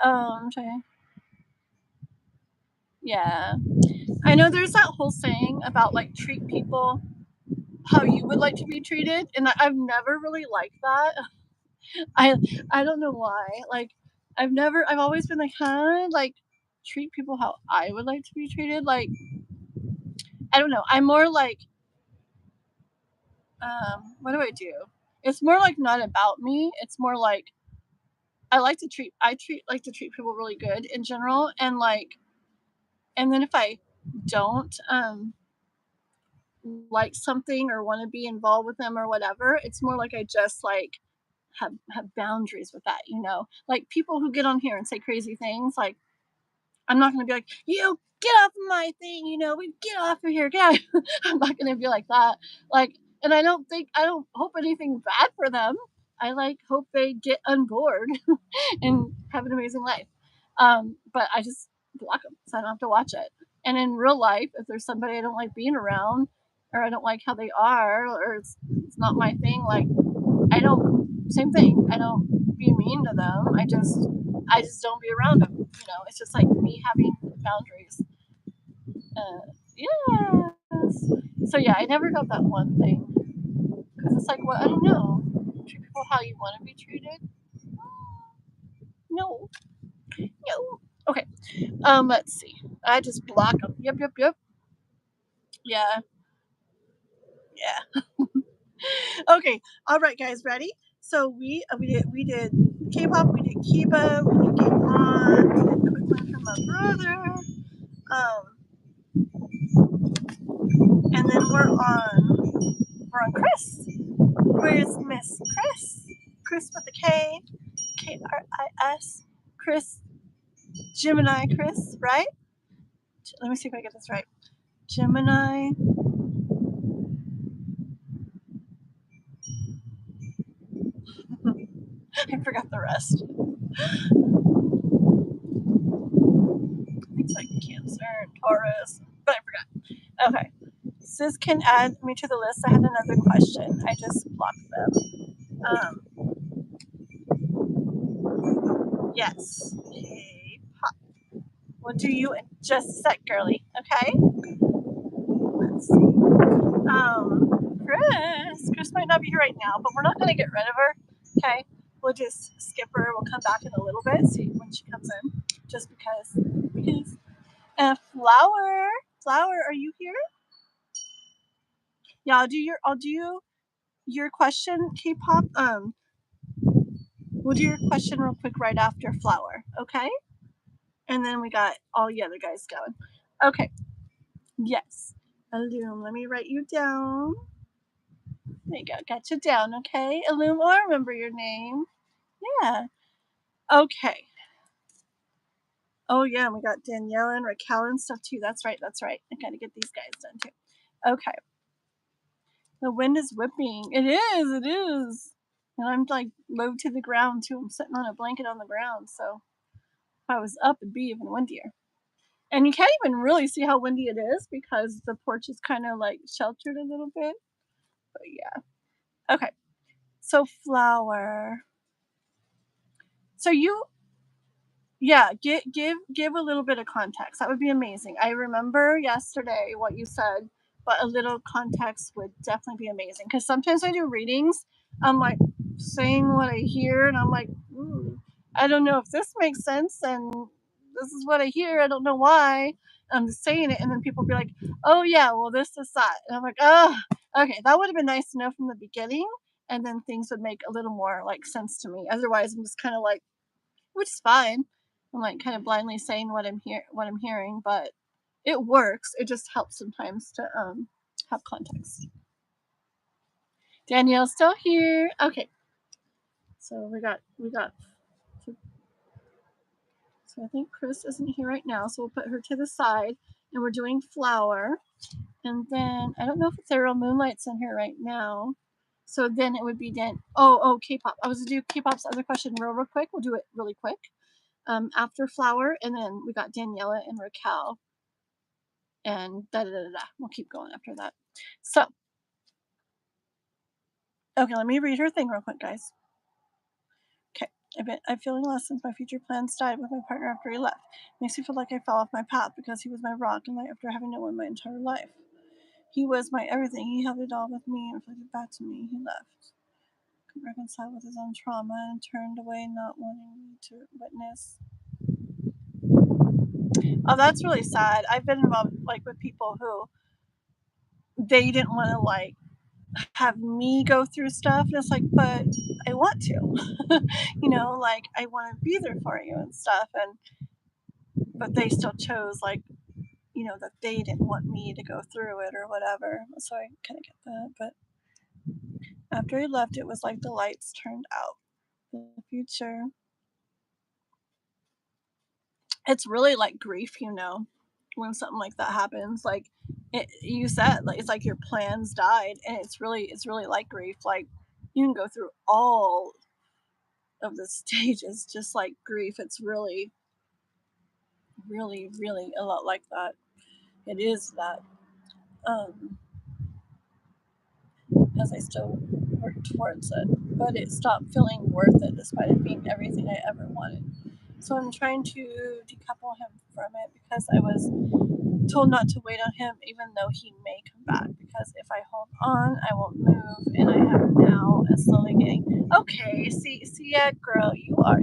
Yeah, I know there's that whole saying about like treat people how you would like to be treated, and I've never really liked that. I don't know why. Like, I've always been like, huh, like treat people how I would like to be treated. Like, I don't know. I'm more like, what do I do? It's more like not about me. It's more like I like to treat people really good in general, and like, and then if I don't like something or want to be involved with them or whatever, it's more like I just like have boundaries with that, you know? Like people who get on here and say crazy things, like I'm not gonna be like, you get off of my thing, you know, we get off of here, get out. I'm not gonna be like that. Like, and I don't hope anything bad for them. I like hope they get on board and have an amazing life. But I just block them so I don't have to watch it. And in real life, if there's somebody I don't like being around, or I don't like how they are, or it's not my thing, like I don't, same thing. I don't be mean to them. I just don't be around them. You know, it's just like me having boundaries. Yes. So yeah, I never got that one thing because it's like, well, I don't know. Treat people how you want to be treated. No, no. Okay. Let's see. I just block them. Yep. Yeah. Yeah. Okay. All right, guys. Ready? So we did K-pop. We did Kiba. We did K-pop. We did a quick one from my brother. And then we're on Chris. Where's Miss Chris? Chris with a K. K-R-I-S. Chris. Gemini Chris, right? Let me see if I get this right. Gemini. I forgot the rest. It's like Cancer, Taurus, but I forgot. Okay. Sis can add me to the list. I had another question. I just blocked them. Yes. Okay. Pop. We'll do you in just a sec, girly. Okay? Let's see. Chris might not be here right now, but we're not going to get rid of her. Okay? We'll just skip her. We'll come back in a little bit, see when she comes in. Just because. Flower. Flower, are you here? Yeah, I'll do your question, K-pop. We'll do your question real quick right after Flower, okay? And then we got all the other guys going. Okay. Yes. Illum, let me write you down. There you go. Got you down, okay? Illum, oh, I remember your name. Yeah. Okay. Oh, yeah, and we got Danielle and Raquel and stuff too. That's right. That's right. I gotta get these guys done too. Okay. The wind is whipping. It is. It is. And I'm like low to the ground too. I'm sitting on a blanket on the ground. So if I was up, it'd be even windier. And you can't even really see how windy it is because the porch is kind of like sheltered a little bit. But yeah. Okay. So Flower. So yeah, give a little bit of context. That would be amazing. I remember yesterday what you said, but a little context would definitely be amazing. Because sometimes I do readings, I'm like saying what I hear, and I'm like, ooh, I don't know if this makes sense, and this is what I hear. I don't know why. I'm just saying it, and then people be like, oh yeah, well this is that, and I'm like, oh, okay, that would have been nice to know from the beginning, and then things would make a little more like sense to me. Otherwise, I'm just kind of like, which is fine. I'm like kind of blindly saying what I'm hearing, but it works. It just helps sometimes to have context. Danielle's still here. Okay. So we got so I think Chris isn't here right now, so we'll put her to the side, and we're doing Flower. And then I don't know if Ethereal Moonlight's in here right now. So then it would be K-pop. I was gonna do K-pop's other question real quick. We'll do it really quick. After Flower, and then we got Daniela and Raquel, and We'll keep going after that. So, okay, let me read her thing real quick, guys. Okay, I'm feeling lost since my future plans died with my partner after he left. Makes me feel like I fell off my path because he was my rock, and after having known one my entire life. He was my everything. He held it all with me and reflected back to me. He left. Couldn't reconcile with his own trauma and turned away, not wanting me to witness. Oh, that's really sad. I've been involved like with people who they didn't want to like have me go through stuff, and it's like, but I want to. You know, like I want to be there for you and stuff, and but they still chose like, you know, that they didn't want me to go through it or whatever. So I kind of get that, but after he left, it was like the lights turned out. The future, it's really like grief, you know, when something like that happens. Like you said, like it's like your plans died, and it's really like grief. Like you can go through all of the stages, just like grief. It's really a lot like that. It is that. As I still work towards it, but it stopped feeling worth it despite it being everything I ever wanted. So I'm trying to decouple him from it because I was told not to wait on him, even though he may come back. Because if I hold on, I won't move, and I have now and slowly getting okay. See, yeah, girl, you are.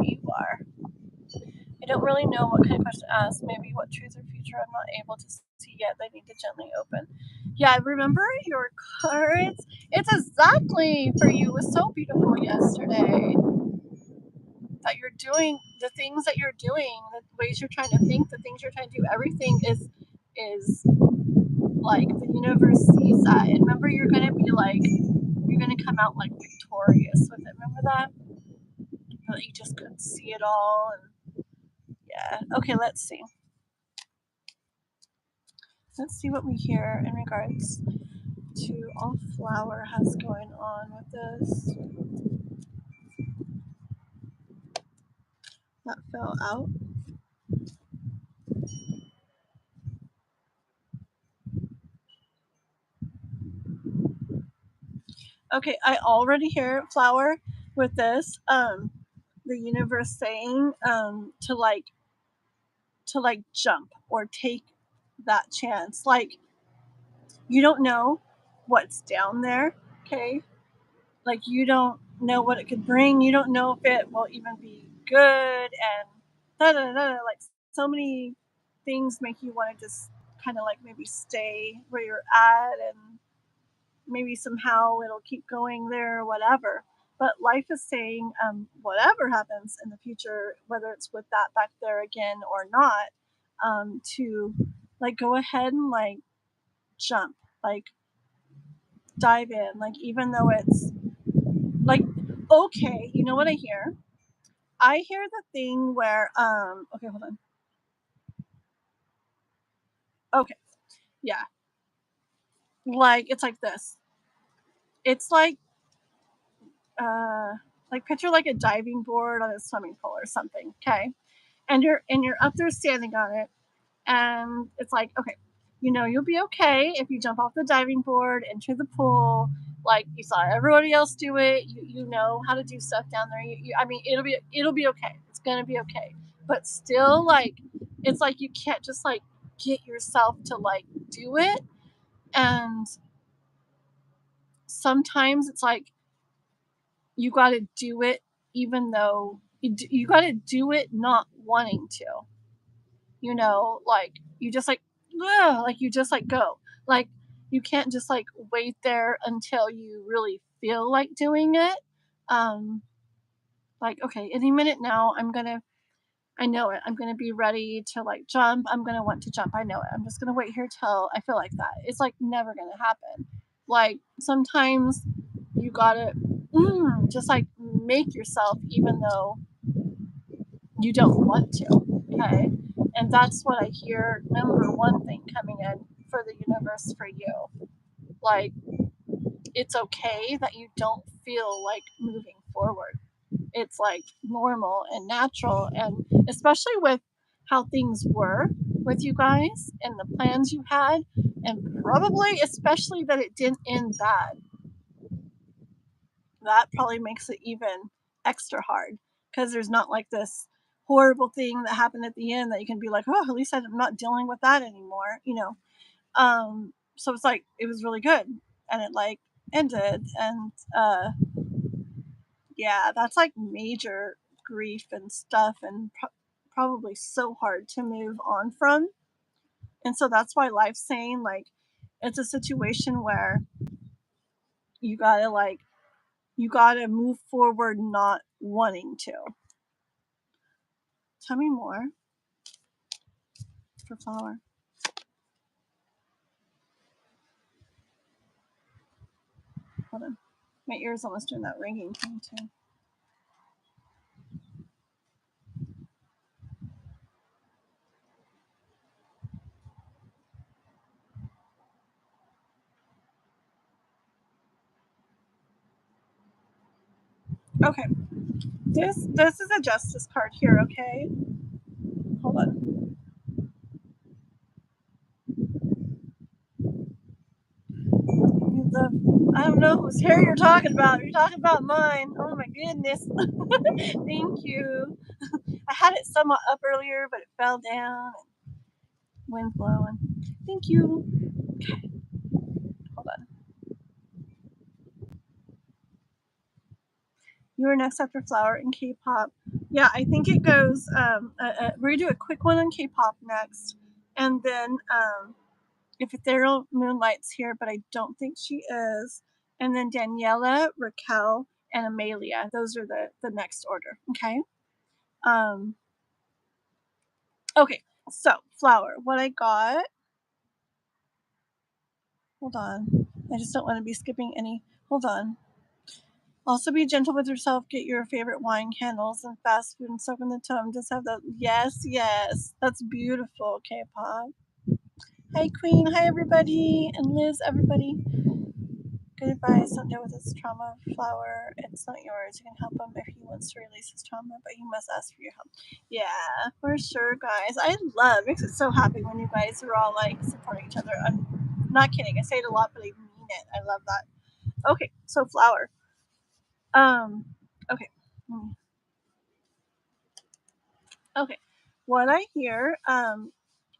I don't really know what kind of question to ask. Maybe what truth or future I'm not able to see yet. They need to gently open. Yeah, remember your cards? It's exactly for you. It was so beautiful yesterday. That you're doing the things that you're doing, the ways you're trying to think, the things you're trying to do. Everything is like the universe sees that. And remember, you're gonna be like you're gonna come out like victorious with it. Remember that? But you just couldn't see it all, and yeah. Okay, let's see. Let's see what we hear in regards to all Flower has going on with this. That fell out. Okay, I already hear Flower with this. The universe saying to like jump or take that chance. Like, you don't know what's down there, okay? Like, you don't know what it could bring. You don't know if it will even be good, and da da da. Like, so many things make you want to just kind of like maybe stay where you're at, and maybe somehow it'll keep going there or whatever. But life is saying, whatever happens in the future, whether it's with that back there again or not, to like go ahead and like jump, like dive in, like even though it's like, okay, you know what I hear? I hear the thing where okay, hold on. Okay, yeah. Like, it's like this. It's like picture like a diving board on a swimming pool or something, okay? And you're up there standing on it, and it's like, okay, you know you'll be okay if you jump off the diving board into the pool. Like, you saw everybody else do it. You know how to do stuff down there. I mean, it'll be okay. It's gonna be okay. But still, like, it's like you can't just like get yourself to like do it. And sometimes it's like you got to do it even though you got to do it not wanting to. You know, like, you just like, ugh, like you just like go. Like, you can't just like wait there until you really feel like doing it. Um, like, okay, any minute now, I know it. I'm gonna be ready to like jump. I'm gonna want to jump. I know it. I'm just gonna wait here till I feel like that. It's like never gonna happen. Like, sometimes you gotta just like make yourself, even though you don't want to. Okay. And that's what I hear. Number one thing coming in for the universe for you. Like, it's okay that you don't feel like moving forward. It's like normal and natural. And especially with how things were with you guys and the plans you had, and probably especially that it didn't end bad, that probably makes it even extra hard, because there's not like this horrible thing that happened at the end that you can be like, oh, at least I'm not dealing with that anymore, you know. So it's like it was really good, and it like ended, and yeah, that's like major grief and stuff, and probably so hard to move on from. And so that's why life's saying like it's a situation where you gotta like you gotta move forward not wanting to. Tell me more for Flower. Hold on. My ear's almost doing that ringing thing too. Okay. This is a justice card here, okay? Hold on. I don't know whose hair you're talking about. You're talking about mine. Oh my goodness. Thank you. I had it somewhat up earlier, but it fell down. Wind blowing. Thank you. Okay. Hold on. You are next after Flower in K-pop. Yeah, I think it goes. We're gonna do a quick one on K-pop next, and then if Ethereal Moonlight's here, but I don't think she is. And then Daniela, Raquel, and Amelia. Those are the next order. Okay. Um. Okay. So Flower, what I got. Hold on. I just don't want to be skipping any. Hold on. Also be gentle with yourself. Get your favorite wine, candles, and fast food and soak in the tub. Just have that. Yes, yes. That's beautiful, K-pop. Hi, Queen. Hi, everybody. And Liz, everybody. Good advice. Don't deal with his trauma. Flower. It's not yours. You can help him if he wants to release his trauma, but he must ask for your help. Yeah, for sure, guys. I love. It makes it so happy when you guys are all like supporting each other. I'm not kidding. I say it a lot, but I mean it. I love that. Okay, so flower. Okay. Okay. What I hear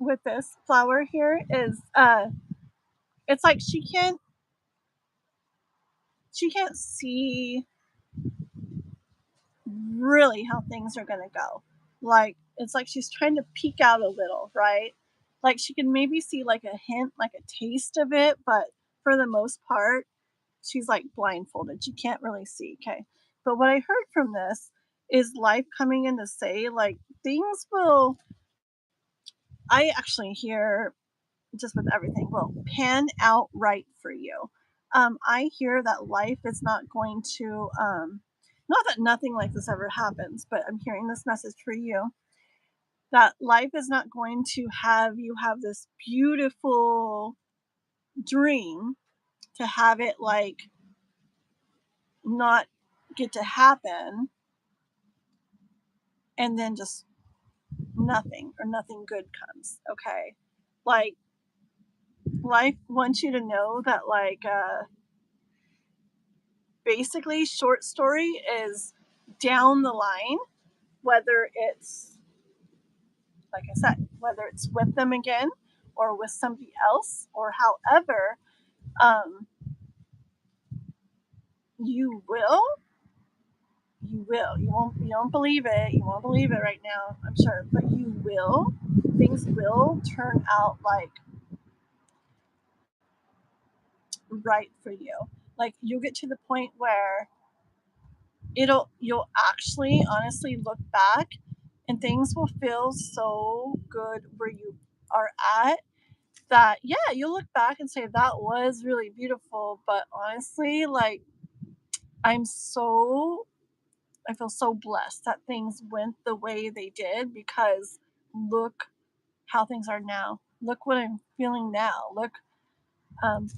with this flower here is it's like she can't see really how things are gonna go. Like it's like she's trying to peek out a little, right? Like she can maybe see like a hint, like a taste of it, but for the most part, she's like blindfolded. She can't really see. Okay. But what I heard from this is life coming in to say like things will. I actually hear just with everything will pan out right for you. I hear that life is not going to, not that nothing like this ever happens, but I'm hearing this message for you that life is not going to have you have this beautiful dream to have it like not get to happen and then just nothing or nothing good comes. Okay. Like life wants you to know that like basically short story is down the line, whether it's like I said, whether it's with them again or with somebody else or however, um, you will, you don't believe it, you won't believe it right now, I'm sure, but you will, things will turn out like right for you. Like you'll get to the point where you'll actually honestly look back and things will feel so good where you are at that yeah, you'll look back and say that was really beautiful, but honestly like i'm so I feel so blessed that things went the way they did because look how things are now, look what I'm feeling now, look. um,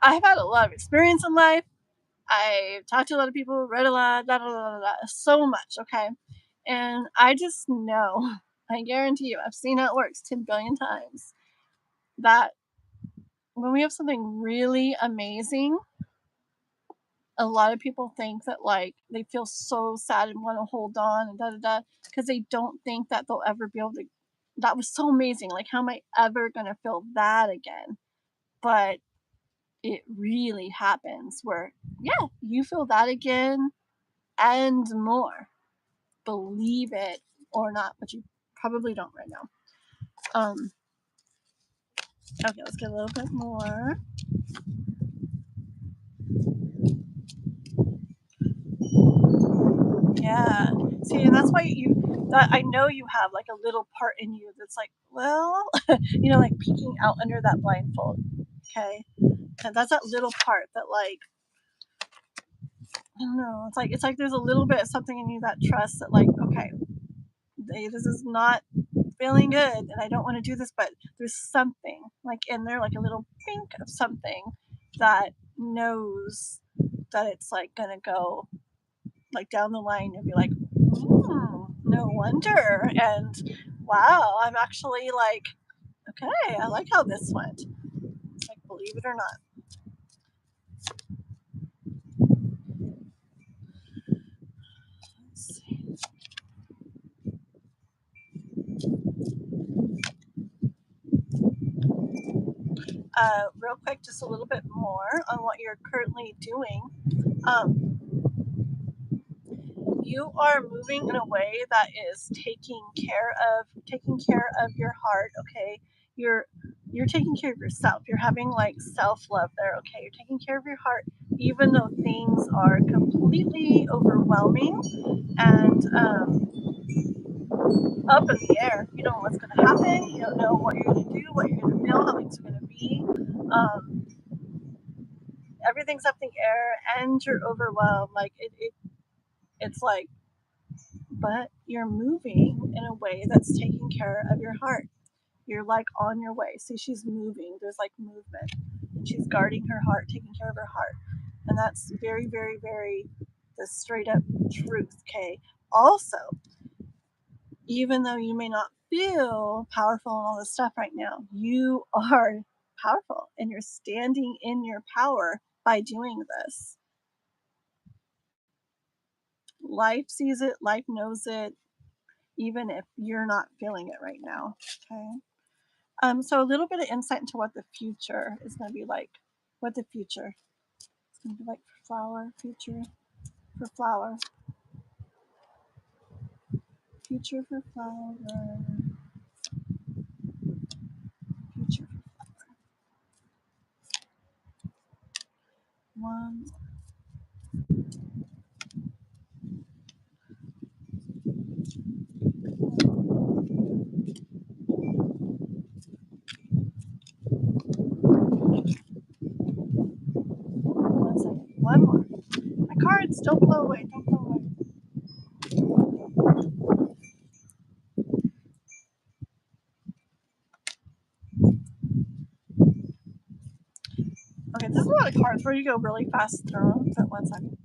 I've had a lot of experience in life. I've talked to a lot of people, read a lot, so much, okay? And I just know, I guarantee you, I've seen how it works 10 billion times, that when we have something really amazing, a lot of people think that, like, they feel so sad and want to hold on and because they don't think that they'll ever be able to. That was so amazing. Like, how am I ever going to feel that again? But it really happens where, yeah, you feel that again and more. Believe it or not, but you probably don't right now. Okay, let's get a little bit more. Yeah. See, and that's why I know you have like a little part in you that's like, well, like peeking out under that blindfold. Okay. And that's that little part that like, I don't know. It's like there's a little bit of something in you that trusts that like, okay, this is not feeling good and I don't want to do this, but there's something like in there, like a little pink of something that knows that it's like gonna go like down the line and be like, no wonder. And wow, I'm actually like, okay, I like how this went. It's like, believe it or not. Let's see. Real quick, just a little bit more on what you're currently doing. You are moving in a way that is taking care of your heart. Okay, you're taking care of yourself. You're having like self-love there. Okay, you're taking care of your heart even though things are completely overwhelming and up in the air. You don't know what's going to happen, you don't know what you're going to do, what you're going to feel, how things are going to be. everything's up in the air and you're overwhelmed. Like it's like, but you're moving in a way that's taking care of your heart. You're like on your way. See, she's moving. There's like movement. And she's guarding her heart, taking care of her heart. And that's very, very, very the straight up truth, okay? Also, even though you may not feel powerful and all this stuff right now, you are powerful and you're standing in your power by doing this. Life sees it, life knows it, even if you're not feeling it right now, okay? So a little bit of insight into what the future is going to be like. What the future is going to be like for flower, future for flower, future for flower, future for one. One second. One more. My cards don't blow away. Don't blow away. Okay, this is a lot of cards where you go really fast through them. So 1 second.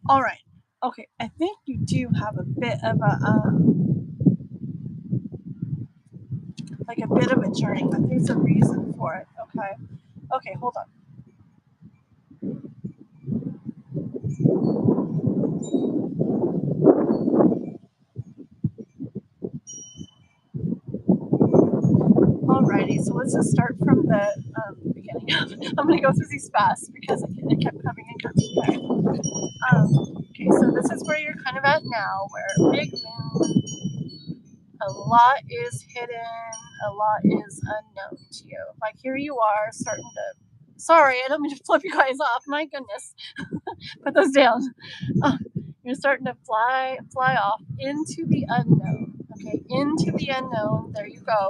All right. Okay, I think you do have a bit of a like a bit of a journey, but there's a reason for it. Okay. Okay, hold on. Alrighty, so let's just start from the beginning. I'm going to go through these fast because it kept coming and coming back. Okay, so this is where you're kind of at now, where big moon, a lot is hidden, a lot is unknown to you. Like here you are starting to, sorry, I don't mean to flip you guys off, my goodness. Put those down. You're starting to fly off into the unknown. Okay, into the unknown. There you go.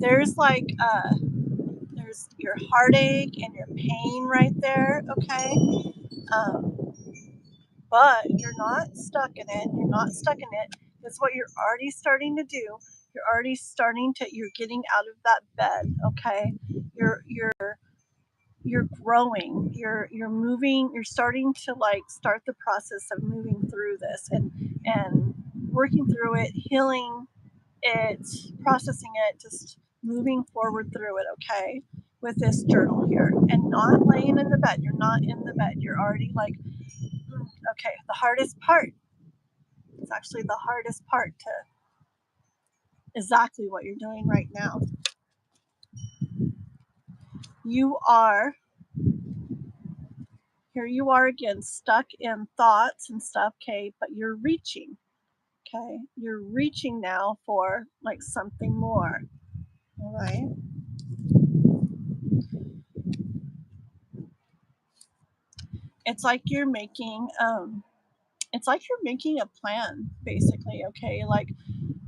There's like there's your heartache and your pain right there. Okay, but you're not stuck in it. You're not stuck in it. That's what you're already starting to do. You're already starting to. You're getting out of that bed. Okay, you're growing. You're moving. You're starting to like start the process of moving through this and working through it, healing it, processing it, just moving forward through it, okay, with this journal here and not laying in the bed. You're not in the bed. You're already like, okay, the hardest part is actually the hardest part to exactly what you're doing right now. You are, here you are again, stuck in thoughts and stuff, okay, but you're reaching, okay? You're reaching now for like something more, all right? It's like you're making a plan basically, okay, like,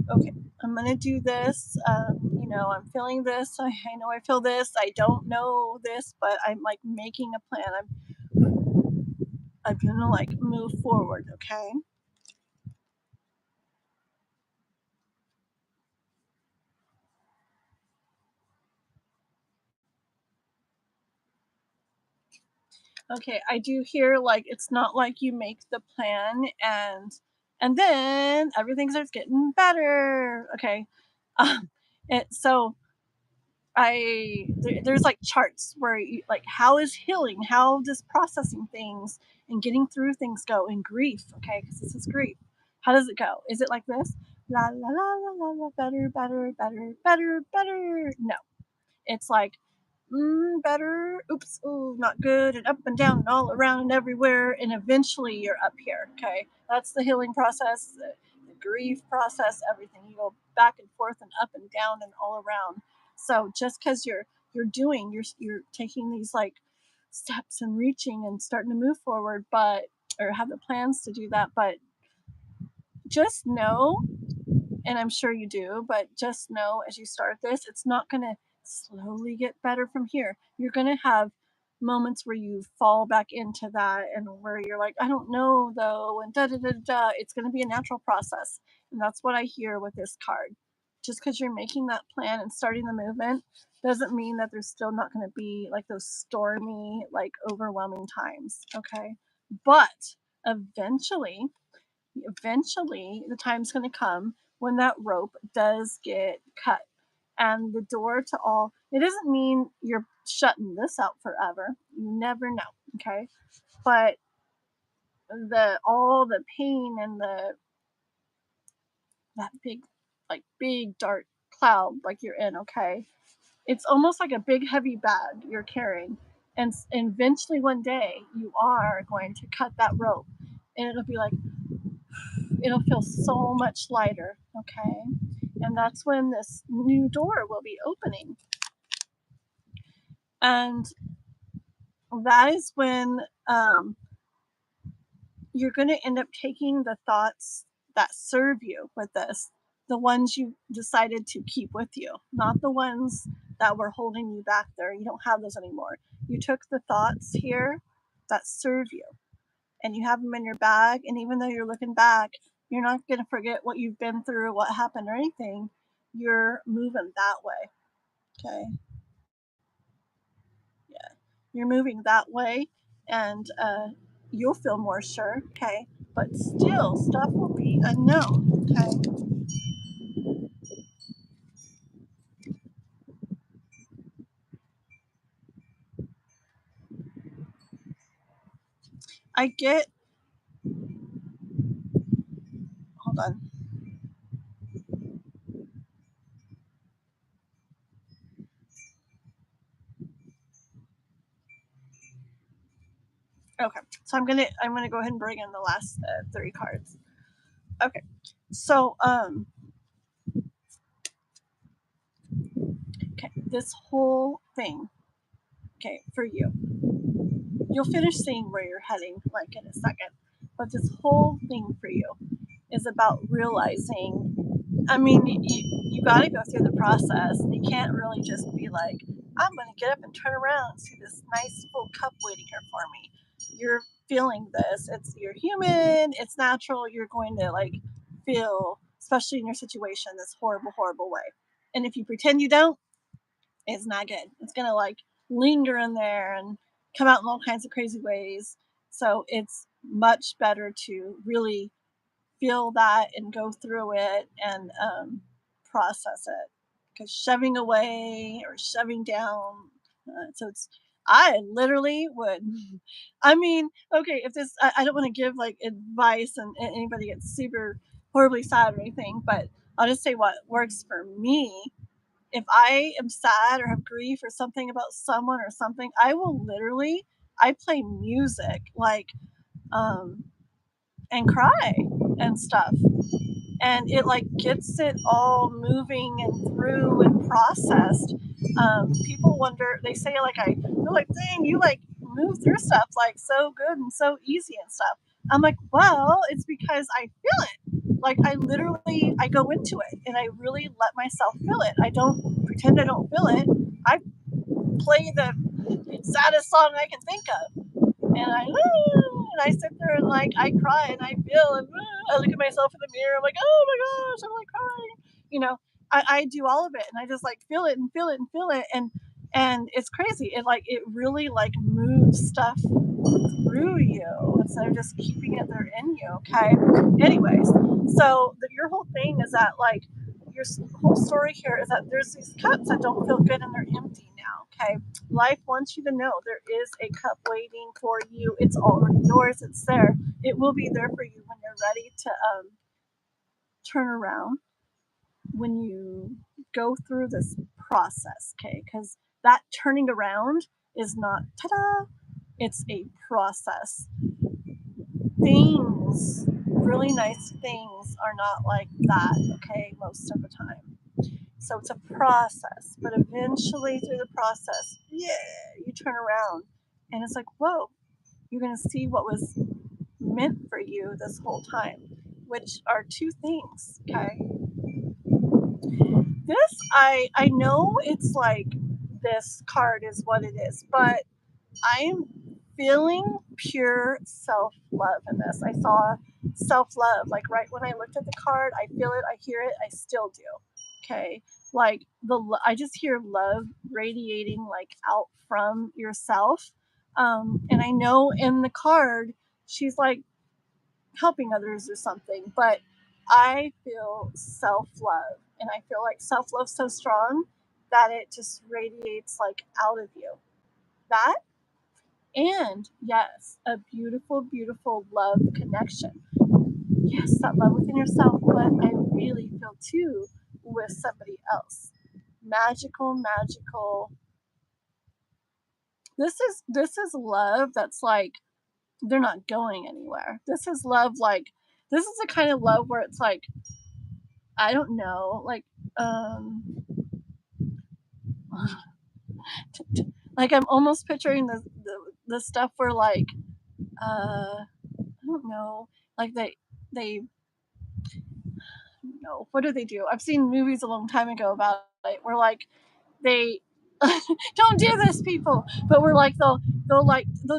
okay, I'm gonna do this, I'm feeling this, I know I feel this, I don't know this, but I'm like making a plan. I'm gonna like move forward, okay? Okay, I do hear like it's not like you make the plan and then everything starts getting better, okay? um, so there's like charts where you, like how is healing, how does processing things and getting through things go in grief, okay, because this is grief. How does it go? Is it like this, la la la la la la, better, no, it's like better, oops, ooh, not good, and up and down and all around and everywhere, and eventually you're up here, okay? That's the healing process, the grief process, everything. You go back and forth and up and down and all around. So just because you're taking these like steps and reaching and starting to move forward, but or have the plans to do that, but just know, and I'm sure you do, but just know as you start this, it's not going to slowly get better from here. You're going to have moments where you fall back into that and where you're like, I don't know though, and da da da da. It's going to be a natural process. And that's what I hear with this card. Just because you're making that plan and starting the movement doesn't mean that there's still not going to be like those stormy, like overwhelming times. Okay. But eventually, the time's going to come when that rope does get cut, and the door to all, it doesn't mean you're shutting this out forever, you never know, okay, but all the pain and that big dark cloud like you're in, okay, it's almost like a big heavy bag you're carrying, and eventually one day you are going to cut that rope, and it'll feel so much lighter, okay? And that's when this new door will be opening. And that is when you're going to end up taking the thoughts that serve you with this, the ones you decided to keep with you, not the ones that were holding you back there. You don't have those anymore. You took the thoughts here that serve you, and you have them in your bag. And even though you're looking back, you're not going to forget what you've been through, what happened, or anything. You're moving that way. Okay. Yeah. You're moving that way, and you'll feel more sure. Okay. But still, stuff will be unknown. Okay. I get, hold on. Okay. So I'm gonna go ahead and bring in the last 3 cards. Okay. So okay, this whole thing, okay, for you. You'll finish seeing where you're heading like in a second. But this whole thing for you is about realizing, I mean, you got to go through the process. You can't really just be like, I'm going to get up and turn around and see this nice full cup waiting here for me. You're feeling this. You're human. It's natural. You're going to like feel, especially in your situation, this horrible, horrible way. And if you pretend you don't, it's not good. It's gonna like linger in there and come out in all kinds of crazy ways. So it's much better to really feel that and go through it and process it. Because shoving away or shoving down, so it's. I literally would. I mean, okay, if this, I don't want to give like advice and anybody gets super horribly sad or anything, but I'll just say what works for me. If I am sad or have grief or something about someone or something, I will literally, I play music like um and cry and stuff. And it like gets it all moving and through and processed. People wonder, they say like they're like, dang, you like move through stuff like so good and so easy and stuff. I'm like, well, it's because I feel it. Like I literally, I go into it and I really let myself feel it. I don't pretend I don't feel it. I play the saddest song I can think of, and I sit there and like I cry and I feel and I look at myself in the mirror. I'm like, oh my gosh, I'm like crying. You know, I do all of it and I just like feel it and feel it and feel it, and it's crazy. It really like moves stuff through you instead of just keeping it there in you. Okay. Anyways, so your whole thing is that like your whole story here is that there's these cups that don't feel good and they're empty now. Okay. Life wants you to know there is a cup waiting for you. It's already yours. It's there. It will be there for you when you're ready to turn around, when you go through this process. Okay. Because that turning around is not ta-da, it's a process. Things, really nice things, are not like that, okay, most of the time. So it's a process, but eventually through the process, yeah, you turn around and it's like, whoa, you're going to see what was meant for you this whole time, which are two things, okay? This, I know it's like this card is what it is, but I'm feeling pure self-love in this. I saw self-love, like right when I looked at the card, I feel it, I hear it, I still do. Okay, like I just hear love radiating like out from yourself. And I know in the card, she's like helping others or something, but I feel self-love, and I feel like self-love so strong that it just radiates like out of you. That, and yes, a beautiful, beautiful love connection. Yes, that love within yourself, but I really feel too with somebody else. Magical, magical. This is love that's like they're not going anywhere. This is love like this is the kind of love where it's like I don't know, um like I'm almost picturing the stuff where like I don't know, like they no, what do they do? I've seen movies a long time ago about it where like they don't do this, people. But we're like they'll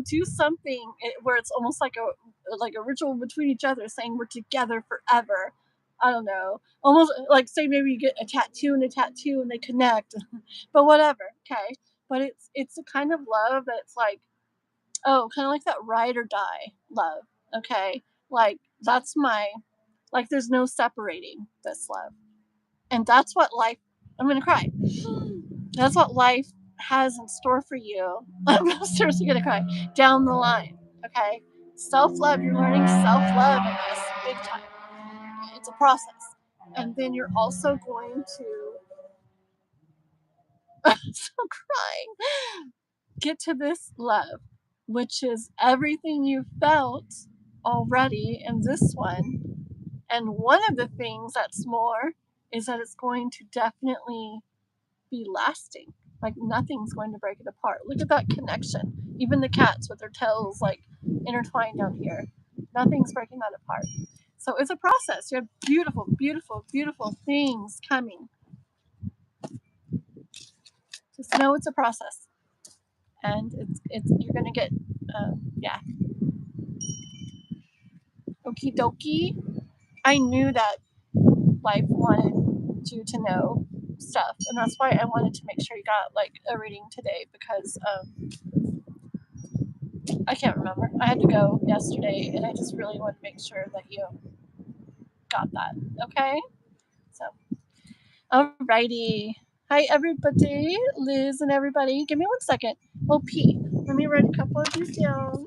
do something where it's almost like a ritual between each other, saying we're together forever. I don't know. Almost like say maybe you get a tattoo and they connect, but whatever. Okay, but it's a kind of love that's like kind of like that ride or die love. Okay, like that's my like there's no separating this love. And that's what life, I'm going to cry. That's what life has in store for you. I'm seriously going to cry down the line. Okay. Self love, you're learning self love in this big time. It's a process. And then you're also going to, I'm still crying, get to this love, which is everything you felt already in this one. And one of the things that's more is that it's going to definitely be lasting. Like nothing's going to break it apart. Look at that connection. Even the cats with their tails like intertwined down here. Nothing's breaking that apart. So it's a process. You have beautiful, beautiful, beautiful things coming. Just know it's a process, and it's you're gonna get yeah. Okie dokie. I knew that life wanted you to know stuff, and that's why I wanted to make sure you got like a reading today because I can't remember. I had to go yesterday, and I just really wanted to make sure that you got that. Okay? So, alrighty. Hi, everybody. Liz and everybody. Give me 1 second. Oh, P. Let me write a couple of these down.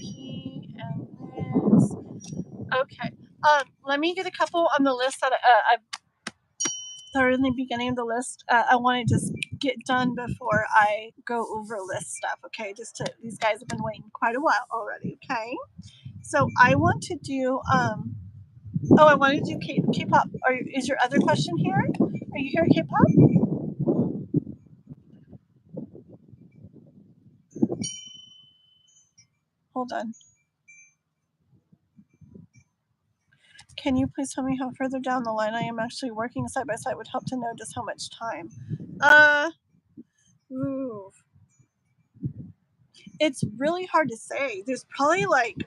P and Liz. Okay. Let me get a couple on the list that I started in the beginning of the list. I want to just get done before I go over list stuff. Okay? These guys have been waiting quite a while already. Okay? So I want to do I want to do K-pop. Is your other question here? Are you here, K-pop? Hold on. Can you please tell me how further down the line I am actually working side by side would help to know just how much time? Ooh. It's really hard to say. There's probably like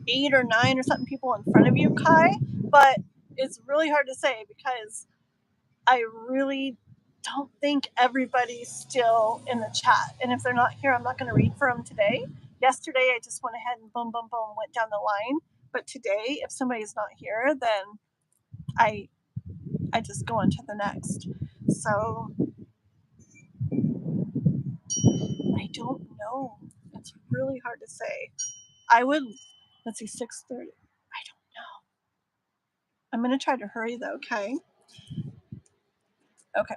8 or 9 or something people in front of you, Kai, but it's really hard to say because I really don't think everybody's still in the chat. And if they're not here, I'm not going to read for them today. Yesterday, I just went ahead and boom, boom, boom, went down the line. But today, if somebody's not here, then I just go on to the next. So I don't know. It's really hard to say. I would, let's see, 6:30. I don't know. I'm going to try to hurry though, okay? Okay.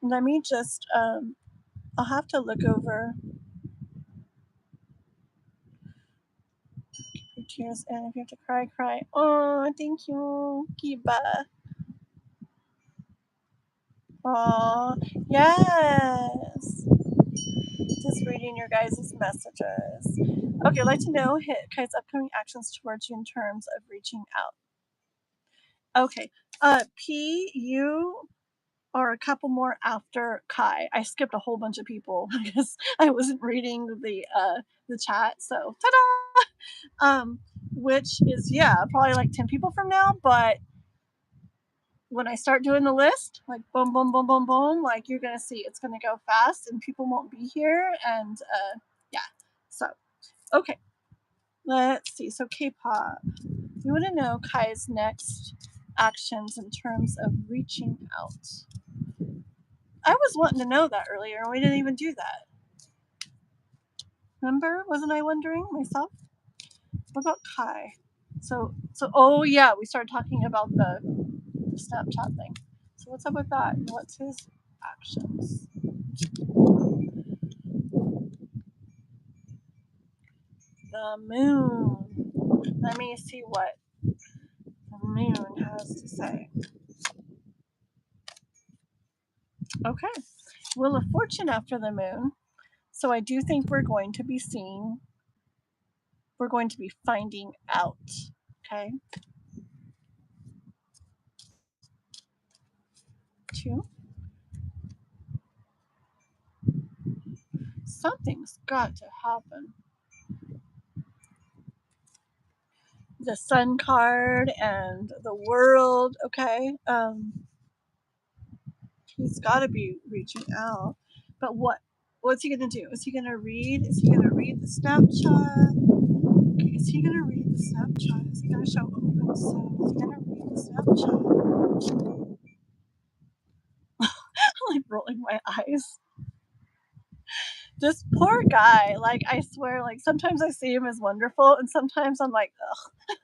Let me just, I'll have to look over your tears, and if you have to cry, cry. Oh, thank you, Kiba. Oh, yes. Just reading your guys' messages. Okay, I'd like to know Kai's upcoming actions towards you in terms of reaching out. Okay, P, you are a couple more after Kai. I skipped a whole bunch of people because I wasn't reading the chat. So ta-da! Which is probably like 10 people from now. But when I start doing the list, like boom, boom, boom, boom, boom, like you're gonna see it's gonna go fast and people won't be here. And so okay, let's see. So K-pop, we want to know Kai's next actions in terms of reaching out. I was wanting to know that earlier, and we didn't even do that. Remember? Wasn't I wondering myself? What about Kai? So oh yeah, we started talking about the Snapchat thing. So what's up with that? What's his actions? The moon. Let me see what the moon has to say. Okay. Wheel of Fortune after the moon. So I do think we're going to be finding out. Okay. 2. Something's got to happen. The Sun card and the World. Okay. He's got to be reaching out. But what's he gonna do? Is he gonna read? Is he gonna read the Snapchat? Okay, is he gonna read the Snapchat? Is he gonna show open soon? Is he gonna read the Snapchat? I'm like rolling my eyes. This poor guy, like I swear, like sometimes I see him as wonderful and sometimes I'm like, ugh,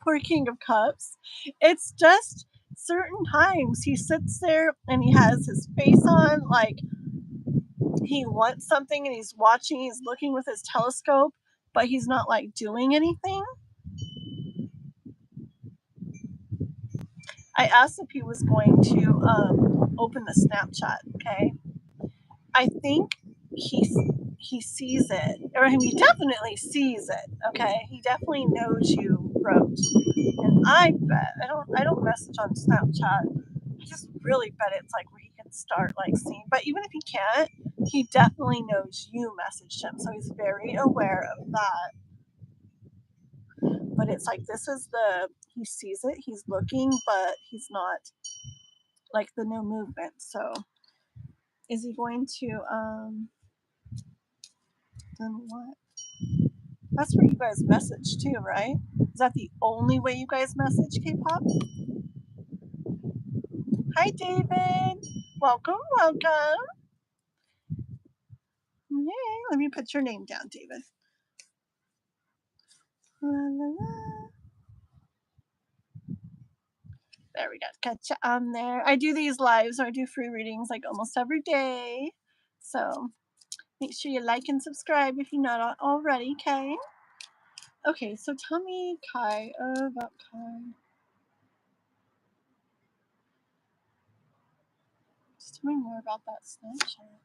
poor King of Cups. It's just certain times he sits there and he has his face on like he wants something and he's watching, he's looking with his telescope, but he's not like doing anything. I asked if he was going to open the Snapchat, okay? I think he sees it, or he definitely sees it, okay? He definitely knows you wrote. And I bet I don't message on Snapchat. I just really bet it's like where he can start like seeing. But even if he can't, he definitely knows you messaged him, so he's very aware of that. But it's like he sees it, he's looking, but he's not like the no movement. So is he going to then what? That's where you guys message too, right? Is that the only way you guys message K-pop? Hi David. Welcome, welcome. Yay. Let me put your name down, David. La, la, la. There we go. Catch you on there. I do these lives or I do free readings like almost every day. So make sure you like and subscribe if you're not already, okay? Okay, so tell me, Kai, about Kai. Just tell me more about that Snapchat.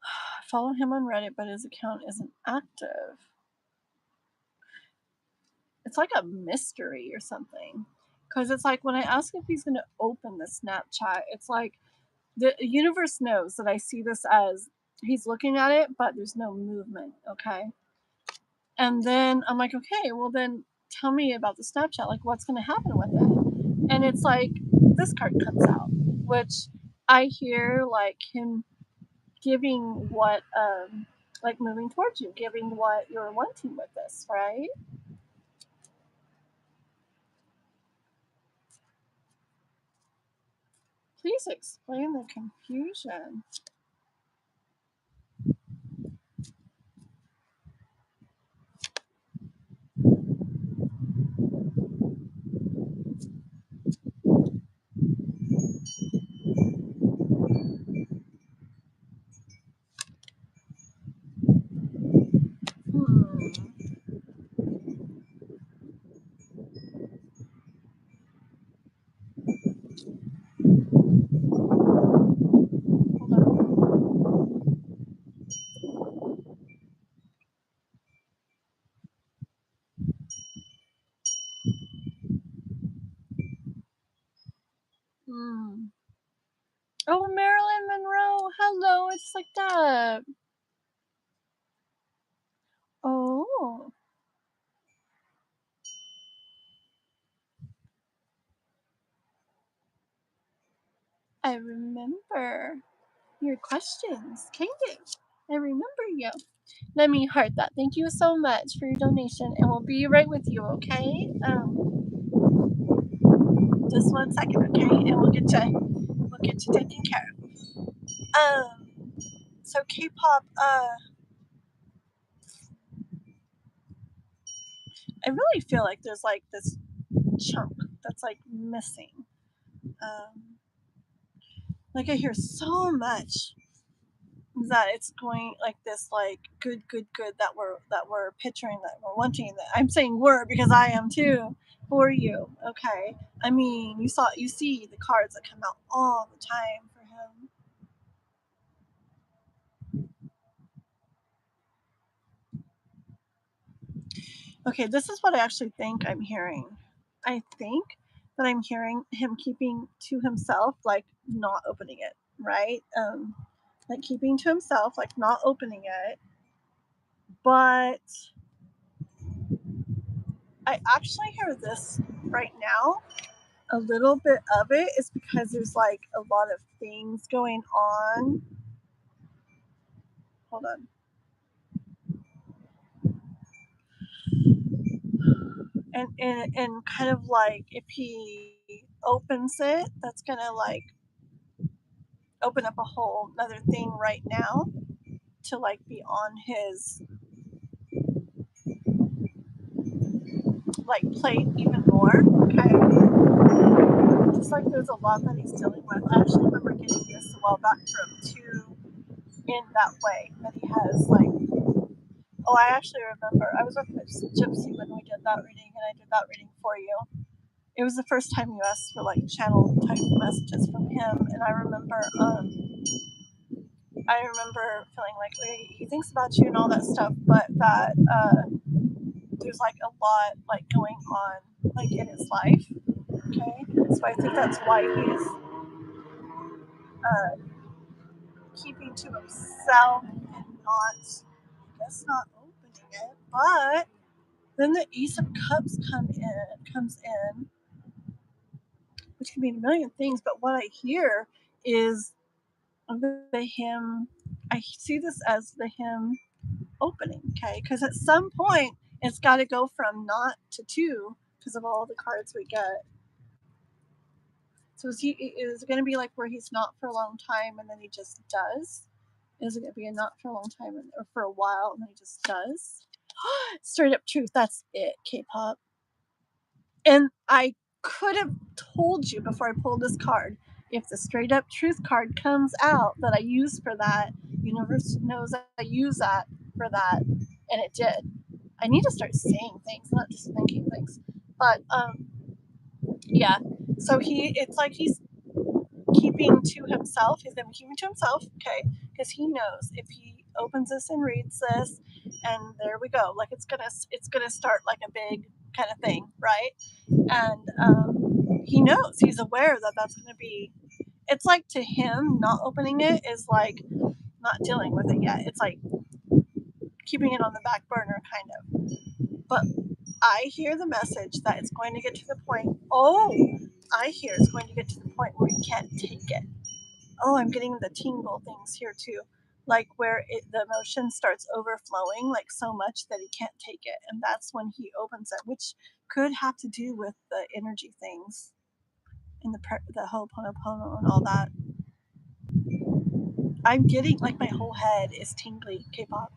I follow him on Reddit, but his account isn't active. It's like a mystery or something. Because it's like when I ask if he's going to open the Snapchat, it's like the universe knows that I see this as he's looking at it, but there's no movement, okay? And then I'm like, okay, well then tell me about the Snapchat. Like, what's going to happen with it? And it's like this card comes out, which I hear like him giving what, like moving towards you, giving what you're wanting with this, right? Please explain the confusion. Oh, Marilyn Monroe. Hello, it's like that. Oh. I remember your questions. Kind of. I remember you. Let me heart that. Thank you so much for your donation, and we'll be right with you, okay? Just 1 second, okay? And we'll get you taken care of. So K-pop, I really feel like there's like this chunk that's like missing. Like I hear so much that it's going like this, like good that we're picturing, that we're wanting. That I'm saying we're because I am too for you. Okay, I mean you see the cards that come out all the time for him. Okay, this is what I actually think I'm hearing. I think that I'm hearing him keeping to himself, like not opening it, right? Like keeping to himself, like not opening it. But I actually hear this right now. A little bit of it is because there's like a lot of things going on. Hold on. And kind of like if he opens it, that's gonna like open up a whole other thing right now to like be on his like plate even more. Okay. Just like there's a lot that he's dealing with. I actually remember getting this a while back from two in that way that he has like. Oh, I actually remember. I was with Gypsy when we did that reading, and I did that reading for you. It was the first time you asked for like channel type messages from him, and I remember feeling like he thinks about you and all that stuff, but that there's like a lot like going on like in his life. Okay, so I think that's why he's uh, keeping to himself and not, I guess, not opening it. But then the Ace of Cups comes in, which can mean a million things. But what I hear is the him. I see this as the him opening. Okay, because at some point it's got to go from not to two because of all the cards we get. So is it going to be like where he's not for a long time and then he just does? Is it going to be a not for a long time or for a while and then he just does? Straight up truth. That's it, K-pop. And I could have told you before I pulled this card, if the straight up truth card comes out that I use for that, universe knows I use that for that, and it did. I need to start saying things, not just thinking things. But yeah. So it's like he's keeping to himself. He's going to be keeping to himself, okay? Because he knows if he opens this and reads this, and there we go. Like it's gonna start like a big kind of thing, right? And he knows, he's aware that that's going to be. It's like to him, not opening it is like not dealing with it yet. It's like keeping it on the back burner, kind of. But I hear the message that it's going to get to the point. Oh, I hear it's going to get to the point where he can't take it. Oh, I'm getting the tingle things here too. Like where the emotion starts overflowing like so much that he can't take it. And that's when he opens it, which could have to do with the energy things and the Ho'oponopono and all that. I'm getting like my whole head is tingly, K-pop.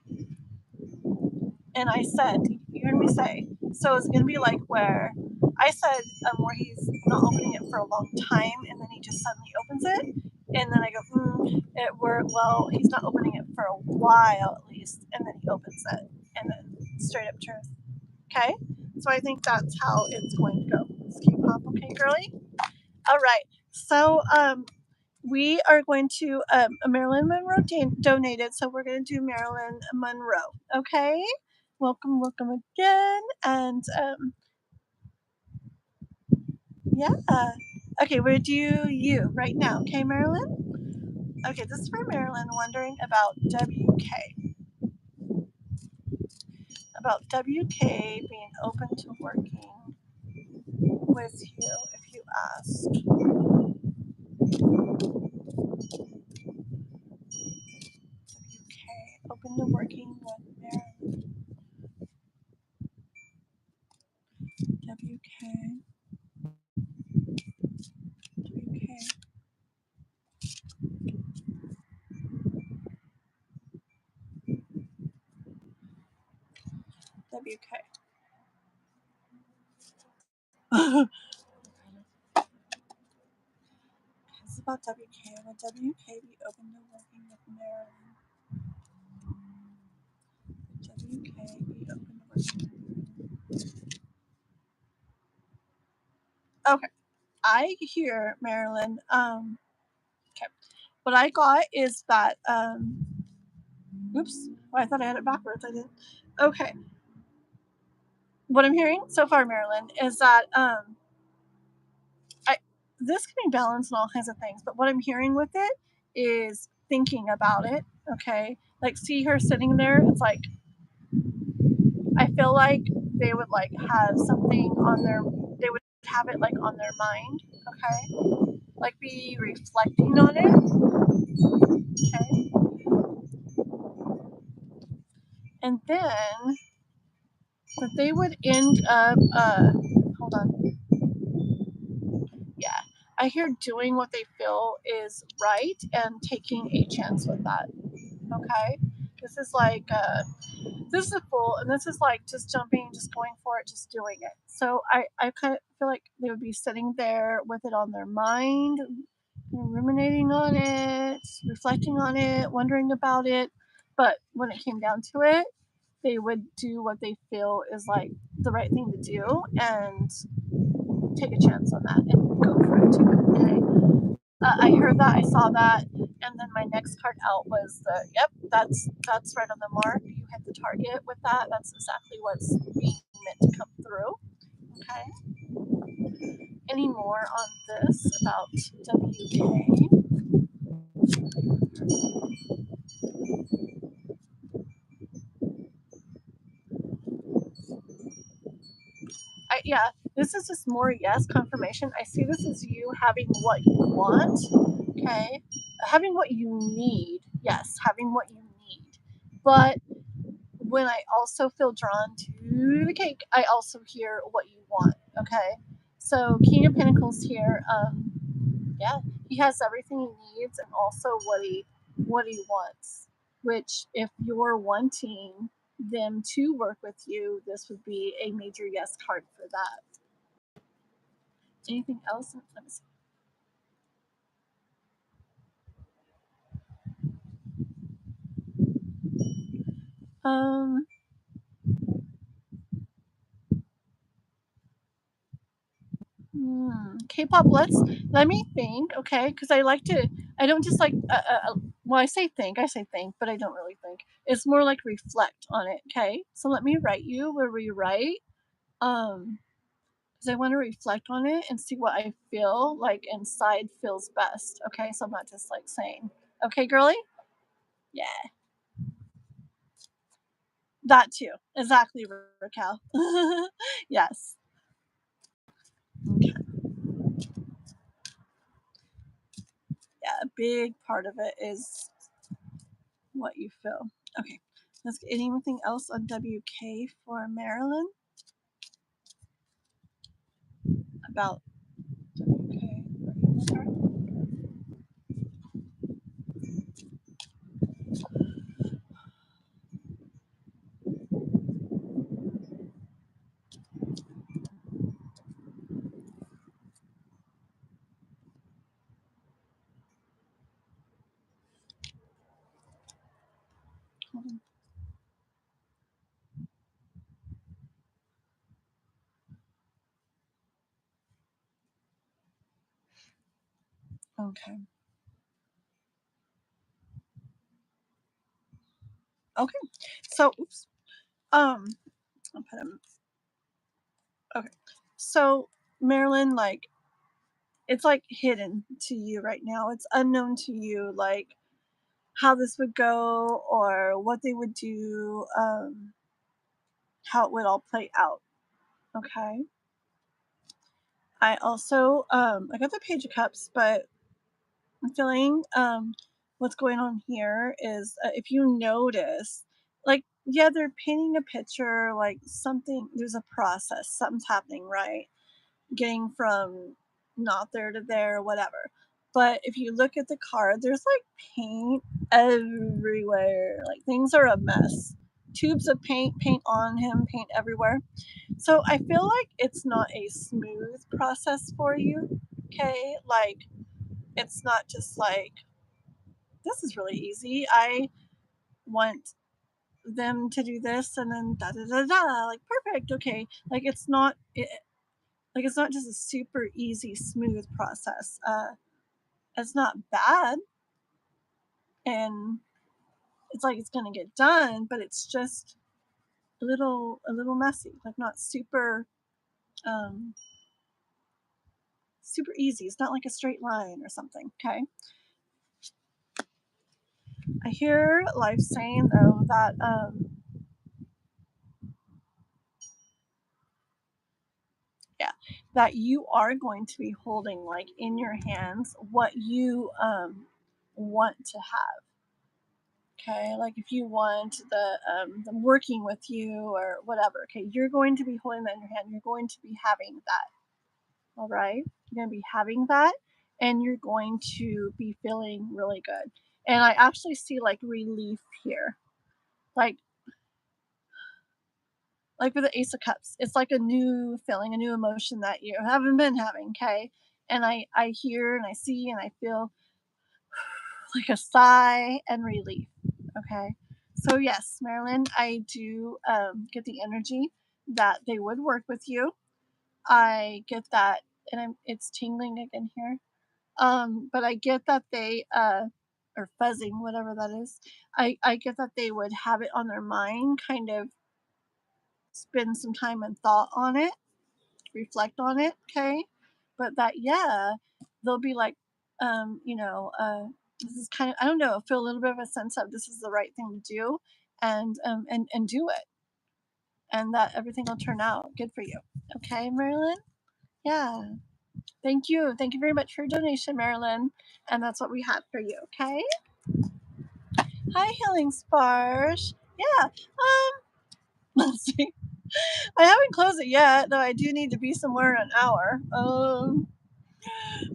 And I said, you heard me say, so it's gonna be like where I said where he's not opening it for a long time, and then he just suddenly opens it, and then I go, well, he's not opening it for a while at least, and then he opens it, and then straight up truth. Okay, so I think that's how it's going to go. It's K-pop, okay, girly. All right, so we are going to Marilyn Monroe donated, so we're going to do Marilyn Monroe. Okay, welcome again, and yeah. Okay, we're gonna do you right now. Okay, Marilyn. Okay, this is for Marilyn wondering about WK. About WK being open to working with you if you asked. WK, open to working with Marilyn. WK. WK. WK. This is about WK. Would WK be open to working with Marilyn? Would WK be open to working? Okay. I hear Marilyn. Okay. What I got is that oops. Oh, I thought I had it backwards. I didn't. Okay. What I'm hearing so far, Marilyn, is that I this can be balanced and all kinds of things, but what I'm hearing with it is thinking about it. Okay. Like see her sitting there, it's like I feel like they would like have something on their they would have it like on their mind, okay? Like be reflecting on it, okay? And then that they would end up hold on. Yeah. I hear doing what they feel is right and taking a chance with that. Okay? This is like this is a full and this is like just jumping, just going for it, just doing it. So I kind of feel like they would be sitting there with it on their mind, ruminating on it, reflecting on it, wondering about it. But when it came down to it, they would do what they feel is like the right thing to do and take a chance on that and go for it too. Okay. I heard that, I saw that, and then my next card out was the yep, that's right on the mark. You hit the target with that. That's exactly what's being meant to come through. Okay. Any more on this about WK? Yeah, this is just more yes confirmation. I see this as you having what you want. Okay, having what you need. Yes, having what you need, but when I also feel drawn to the cake, I also hear what you want. Okay, so King of Pentacles here. Yeah, he has everything he needs and also what he wants. Which, if you're wanting them to work with you, this would be a major yes card for that. Anything else? Let me see. Um, K-pop. Let me think, okay? Because I like to. I don't just like. Well, I say think, but I don't really think. It's more like reflect on it. Okay, so let me write you where we write. Because I want to reflect on it and see what I feel like inside feels best. Okay, so I'm not just like saying, okay, girly. Yeah, that too. Exactly, Raquel. Yes. Okay. Yeah, a big part of it is what you feel. Okay, let's get anything else on WK for Marilyn about WK. Okay. Okay. So, oops. I'll put him. Okay. So, Marilyn, like, it's like hidden to you right now. It's unknown to you, like how this would go or what they would do, how it would all play out. Okay. I also, I got the Page of Cups, but I'm feeling what's going on here is if you notice, like, yeah, they're painting a picture, like something, there's a process, something's happening, right? Getting from not there to there, whatever. But if you look at the card, there's like paint everywhere. Like things are a mess. Tubes of paint, paint on him, paint everywhere. So I feel like it's not a smooth process for you. Okay. Like it's not just like, this is really easy. I want them to do this and then da da da da. Like perfect. Okay. Like it's not, like it's not just a super easy, smooth process. It's not bad, and it's like it's gonna get done, but it's just a little messy. Like not super, um, super easy. It's not like a straight line or something. Okay. I hear life saying though that yeah, that you are going to be holding like in your hands what you want to have. Okay, like if you want them working with you or whatever, okay, you're going to be holding that in your hand. You're going to be having that. All right, you're going to be having that, and you're going to be feeling really good. And I actually see like relief here, like with the Ace of Cups. It's like a new feeling, a new emotion that you haven't been having. Okay, and I hear and I see and I feel like a sigh and relief. Okay. So, yes, Marilyn, I do get the energy that they would work with you. I get that, and it's tingling again here. But I get that they, or fuzzing, whatever that is, I get that they would have it on their mind, kind of spend some time and thought on it, reflect on it, okay? But that, yeah, they'll be like, you know, this is kind of, I don't know, feel a little bit of a sense of this is the right thing to do, and do it, and that everything will turn out good for you. Okay, Marilyn? Yeah. Thank you very much for your donation, Marilyn. And that's what we had for you. Okay. Hi, Healing Sparsh. Yeah. Let's see. I haven't closed it yet, though I do need to be somewhere in an hour.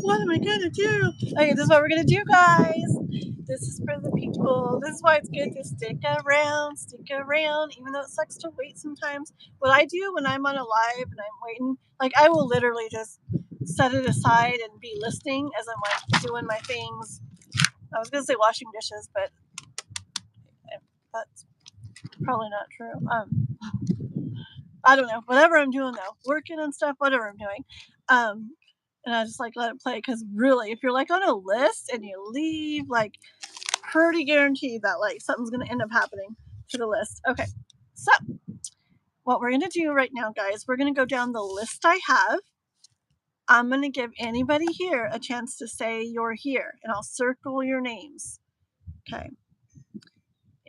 What am I gonna do? Okay, this is what we're gonna do, guys. This is for the people. This is why it's good to stick around, even though it sucks to wait sometimes. What I do when I'm on a live and I'm waiting, like I will literally just set it aside and be listening as I'm like doing my things. I was gonna say washing dishes, but that's probably not true. I don't know. Whatever I'm doing though, working and stuff, whatever I'm doing. And I just like let it play because really, if you're like on a list and you leave, like pretty guaranteed that like something's gonna end up happening to the list. Okay, so what we're gonna do right now, guys, we're gonna go down the list I have. I'm gonna give anybody here a chance to say you're here, and I'll circle your names. Okay.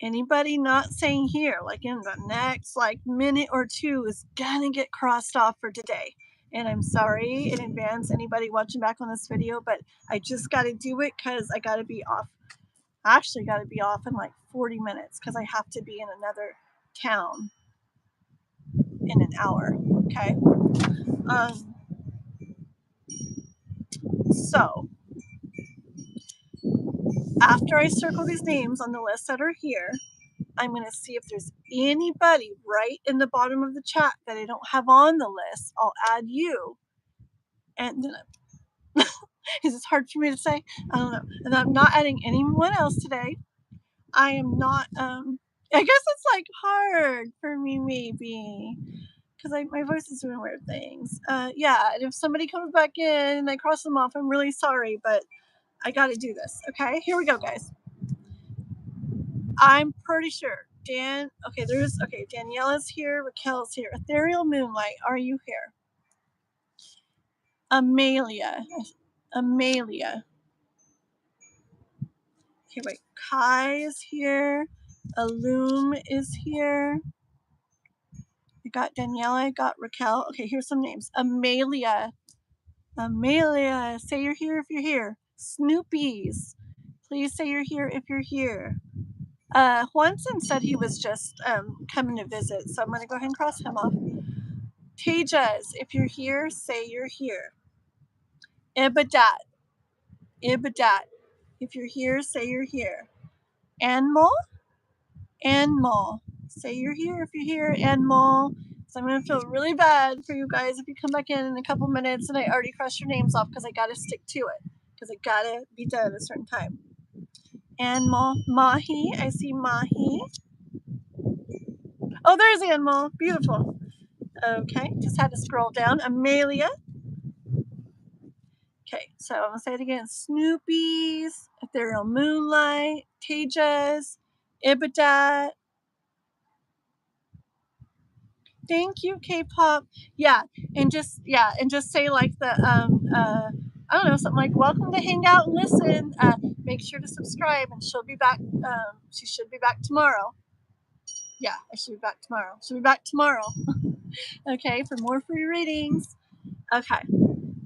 Anybody not saying here, like in the next like minute or two, is gonna get crossed off for today. And I'm sorry in advance, anybody watching back on this video, but I just got to do it because I got to be off. I actually got to be off in like 40 minutes because I have to be in another town in an hour. Okay. So after I circle these names on the list that are here, I'm going to see if there's anybody right in the bottom of the chat that I don't have on the list. I'll add you. And then is this hard for me to say? I don't know. And I'm not adding anyone else today. I am not, I guess it's like hard for me maybe because my voice is doing weird things. Yeah, and if somebody comes back in and I cross them off, I'm really sorry, but I got to do this. Okay, here we go, guys. I'm pretty sure okay, Daniela's here, Raquel's here. Ethereal Moonlight, are you here? Amelia, Amelia. Okay, wait. Kai is here. Alum is here. I got Daniela. I got Raquel. Okay, here's some names. Amelia. Amelia, say you're here if you're here. Snoopies. Please say you're here if you're here. Juanson said he was just coming to visit, so I'm going to go ahead and cross him off. Tejas, if you're here, say you're here. Ibadat. Ibadat. If you're here, say you're here. Anmol. Anmol. Say you're here if you're here, Anmol. So I'm going to feel really bad for you guys if you come back in a couple minutes and I already crossed your names off because I got to stick to it. Because I got to be done at a certain time. Anmol. Mahi. I see Mahi. Oh, there's Anmol. Beautiful. Okay, just had to scroll down. Amelia. Okay, so I'm going to say it again. Snoopies, Ethereal Moonlight, Tejas, Ibadat. Thank you, K-pop. Yeah, and just say like the I don't know, something like welcome to hang out and listen. Make sure to subscribe, and she'll be back. She should be back tomorrow. Yeah, I should be back tomorrow. She'll be back tomorrow. Okay, for more free readings. Okay,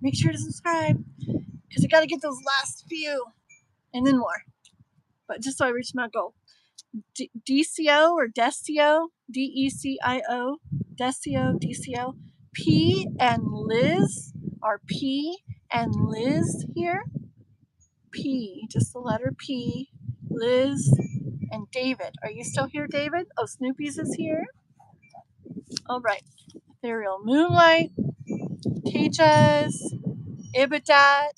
make sure to subscribe because I got to get those last few, and then more. But just so I reach my goal. DCO or Decio, DECIO, Decio, DCO. P and Liz, are P and Liz here? P, just the letter P, Liz, and David. Are you still here, David? Oh, Snoopy's is here. All right. Ethereal Moonlight, Tejas, Ibadat,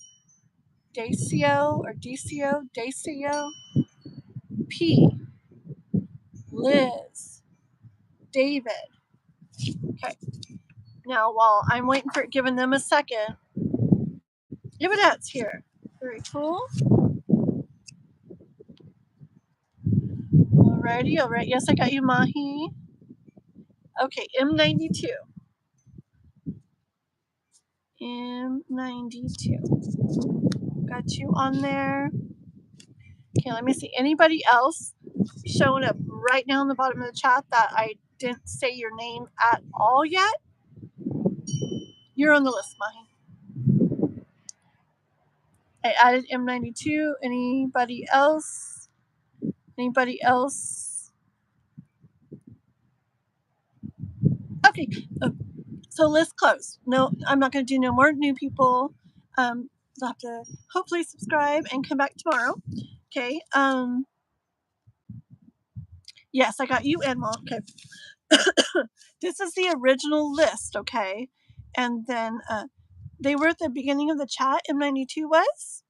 Decio or Decio, P, Liz, David. Okay. Now, while I'm waiting for giving them a second, Ibadat's here. Very cool. Alrighty, all right. Yes, I got you, Mahi. Okay, M92. M92. Got you on there. Okay, let me see. Anybody else showing up right now in the bottom of the chat that I didn't say your name at all yet? You're on the list, Mahi. I added M92. Anybody else? Anybody else? Okay. So list closed. No, I'm not going to do no more new people. You'll have to hopefully subscribe and come back tomorrow. Okay. Yes, I got you, Edmond. Okay. This is the original list. Okay. And then they were at the beginning of the chat. M92 was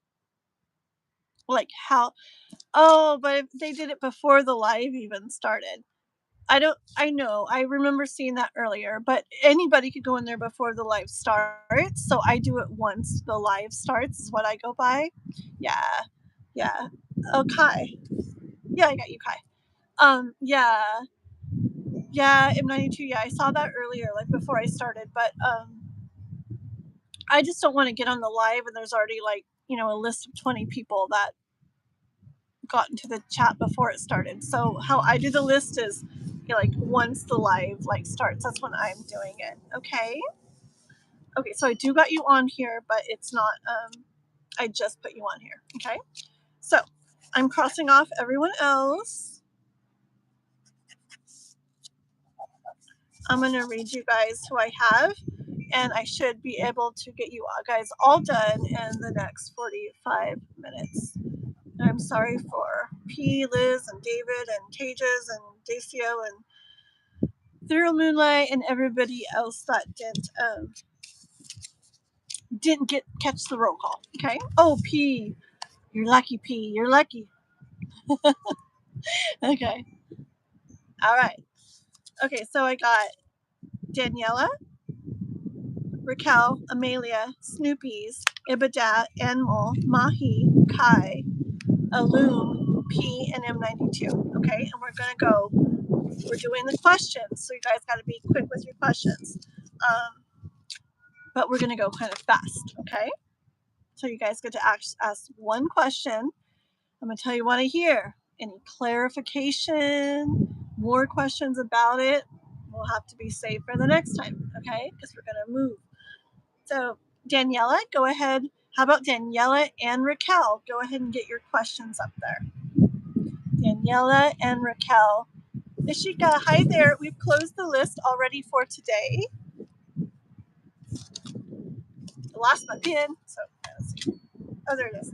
like how? Oh, but they did it before the live even started. I know, I remember seeing that earlier, but anybody could go in there before the live starts, so I do it once the live starts is what I go by. Yeah. Oh, Kai. Yeah, I got you, Kai. Yeah, M92, yeah, I saw that earlier, like before I started, but I just don't want to get on the live and there's already like, a list of 20 people that got into the chat before it started. So how I do the list is like once the live starts, that's when I'm doing it. Okay, so I do got you on here, but it's not I just put you on here. Okay, so I'm crossing off everyone else. I'm gonna read you guys who I have, and I should be able to get you guys all done in the next 45 minutes. I'm sorry for P, Liz, and David, and Tejas, and Dacio, and Ethereal Moonlight, and everybody else that didn't catch the roll call. Okay. Oh, P, you're lucky. P, you're lucky. Okay. All right. Okay. So I got Daniela, Raquel, Amelia, Snoopies, Ibadat, Anmol, Mahi, Kai, Alum, P, and M92. Okay, and we're gonna go. We're doing the questions, so you guys got to be quick with your questions. But we're gonna go kind of fast. Okay. So you guys get to ask one question. I'm going to tell you what I hear. Any clarification, more questions about it, will have to be saved for the next time, okay? Because we're going to move. So Daniela, go ahead. How about Daniela and Raquel? Go ahead and get your questions up there. Daniela and Raquel. Ishika, hi there. We've closed the list already for today. I lost my pin, so let's see. Oh, there it is.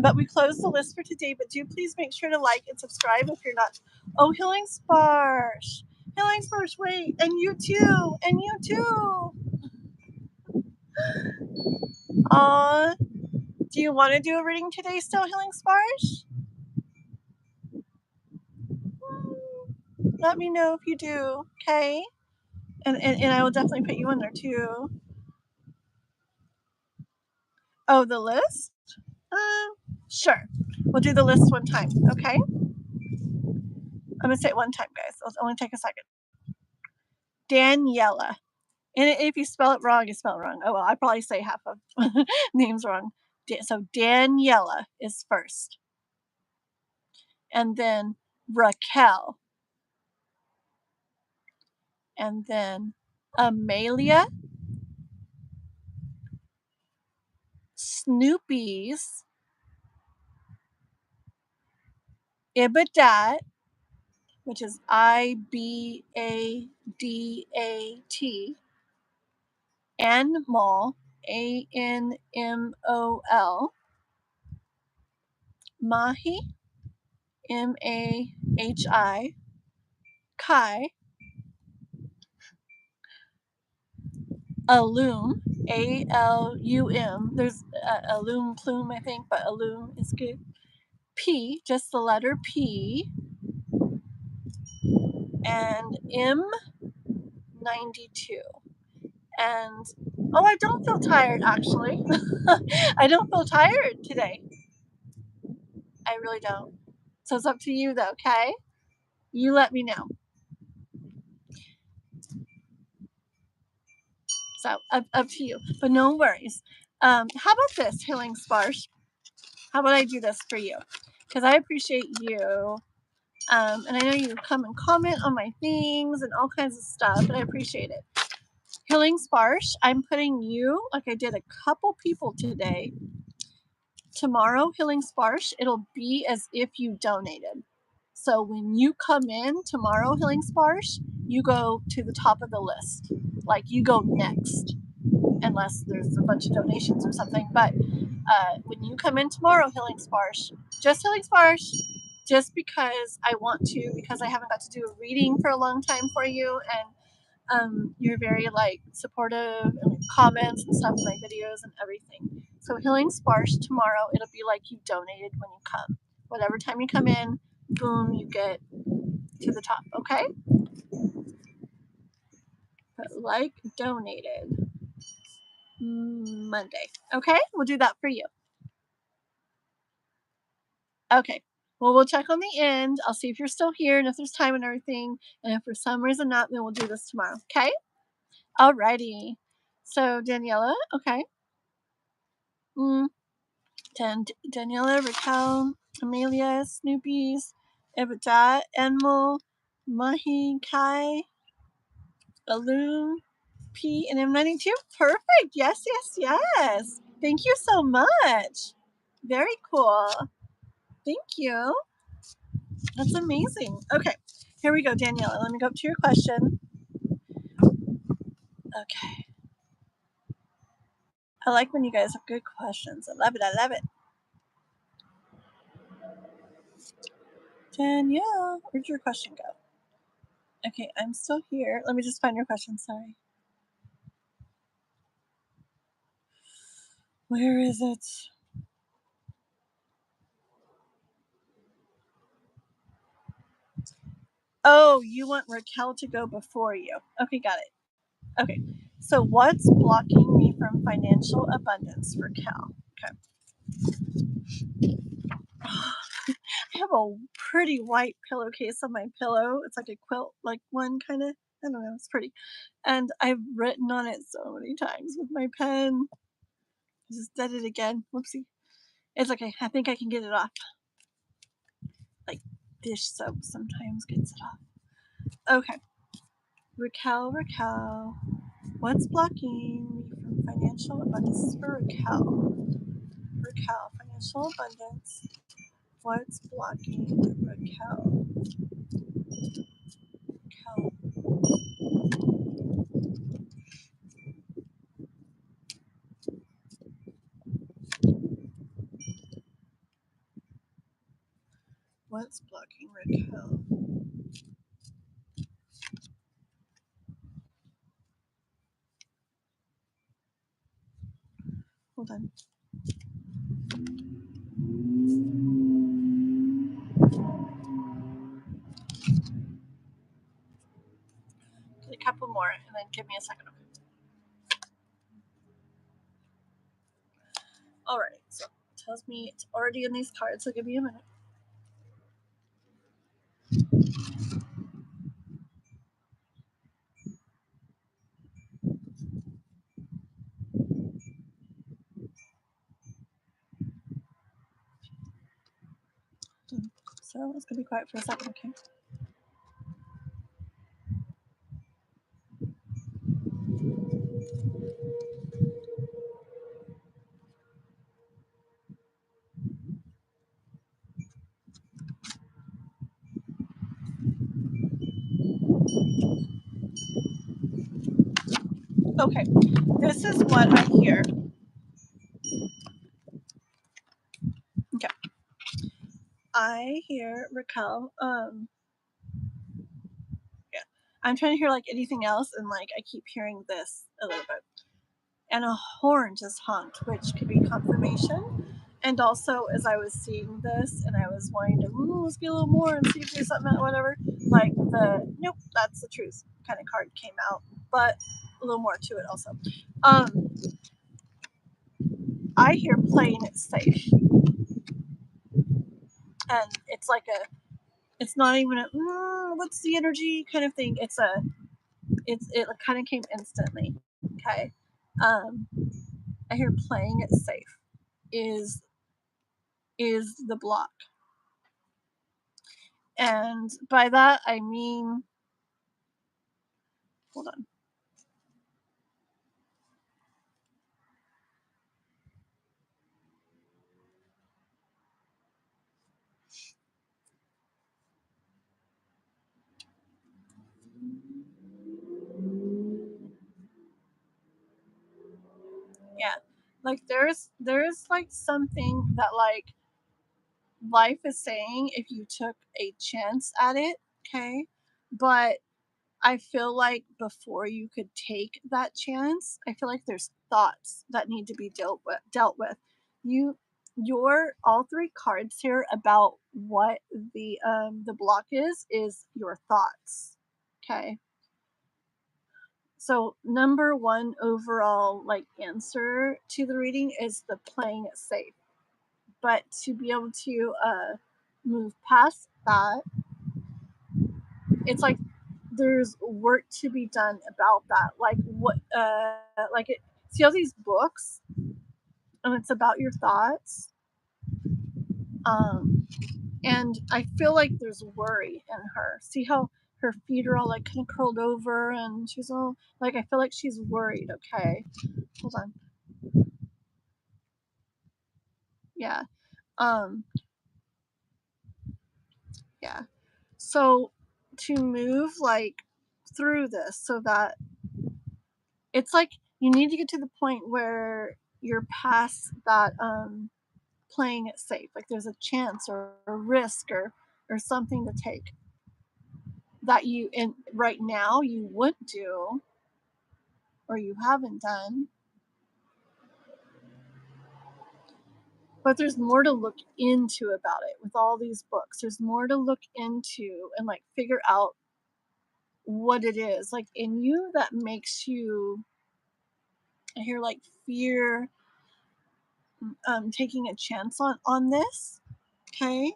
But we closed the list for today, but do please make sure to like and subscribe if you're not. Oh, Healing Sparsh. Healing Sparsh, wait. And you too. And you too. Do you want to do a reading today still, Healing Sparsh? Let me know if you do, okay? And I will definitely put you in there too. Oh, the list? Sure. We'll do the list one time, okay? I'm going to say it one time, guys. It'll only take a second. Daniela. And if you spell it wrong, you spell it wrong. Oh, well, I probably say half of names wrong. So Daniela is first. And then Raquel. And then Amelia. Snoopy's. Ibadat, which is Ibadat. Anmol, Anmol. Mahi, Mahi. Kai. Alum, Alum. There's Alum Plume, I think, but Alum is good. P, just the letter P. And M92. And oh, I don't feel tired actually. I don't feel tired today. I really don't. So it's up to you though, okay? You let me know. So up to you. But no worries. How about this, Healing Sparsh? How about I do this for you? Because I appreciate you. And I know you come and comment on my things and all kinds of stuff, and I appreciate it. Healing Sparsh, I'm putting you, like I did a couple people today. Tomorrow, Healing Sparsh, it'll be as if you donated. So when you come in tomorrow, Healing Sparsh, you go to the top of the list. Like you go next, unless there's a bunch of donations or something. But when you come in tomorrow, Healing Sparsh, just because I want to, because I haven't got to do a reading for a long time for you, and you're very like supportive and like, comments and stuff in my videos and everything. So Healing Sparsh tomorrow, it'll be like you donated when you come. Whatever time you come in, boom, you get to the top, okay? But like donated Monday, okay? We'll do that for you. Okay. Well, we'll check on the end. I'll see if you're still here and if there's time and everything. And if for some reason not, then we'll do this tomorrow, okay? Alrighty. So Daniela, okay. Daniela, Raquel, Amelia, Snoopy's, Ibadat, Enmol, Mahi, Kai, Alum, P, and M92. Perfect. Yes, yes, yes. Thank you so much. Very cool. Thank you. That's amazing. Okay, here we go, Daniela. Let me go up to your question. Okay. I like when you guys have good questions. I love it. I love it. Danielle, where'd your question go? Okay, I'm still here. Let me just find your question. Sorry. Where is it? Oh, you want Raquel to go before you. Okay, got it. Okay, so what's blocking me from financial abundance, Raquel? Okay. I have a pretty white pillowcase on my pillow. It's like a quilt, like one kind of, I don't know, it's pretty. And I've written on it so many times with my pen. just did it again. Whoopsie. It's okay. I think I can get it off. Like dish soap sometimes gets it off. Okay. Raquel. What's blocking me from financial abundance? This is for Raquel. Financial abundance. What's blocking Raquel? What's blocking Raquel? Hold on. Get a couple more and then give me a second. All right, so it tells me it's already in these cards, so give me a minute. So it's gonna be quiet for a second, okay? Okay, this is what I hear. Okay, I hear Raquel. Yeah, I'm trying to hear like anything else, and like I keep hearing this a little bit. And a horn just honked, which could be confirmation. And also, as I was seeing this, and I was wanting to let's get a little more and see if there's something, whatever. Like the nope, that's the truth kind of card came out, but a little more to it also. I hear playing it safe, and it's like it's not even a what's the energy kind of thing. It kind of came instantly. Okay, I hear playing it safe is the block. And by that, I mean, hold on. Yeah. Like there's like something that like life is saying if you took a chance at it, okay? But I feel like before you could take that chance, I feel like there's thoughts that need to be dealt with. Your all three cards here about what the block is your thoughts. Okay. So number one overall like answer to the reading is the playing it safe. But to be able to move past that, it's like there's work to be done about that. Like what like it see all these books and it's about your thoughts. And I feel like there's worry in her. See how her feet are all like kind of curled over and she's all like I feel like she's worried, okay? Hold on. Yeah. Um yeah. So to move like through this so that it's like you need to get to the point where you're past that playing it safe. Like there's a chance or a risk or something to take that you in right now you wouldn't do or you haven't done. But there's more to look into about it with all these books. There's more to look into and like figure out what it is like in you that makes you I hear like fear taking a chance on this. Okay.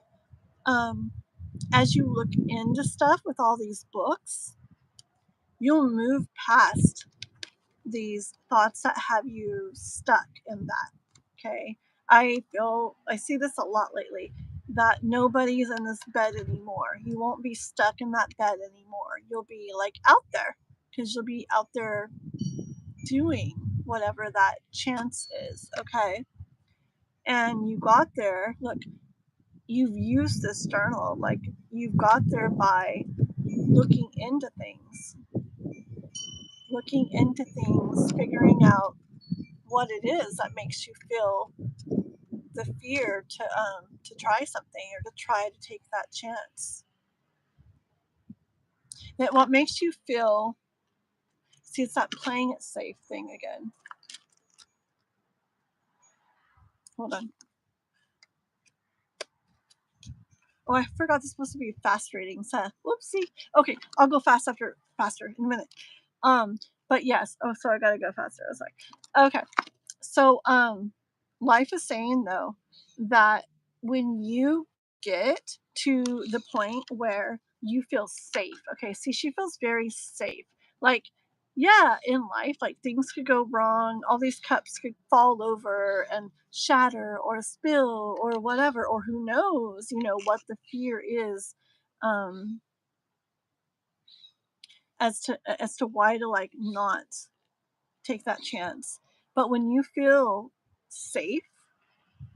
As you look into stuff with all these books, you'll move past these thoughts that have you stuck in that. okay? I see this a lot lately, that nobody's in this bed anymore. You won't be stuck in that bed anymore. You'll be like out there, because you'll be out there doing whatever that chance is, okay? And you got there, look, you've used this journal, like you've got there by looking into things, figuring out what it is that makes you feel the fear to try something or to try to take that chance. That what makes you feel, see, it's that playing it safe thing again. Hold on. Oh, I forgot this is supposed to be fast ratings. Whoopsie. Okay, I'll go faster in a minute. But yes. Oh, so I gotta go faster. I was like, okay. So life is saying though that when you get to the point where you feel safe, okay, see, she feels very safe. Like, yeah, in life, like things could go wrong, all these cups could fall over and shatter or spill or whatever, or who knows, what the fear is, um, as to why to like not take that chance. But when you feel safe,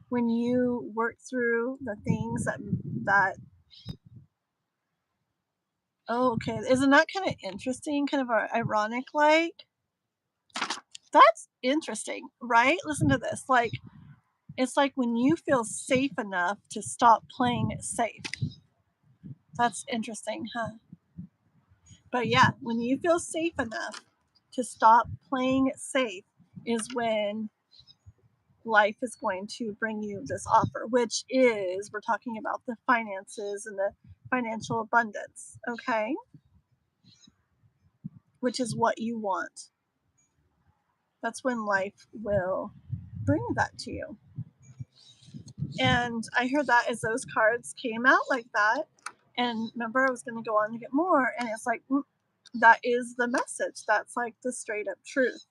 when you work through the things that oh, okay, isn't that kind of interesting, kind of ironic, like that's interesting, right? Listen to this, like it's like when you feel safe enough to stop playing it safe. That's interesting, huh? But yeah, when you feel safe enough to stop playing it safe is when life is going to bring you this offer, which is, we're talking about the finances and the financial abundance, okay? Which is what you want. That's when life will bring that to you. And I heard that as those cards came out like that, and remember I was going to go on to get more, and it's like, that is the message. That's like the straight up truth.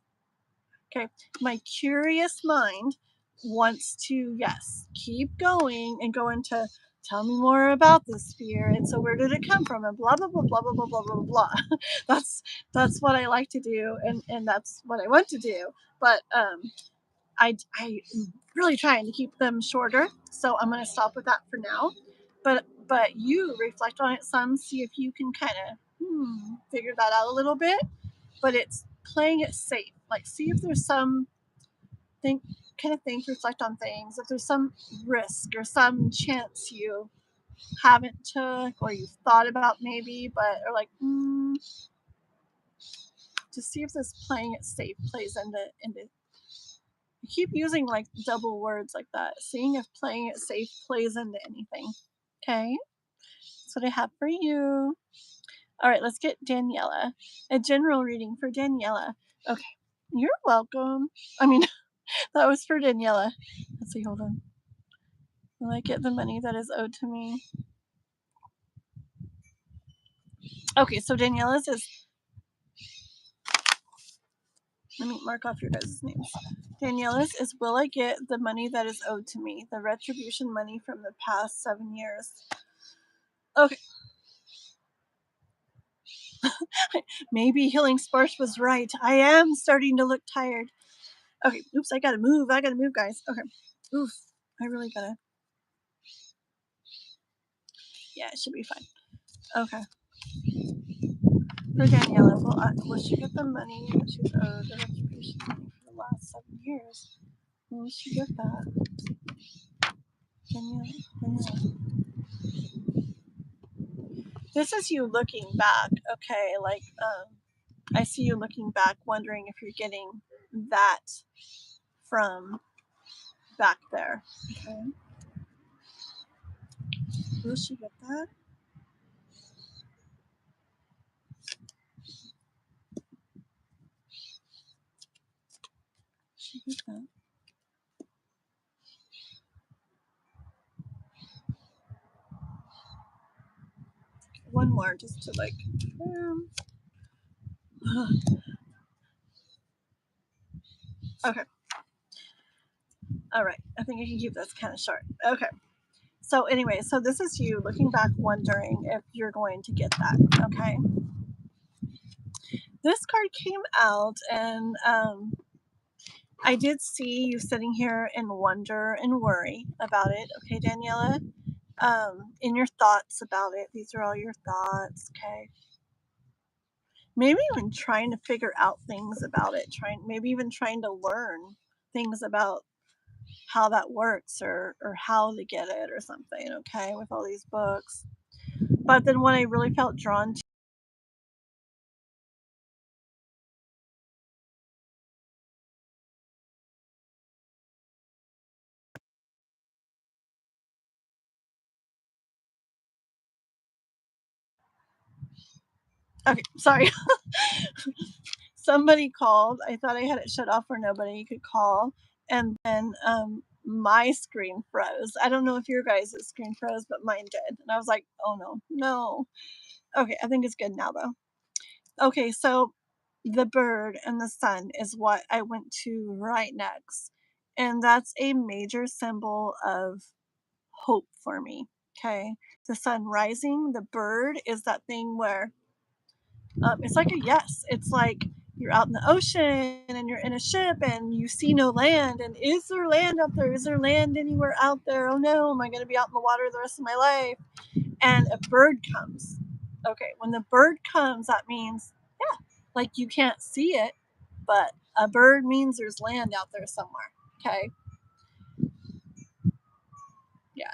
Okay, my curious mind wants to, yes, keep going and go into, tell me more about this fear, and so where did it come from, and blah blah blah blah blah blah blah blah blah. That's what I like to do, and that's what I want to do. But I'm really trying to keep them shorter, so I'm going to stop with that for now. But you reflect on it some, see if you can kind of figure that out a little bit. But it's playing it safe. Like, see if there's some reflect on things. If there's some risk or some chance you haven't took or you've thought about maybe, but are like, to see if this playing it safe plays into. I keep using like double words like that. Seeing if playing it safe plays into anything. Okay, that's what I have for you. All right, let's get Daniela. A general reading for Daniela. Okay, you're welcome. I mean, that was for Daniela. Let's see, hold on. Will I get the money that is owed to me? Okay, so Daniela's is, let me mark off your guys' names. Daniela's is, will I get the money that is owed to me? The retribution money from the past 7 years. Okay. Maybe Healing Sparks was right. I am starting to look tired. Okay, oops, I gotta move, guys. Okay, oof, I really gotta, yeah, it should be fine. Okay. For Daniela, will she get the money that she's owed, the retribution money for the last 7 years? Will she get that? Daniela. This is you looking back, okay? Like, I see you looking back, wondering if you're getting that from back there. Okay. Will she get that? She get that. One more just to like okay. All right, I think I can keep this kind of short. Okay. So anyway, so this is you looking back, wondering if you're going to get that. Okay. This card came out, and I did see you sitting here in wonder and worry about it. Okay, Daniela. In your thoughts about it. These are all your thoughts. Okay. Maybe even trying to figure out things about it. Maybe even trying to learn things about how that works, or how to get it or something. Okay, with all these books. But then what I really felt drawn to. Okay, sorry. Somebody called. I thought I had it shut off where nobody could call, and then my screen froze. I don't know if your guys' screen froze, but mine did, and I was like, oh no. Okay, I think it's good now though. Okay, so the bird and the sun is what I went to right next, and that's a major symbol of hope for me. Okay, the sun rising, the bird is that thing where it's like a yes. It's like you're out in the ocean and you're in a ship and you see no land. And is there land out there? Is there land anywhere out there? Oh no, am I going to be out in the water the rest of my life? And a bird comes. Okay, when the bird comes, that means, yeah, like you can't see it, but a bird means there's land out there somewhere. Okay. Yeah.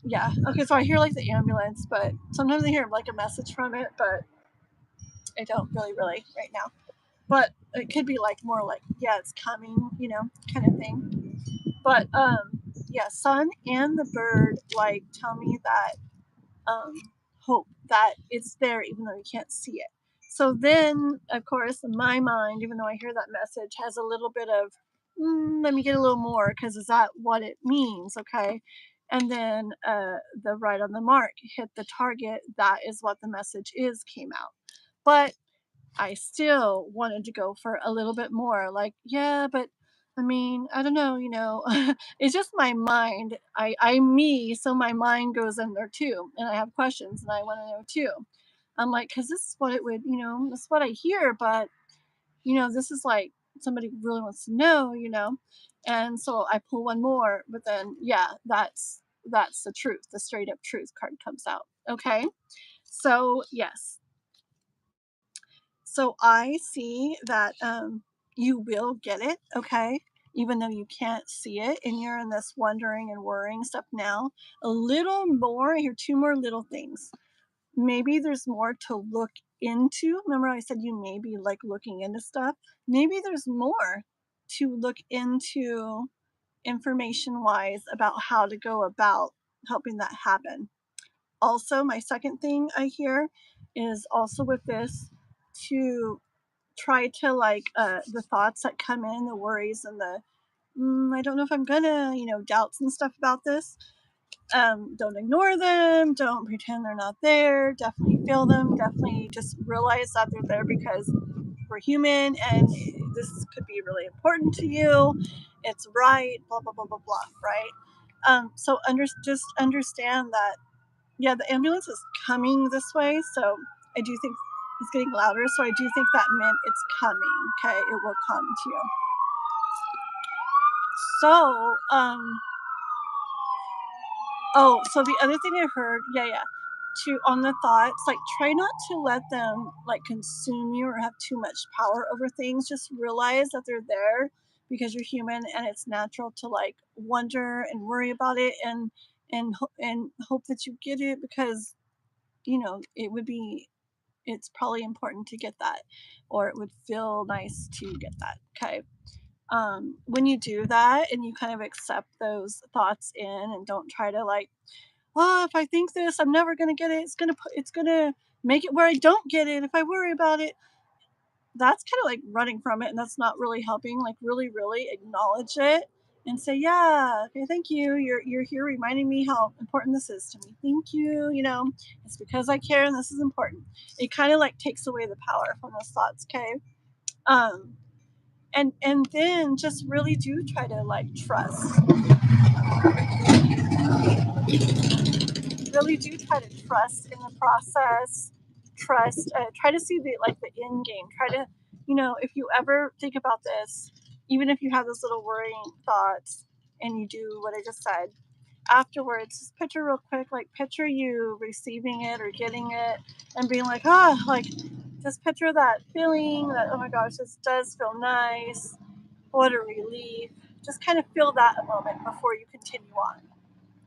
Yeah. Okay, so I hear like the ambulance, but sometimes I hear like a message from it, but I don't really right now. But it could be like more like, yeah, it's coming, kind of thing. But yeah, sun and the bird like tell me that um hope, that it's there even though you can't see it. So then of course my mind, even though I hear that message, has a little bit of let me get a little more, because is that what it means? Okay. And then the right on the mark, hit the target, that is what the message is, came out. But I still wanted to go for a little bit more. Like, yeah, but I mean, I don't know, it's just my mind. I'm me, so my mind goes in there too. And I have questions and I want to know too. I'm like, because this is what it would, this is what I hear, but, this is like somebody really wants to know. And so I pull one more, but then, yeah, that's the truth. The straight up truth card comes out. Okay. So, yes, so I see that you will get it, okay? Even though you can't see it and you're in this wondering and worrying stuff now. A little more, I hear two more little things. Maybe there's more to look into. Remember, I said you may be like looking into stuff. Maybe there's more to look into information wise about how to go about helping that happen. Also, my second thing I hear is also with this, to try to like the thoughts that come in, the worries and the I don't know if I'm gonna, doubts and stuff about this. Don't ignore them. Don't pretend they're not there. Definitely feel them. Definitely just realize that they're there because we're human and this could be really important to you. It's right. Blah blah blah blah blah. Right. So just understand that, yeah, the ambulance is coming this way, so I do think it's getting louder, so I do think that meant it's coming. Okay, it will come to you. So, oh, so the other thing I heard, yeah, to on the thoughts, like try not to let them like consume you or have too much power over things. Just realize that they're there because you're human and it's natural to like wonder and worry about it, and hope that you get it, because it would be, it's probably important to get that, or it would feel nice to get that. Okay. When you do that and you kind of accept those thoughts in and don't try to like, oh, if I think this, I'm never gonna get it. It's gonna make it where I don't get it if I worry about it. That's kind of like running from it, and that's not really helping. Like really acknowledge it and say, yeah, okay, thank you. You're here reminding me how important this is to me. Thank you. It's because I care and this is important. It kind of like takes away the power from those thoughts. Okay. Um, And then just really do try to like trust. Really do try to trust in the process. Trust. Try to see the end game. Try to, if you ever think about this, even if you have those little worrying thoughts, and you do what I just said, afterwards, just picture real quick, like picture you receiving it or getting it, and being like, just picture that feeling that, oh my gosh, this does feel nice. What a relief. Just kind of feel that a moment before you continue on.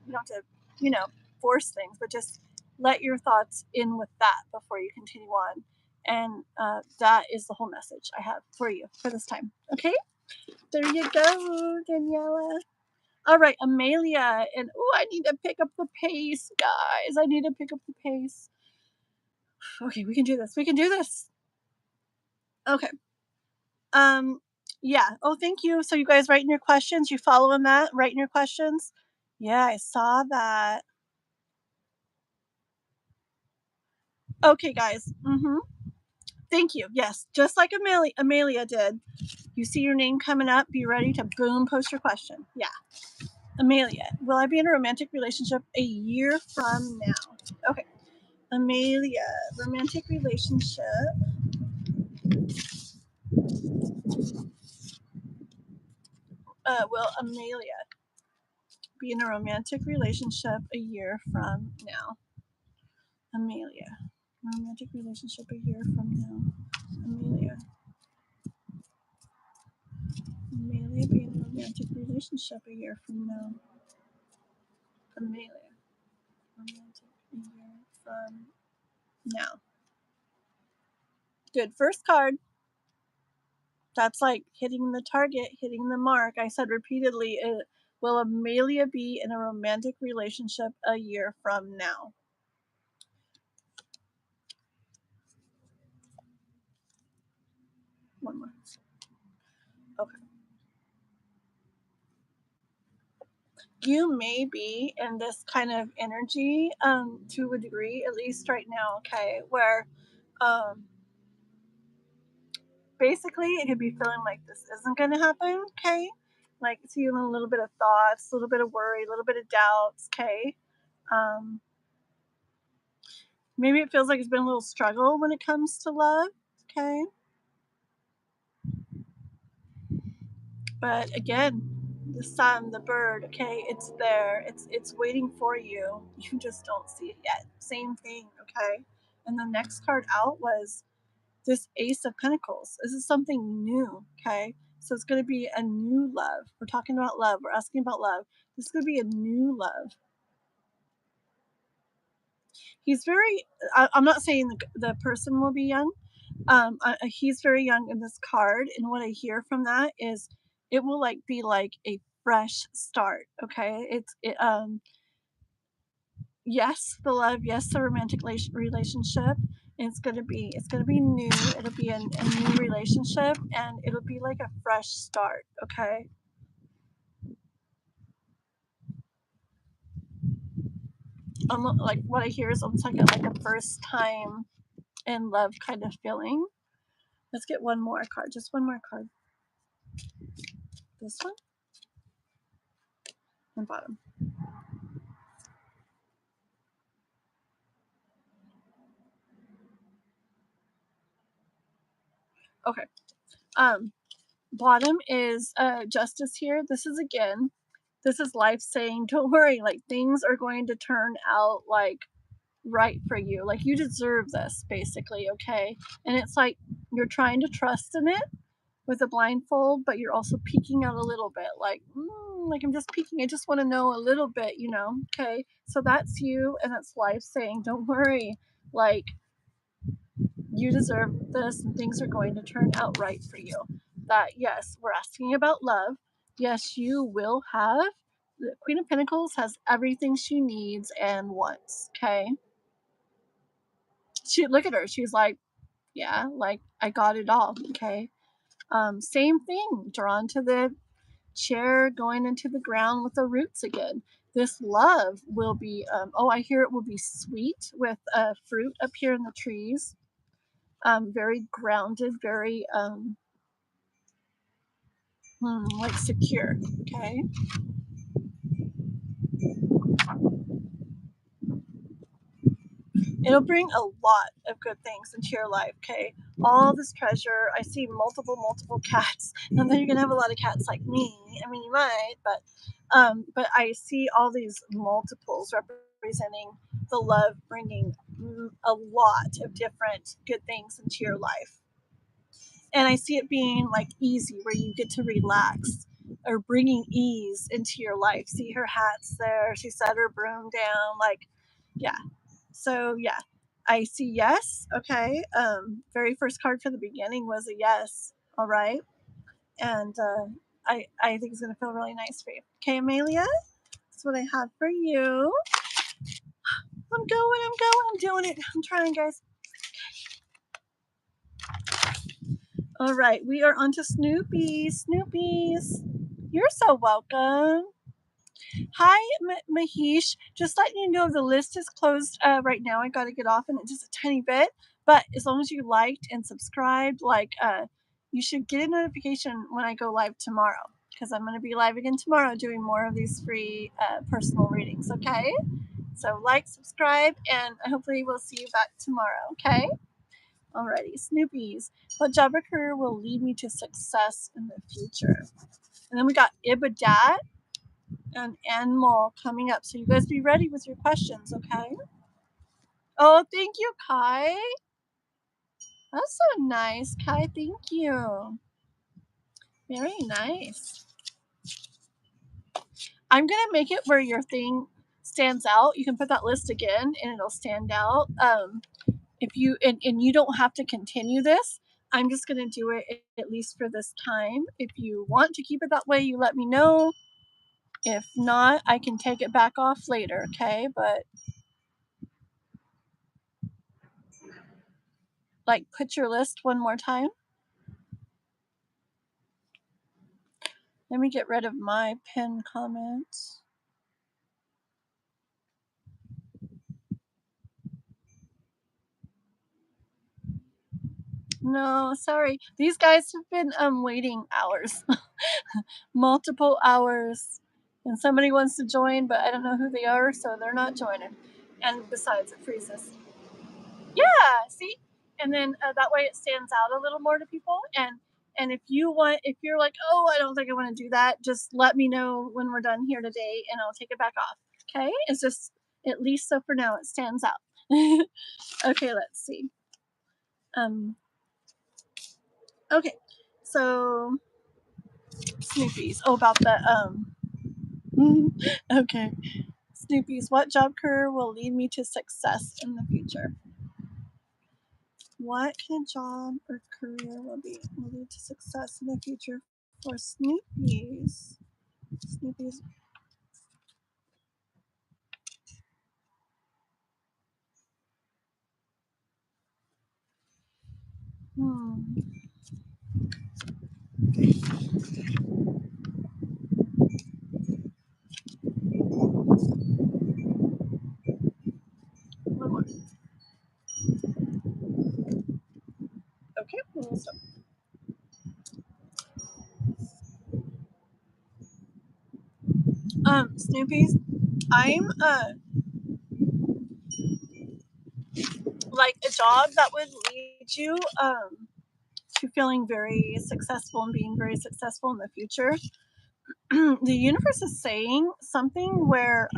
You don't have to, force things, but just let your thoughts in with that before you continue on. And that is the whole message I have for you for this time. Okay? There you go, Daniela. All right, Amelia. And I need to pick up the pace, guys. I need to pick up the pace. Okay, we can do this. We can do this. Okay. Yeah. Oh, thank you. So you guys writing your questions? You following that? Writing your questions? Yeah, I saw that. Okay, guys. Thank you. Yes, just like Amelia did. You see your name coming up, be ready to boom, post your question. Yeah. Amelia, will I be in a romantic relationship a year from now? Okay. Amelia, romantic relationship. Will Amelia be in a romantic relationship a year from now? Amelia, romantic relationship a year from now. Amelia. Amelia be in a romantic relationship a year from now. Amelia, romantic a year from now. Good. First card. That's like hitting the target, hitting the mark. I said repeatedly, will Amelia be in a romantic relationship a year from now? One more. Okay. You may be in this kind of energy to a degree, at least right now, okay, where basically it could be feeling like this isn't going to happen, okay? Like it's feeling a little bit of thoughts, a little bit of worry, a little bit of doubts, okay? Maybe it feels like it's been a little struggle when it comes to love, okay? But again, the sun, the bird, okay, it's there. It's waiting for you. You just don't see it yet. Same thing, okay? And the next card out was this Ace of Pentacles. This is something new, okay? So it's going to be a new love. We're talking about love. We're asking about love. This is going to be a new love. He's very, I'm not saying the person will be young. He's very young in this card. And what I hear from that is it will be like a fresh start. Okay. Yes, the love. Yes, the romantic relationship. It's going to be new. It'll be a new relationship and it'll be like a fresh start. Okay. Like what I hear is almost like a first time in love kind of feeling. Let's get one more card. Just one more card. This one and bottom. Okay. Bottom is justice here. This is life saying, don't worry, like things are going to turn out like right for you. Like you deserve this, basically, okay? And it's like you're trying to trust in it with a blindfold, but you're also peeking out a little bit, like I'm just peeking. I just want to know a little bit, okay? So that's you, and that's life saying, don't worry, like you deserve this and things are going to turn out right for you. That, yes, we're asking about love. Yes, you will have. The Queen of Pentacles has everything she needs and wants, okay? Look at her. She's like, yeah, like I got it all, okay? Same thing, drawn to the chair, going into the ground with the roots again. This love will be, I hear it will be sweet with fruit up here in the trees. Very grounded, very Like secure, okay? It'll bring a lot of good things into your life, okay? All this treasure. I see multiple cats. And then you're gonna have a lot of cats like me. I mean, you might, but I see all these multiples representing the love, bringing a lot of different good things into your life. And I see it being like easy, where you get to relax, or bringing ease into your life. See her hats there. She set her broom down. Like, yeah. So yeah, I see yes. Okay. Very first card for the beginning was a yes. All right. And I think it's gonna feel really nice for you. Okay, Amelia. That's what I have for you. I'm going. I'm doing it. I'm trying, guys. All right, we are on to Snoopies. Snoopies, you're so welcome. Hi, Mahesh. Just letting you know the list is closed right now. I got to get off in just a tiny bit, but as long as you liked and subscribed, you should get a notification when I go live tomorrow, because I'm going to be live again tomorrow doing more of these free personal readings. Okay, so like, subscribe, and hopefully we'll see you back tomorrow. Okay. Alrighty, Snoopies. What job or career will lead me to success in the future? And then we got Ibadat and Animal coming up. So you guys be ready with your questions, okay? Oh, thank you, Kai. That's so nice, Kai. Thank you. Very nice. I'm gonna make it where your thing stands out. You can put that list again and it'll stand out. If you and you don't have to continue this, I'm just going to do it at least for this time. If you want to keep it that way, you let me know. If not, I can take it back off later, okay? But like, put your list one more time. Let me get rid of my pinned comments. No, sorry. These guys have been waiting hours. Multiple hours. And somebody wants to join, but I don't know who they are, so they're not joining. And besides, it freezes. Yeah, see? And then that way it stands out a little more to people. And if you're like, oh, I don't think I want to do that, just let me know when we're done here today, and I'll take it back off. Okay? It's just, at least so for now, it stands out. Okay, let's see. Okay, so Snoopies. Oh, about the okay, Snoopies. What job career will lead me to success in the future? What kind of job or career will lead to success in the future for Snoopies? Snoopies. One more. Okay, we'll stop. Snoopies. I'm like a job that would lead you to feeling very successful and being very successful in the future. The universe is saying something where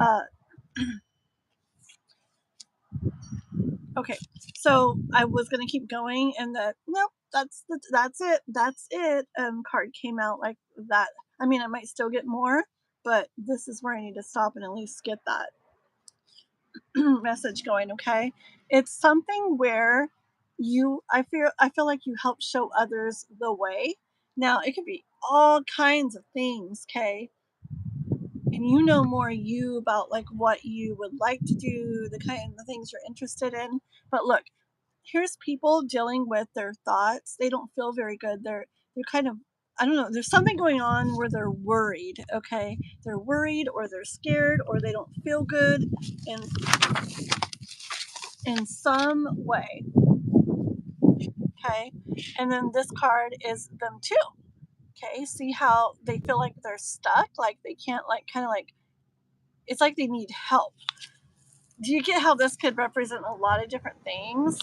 okay, so I was gonna keep going, and nope, that's it. Card came out like that. I mean, I might still get more, but this is where I need to stop and at least get that message going. Okay, it's something where I feel like you help show others the way. Now it could be all kinds of things. Okay, and you know more about like what you would like to do, the kind of things you're interested in. But look, here's people dealing with their thoughts. They don't feel very good. They're kind of, I don't know, there's something going on where they're worried, okay? They're worried, or they're scared, or they don't feel good in some way. Okay? And then this card is them too. Okay, see how they feel like they're stuck, like they can't, like, kind of like, it's like they need help. Do you get how this could represent a lot of different things?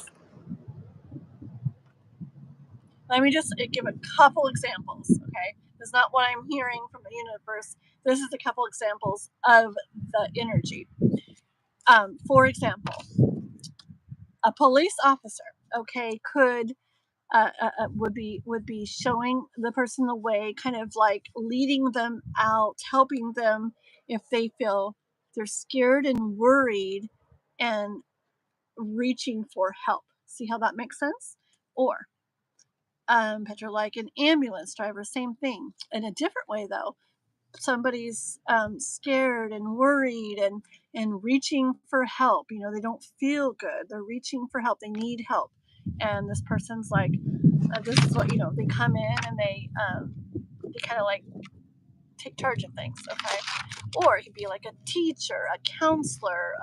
Let me just give a couple examples, okay? This is not what I'm hearing from the universe. This is a couple examples of the energy. For example, a police officer, okay, could would be showing the person the way, kind of like leading them out, helping them if they feel they're scared and worried, and reaching for help. See how that makes sense? Or Petra, like an ambulance driver, same thing. In a different way, though. Somebody's scared and worried and reaching for help. You know, they don't feel good. They're reaching for help. They need help. And this person's like, this is what, you know, they come in and they kind of like take charge of things, okay? Or it could be like a teacher, a counselor.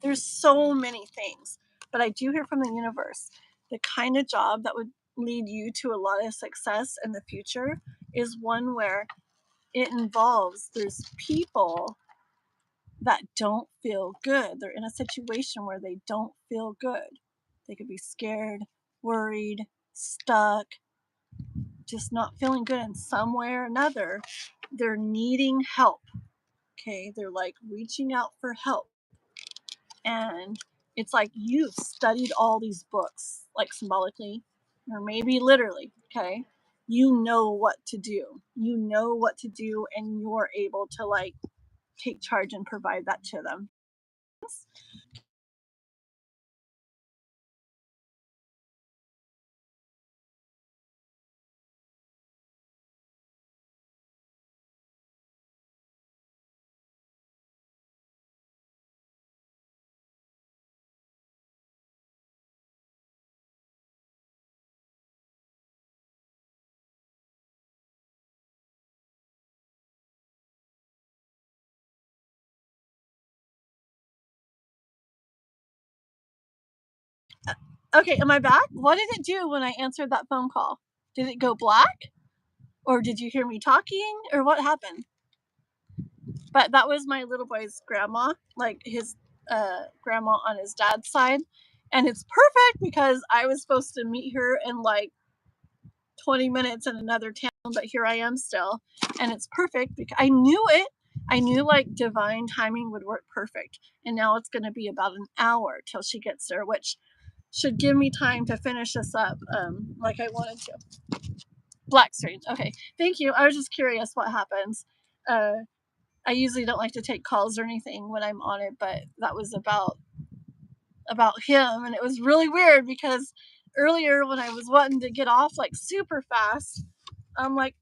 There's so many things. But I do hear from the universe, the kind of job that would lead you to a lot of success in the future is one where it involves, there's people that don't feel good. They're in a situation where they don't feel good. They could be scared, worried, stuck, just not feeling good in some way or another. They're needing help. Okay, they're like reaching out for help. And it's like you've studied all these books, like symbolically, or maybe literally, okay? You know what to do. You know what to do, and you're able to like take charge and provide that to them. Okay, am I back? What did it do when I answered that phone call? Did it go black? Or did you hear me talking? Or what happened? But that was my little boy's grandma, like his grandma on his dad's side. And it's perfect because I was supposed to meet her in like 20 minutes in another town, but here I am still. And it's perfect because I knew it. I knew like divine timing would work perfect. And now it's going to be about an hour till she gets there, which should give me time to finish this up like I wanted to. Black screen. Okay. Thank you. I was just curious what happens. I usually don't like to take calls or anything when I'm on it, but that was about him, and it was really weird because earlier when I was wanting to get off like super fast, I'm like,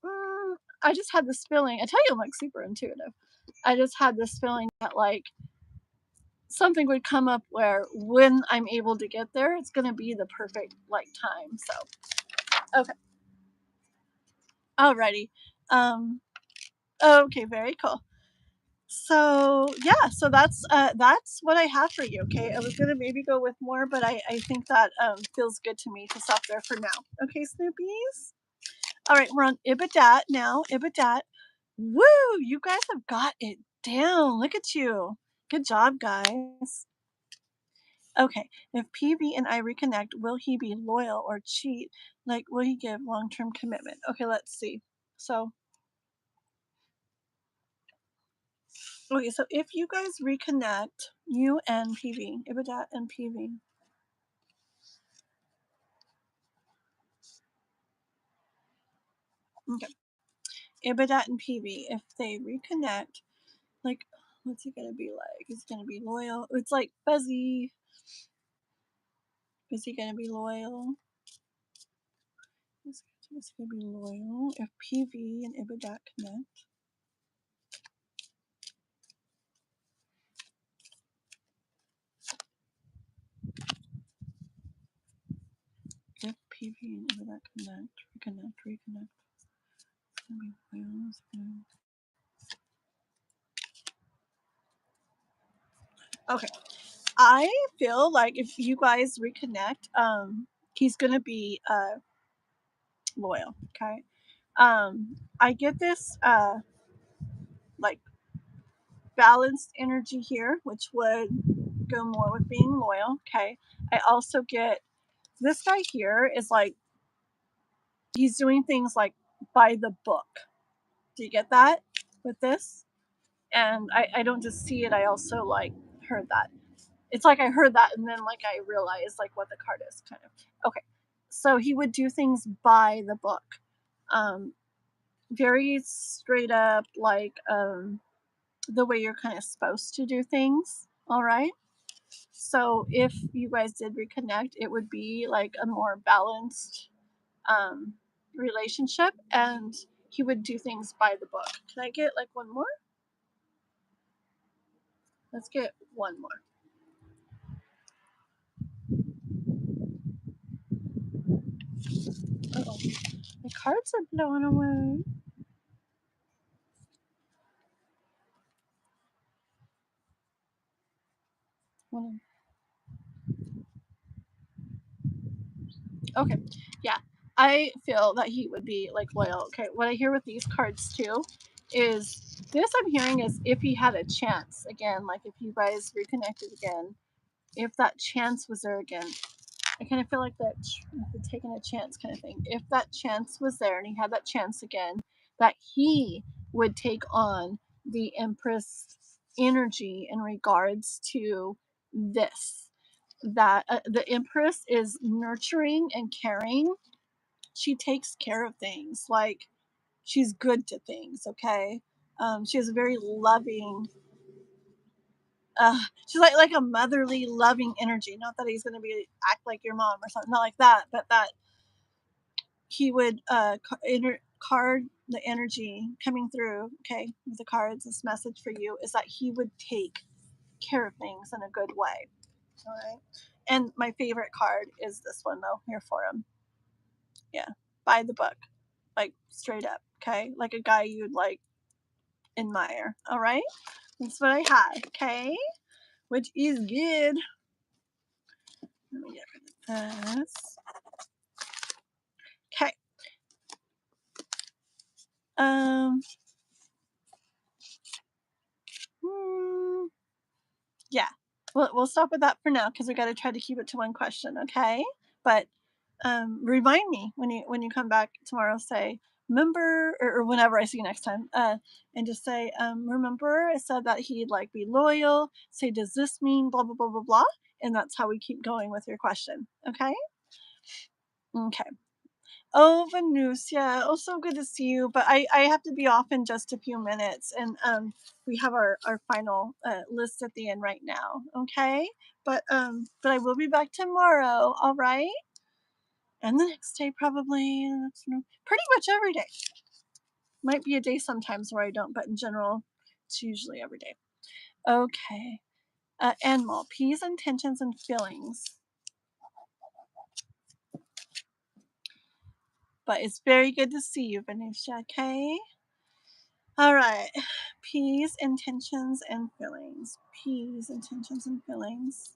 I just had this feeling. I tell you, I'm like super intuitive. I just had this feeling that like something would come up where when I'm able to get there, it's gonna be the perfect like time. So okay, alrighty. Um, okay, very cool. So yeah, so that's what I have for you. Okay, I was gonna maybe go with more, but I think that feels good to me to stop there for now. Okay, Snoopies. All right, we're on Ibadat now. Ibadat. Woo! You guys have got it down. Look at you. Good job, guys. Okay, if PB and I reconnect, will he be loyal or cheat? Like, will he give long-term commitment? Okay, let's see. So, okay, so if you guys reconnect, you and PV, Ibadat and PV. Okay, Ibadat and PV, if they reconnect, like, what's he gonna be like? Is he gonna be loyal? It's like fuzzy. Is he gonna be loyal? Is he gonna be loyal if PV and Ibadat connect? If PV and Ibadat reconnect. Okay, I feel like if you guys reconnect, he's gonna be loyal. Okay. I get this like balanced energy here, which would go more with being loyal. Okay. I also get this guy here is like he's doing things like by the book. Do you get that with this? And I don't just see it, I also like heard that. It's like I heard that and then like I realized like what the card is kind of. Okay. So he would do things by the book. Um, very straight up like the way you're kind of supposed to do things. All right. So if you guys did reconnect, it would be like a more balanced um, relationship, and he would do things by the book. Can I get like one more? Let's get one more. Uh-oh. The cards are blowing away. Okay, yeah, I feel that he would be like loyal. Okay, what I hear with these cards too is this I'm hearing is if he had a chance again, like if you guys reconnected again, if that chance was there again. I kind of feel like that taking a chance kind of thing. If that chance was there and he had that chance again, that he would take on the Empress energy in regards to this. That the Empress is nurturing and caring. She takes care of things. Like she's good to things. Okay, she has a very loving she's like a motherly, loving energy. Not that he's gonna be act like your mom or something, not like that, but that he would card the energy coming through. Okay, with the cards, this message for you is that he would take care of things in a good way. All right, and my favorite card is this one though. Here for him. Yeah, by the book, like straight up. Okay, like a guy you'd like admire. All right, that's what I had. Okay, which is good. Let me get rid of this. Okay. Um. Yeah. We'll stop with that for now because we got to try to keep it to one question, okay? But remind me when you come back tomorrow. Say remember or whenever I see you next time. And just say remember I said that he'd like be loyal. Say does this mean blah blah blah blah blah? And that's how we keep going with your question. Okay. Okay. Oh, Venusia. Oh, so good to see you. But I have to be off in just a few minutes. And we have our final list at the end right now. Okay? But I will be back tomorrow, all right? And the next day probably. Pretty much every day. Might be a day sometimes where I don't, but in general, it's usually every day. Okay. Animal, peas, intentions, and feelings. But it's very good to see you, Venusia, okay? All right. Peas, intentions, and feelings. Peas, intentions, and feelings.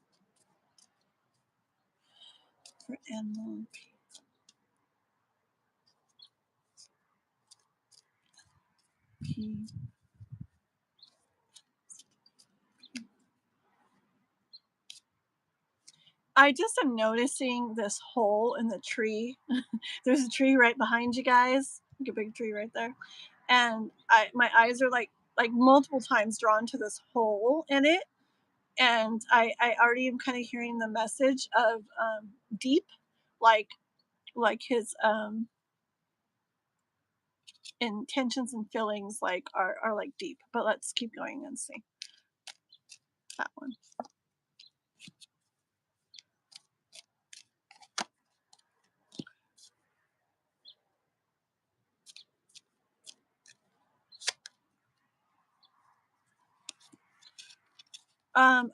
For animal. P. I just am noticing this hole in the tree. There's a tree right behind you guys. Like a big tree right there. And my eyes are like multiple times drawn to this hole in it. And I already am kind of hearing the message of deep, like his intentions and feelings like are like deep. But let's keep going and see that one.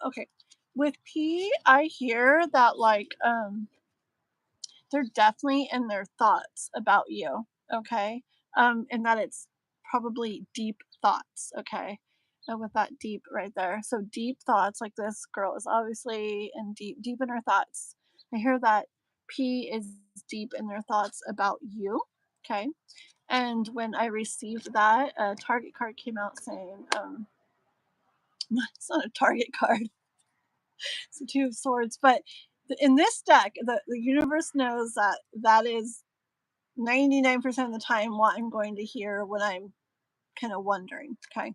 Okay. With P, I hear that like they're definitely in their thoughts about you, okay? And that it's probably deep thoughts, okay? And with that deep right there. So deep thoughts, like this girl is obviously in deep in her thoughts. I hear that P is deep in their thoughts about you. Okay. And when I received that, a target card came out saying, it's not a target card, it's a Two of Swords. But in this deck, the universe knows that that is 99% of the time what I'm going to hear when I'm kind of wondering. Okay.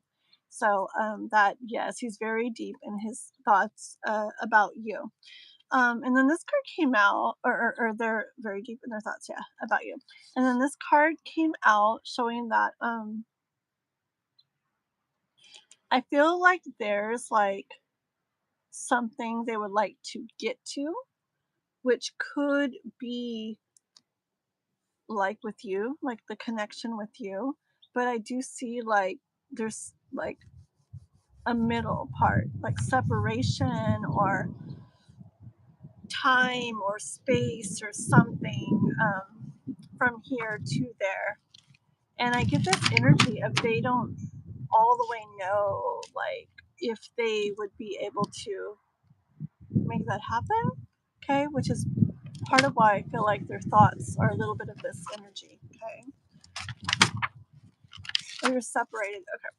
So that, yes, he's very deep in his thoughts about you. And then this card came out, or they're very deep in their thoughts, yeah, about you. And then this card came out showing that I feel like there's like something they would like to get to, which could be like with you, like the connection with you. But I do see like there's like a middle part, like separation or time or space or something from here to there. And I get this energy of they don't all the way know like if they would be able to make that happen. Okay, which is part of why I feel like their thoughts are a little bit of this energy. Okay, or you're separated. Okay.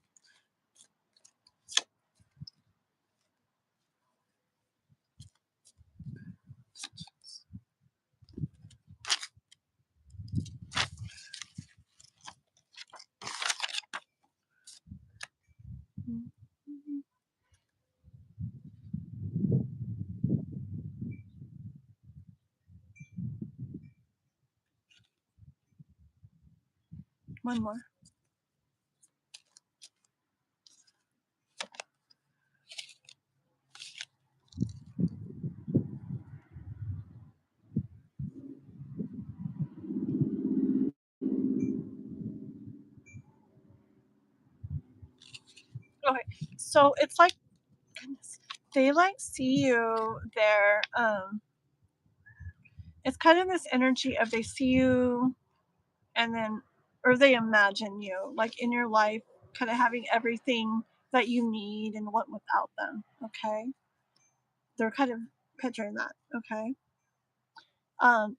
One more. Okay, so it's like, goodness, they like see you there. It's kind of this energy of they see you and then, or they imagine you like in your life, kind of having everything that you need and want without them. Okay, they're kind of picturing that. Okay,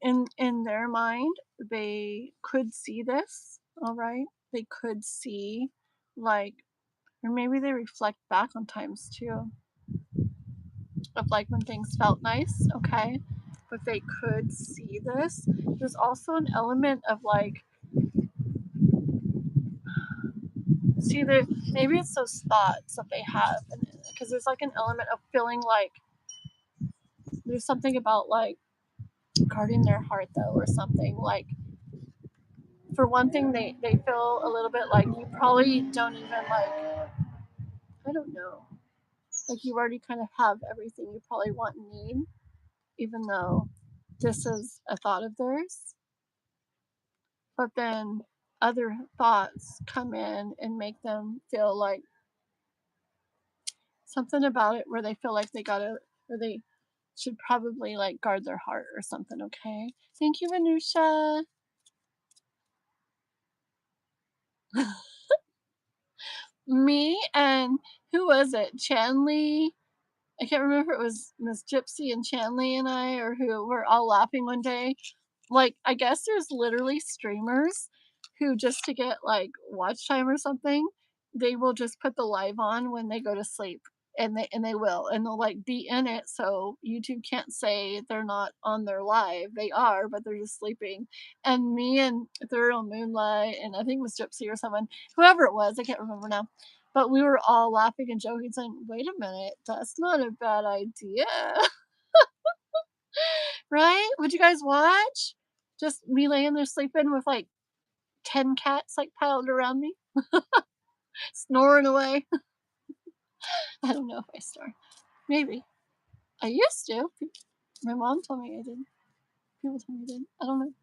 in their mind, they could see this. All right, they could see like, or maybe they reflect back on times too of like when things felt nice. Okay, but they could see this. There's also an element of like, see, there maybe it's those thoughts that they have, because there's like an element of feeling like there's something about like guarding their heart though, or something like, for one thing, they feel a little bit like you probably don't even like, I don't know, like you already kind of have everything you probably want and need, even though this is a thought of theirs. But then other thoughts come in and make them feel like something about it where they feel like they gotta, or they should probably like guard their heart or something. Okay, thank you, Anusha. Me and who was it, Chanley, I can't remember if it was Miss Gypsy and Chanley and I, or who, were all laughing one day. Like, I guess there's literally streamers who, just to get like watch time or something, they will just put the live on when they go to sleep. And they will, and they'll like be in it, so YouTube can't say they're not on their live. They are, but they're just sleeping. And me and Ethereal Moonlight and I think Miss Gypsy or someone, whoever it was, I can't remember now, but we were all laughing and joking, saying, "Wait a minute, that's not a bad idea." Right? Would you guys watch? Just me laying there sleeping with like 10 cats like piled around me, snoring away. I don't know if I snore. Maybe. I used to. My mom told me I did. People told me I did. I don't know.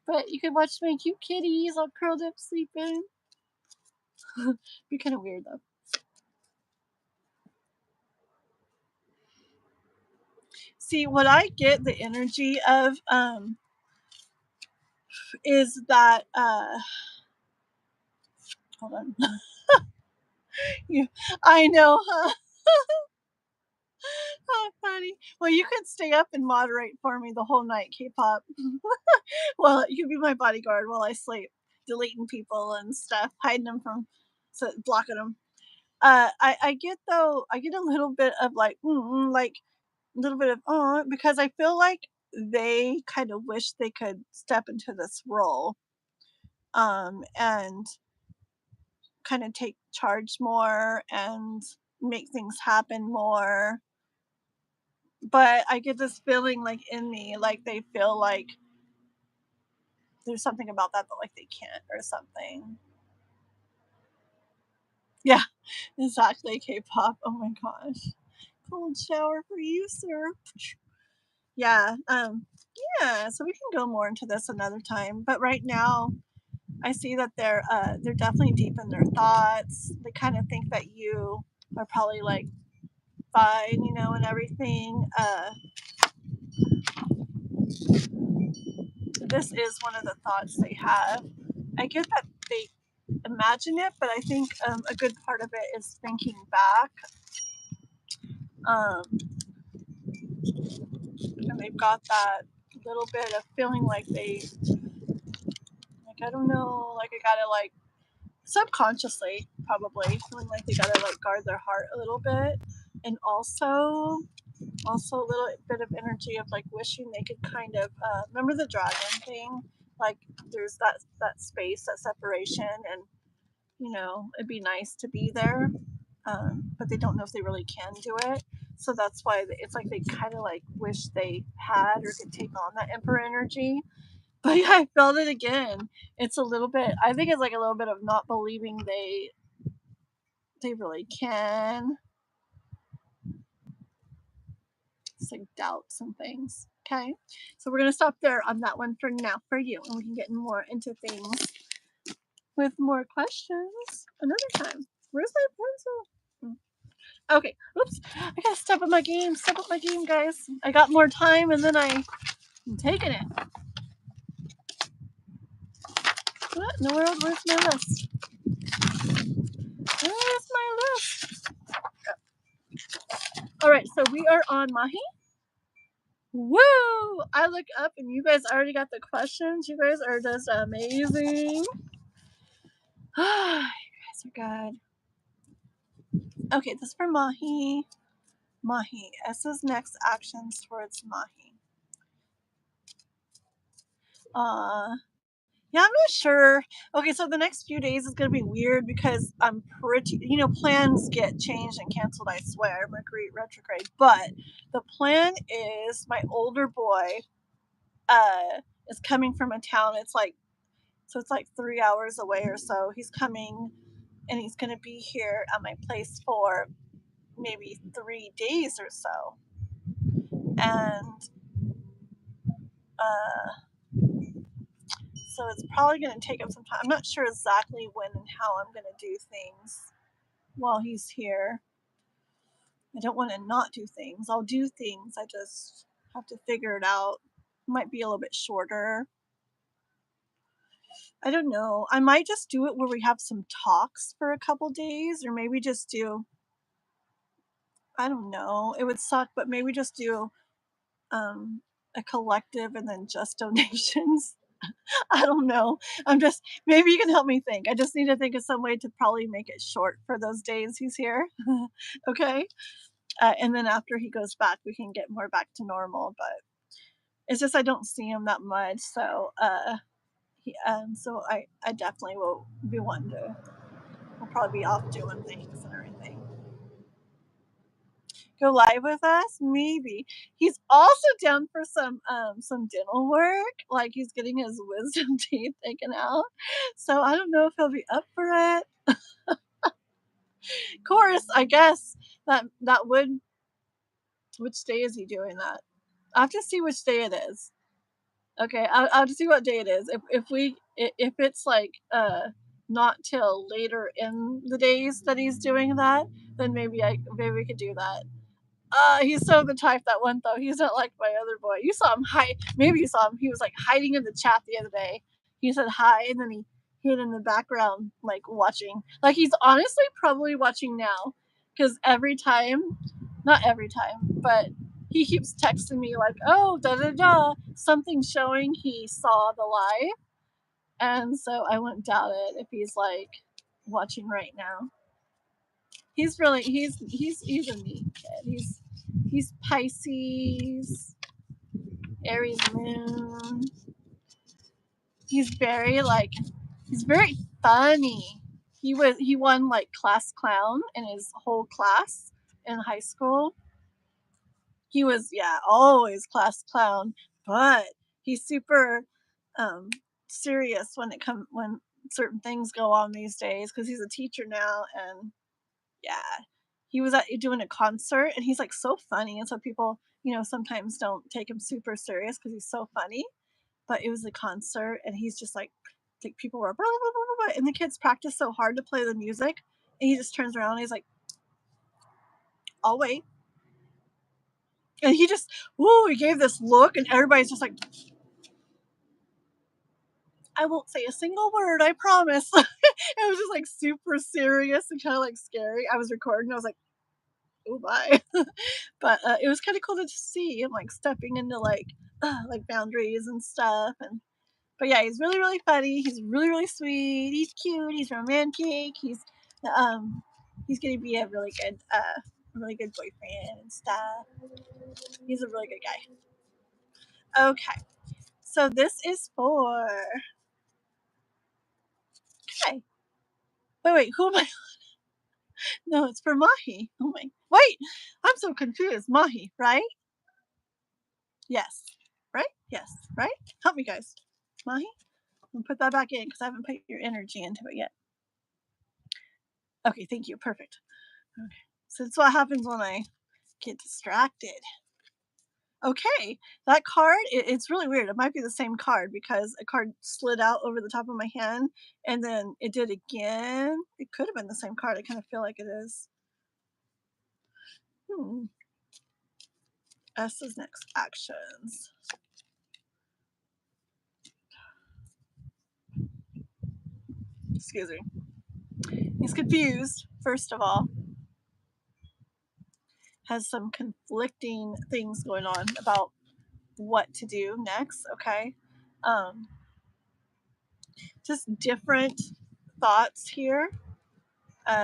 But you could watch my cute kitties all curled up sleeping. Be kind of weird though. See, what I get the energy of is that hold on. Yeah, I know, huh? Oh, funny. Well, you could stay up and moderate for me the whole night, K-pop. Well, you can be my bodyguard while I sleep, deleting people and stuff, hiding them from, blocking them. I get a little bit of like, like a little bit of because I feel like they kind of wish they could step into this role, and kind of take charge more and make things happen more. But I get this feeling like in me, like they feel like there's something about that like they can't or something. Yeah, exactly. K-pop. Oh my gosh. Cold shower for you, sir. Yeah. Yeah. So we can go more into this another time. But right now, I see that they're definitely deep in their thoughts. They kind of think that you are probably like fine, and everything. This is one of the thoughts they have. I get that they imagine it, but I think a good part of it is thinking back. Um, and they've got that little bit of feeling like I don't know, like I gotta like subconsciously probably feeling like they gotta like guard their heart a little bit, and also a little bit of energy of like wishing they could kind of remember the dragon thing, like there's that space, that separation, and it'd be nice to be there, but they don't know if they really can do it. So that's why it's like they kind of like wish they had or could take on that emperor energy. But yeah, I felt it again. It's a little bit, I think it's like a little bit of not believing they really can. It's like doubts and things. Okay, so we're gonna stop there on that one for now for you, and we can get more into things with more questions another time. Where's my pencil? Okay, oops. I gotta step up my game, guys. I got more time, and then I'm taking it. What in the world? Where's my list? Where's my list? All right, so we are on Mahi. Woo! I look up, and you guys already got the questions. You guys are just amazing. You guys are good. Okay, this is for Mahi. Mahi. S's next actions towards Mahi. Yeah, I'm not sure. Okay, so the next few days is gonna be weird because I'm pretty, plans get changed and canceled, I swear, Mercury retrograde. But the plan is my older boy is coming from a town. It's like 3 hours away or so. He's coming and he's gonna be here at my place for maybe 3 days or so. And so it's probably going to take him some time. I'm not sure exactly when and how I'm going to do things while he's here. I don't want to not do things. I'll do things. I just have to figure it out. It might be a little bit shorter. I don't know. I might just do it where we have some talks for a couple days, or maybe just do, I don't know. It would suck, but maybe just do a collective and then just donations. I don't know. Maybe you can help me think. I just need to think of some way to probably make it short for those days he's here. Okay. And then after he goes back, we can get more back to normal. But it's just I don't see him that much. So, so I definitely will be wanting to. We'll probably be off doing things and everything. Go live with us? Maybe. He's also down for some dental work. Like he's getting his wisdom teeth taken out. So I don't know if he'll be up for it. Of course, I guess that would. Which day is he doing that? I have to see which day it is. Okay, I'll have to see what day it is. If it's like not till later in the days that he's doing that, then maybe we could do that. He's so the type that one though. He's not like my other boy. You saw him hide. Maybe you saw him. He was like hiding in the chat the other day. He said hi, and then he hid in the background, like watching. Like he's honestly probably watching now, because every time, not every time, but he keeps texting me like, oh, da da da, something showing he saw the live. And so I wouldn't doubt it if he's like watching right now. He's really he's a neat kid. He's Pisces, Aries moon. He's very funny. He won like class clown in his whole class in high school. He was, yeah, always class clown, but he's super serious when certain things go on these days because he's a teacher now. And yeah, he was doing a concert, and he's like so funny, and so people, sometimes don't take him super serious because he's so funny. But it was a concert, and he's just like people were blah, blah, blah, blah, and the kids practice so hard to play the music, and he just turns around and he's like, I'll wait. And he just, he gave this look, and everybody's just like, I won't say a single word, I promise. It was just like super serious and kind of like scary. I was recording, I was like, oh bye. But it was kind of cool to see him like stepping into like boundaries and stuff. But yeah, he's really, really funny. He's really, really sweet. He's cute. He's romantic. He's gonna be a really good boyfriend and stuff. He's a really good guy. Okay, so this is for. Okay. Wait. Who am I? No, it's for Mahi. Oh my. Wait, I'm so confused. Mahi, right? Yes. Right? Yes. Right? Help me, guys. Mahi? I'll put that back in because I haven't put your energy into it yet. Okay, thank you. Perfect. Okay. So that's what happens when I get distracted. Okay, that card, it's really weird. It might be the same card because a card slid out over the top of my hand and then it did again. It could have been the same card. I kind of feel like it is. S's next actions. Excuse me. He's confused, first of all. Has some conflicting things going on about what to do next, okay? Just different thoughts here.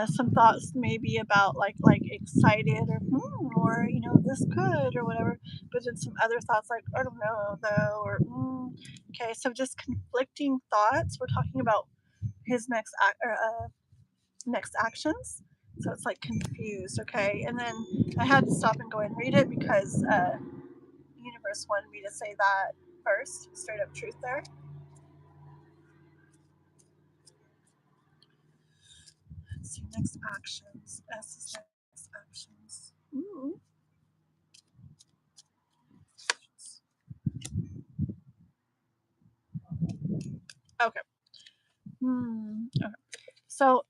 Some thoughts maybe about like excited or this could or whatever, but then some other thoughts like I don't know though or okay, so just conflicting thoughts. We're talking about his next actions, so it's like confused. Okay, and then I had to stop and go and read it because the universe wanted me to say that first, straight up truth there. Let's see, next actions. S is next actions. Ooh. Okay. Okay. So,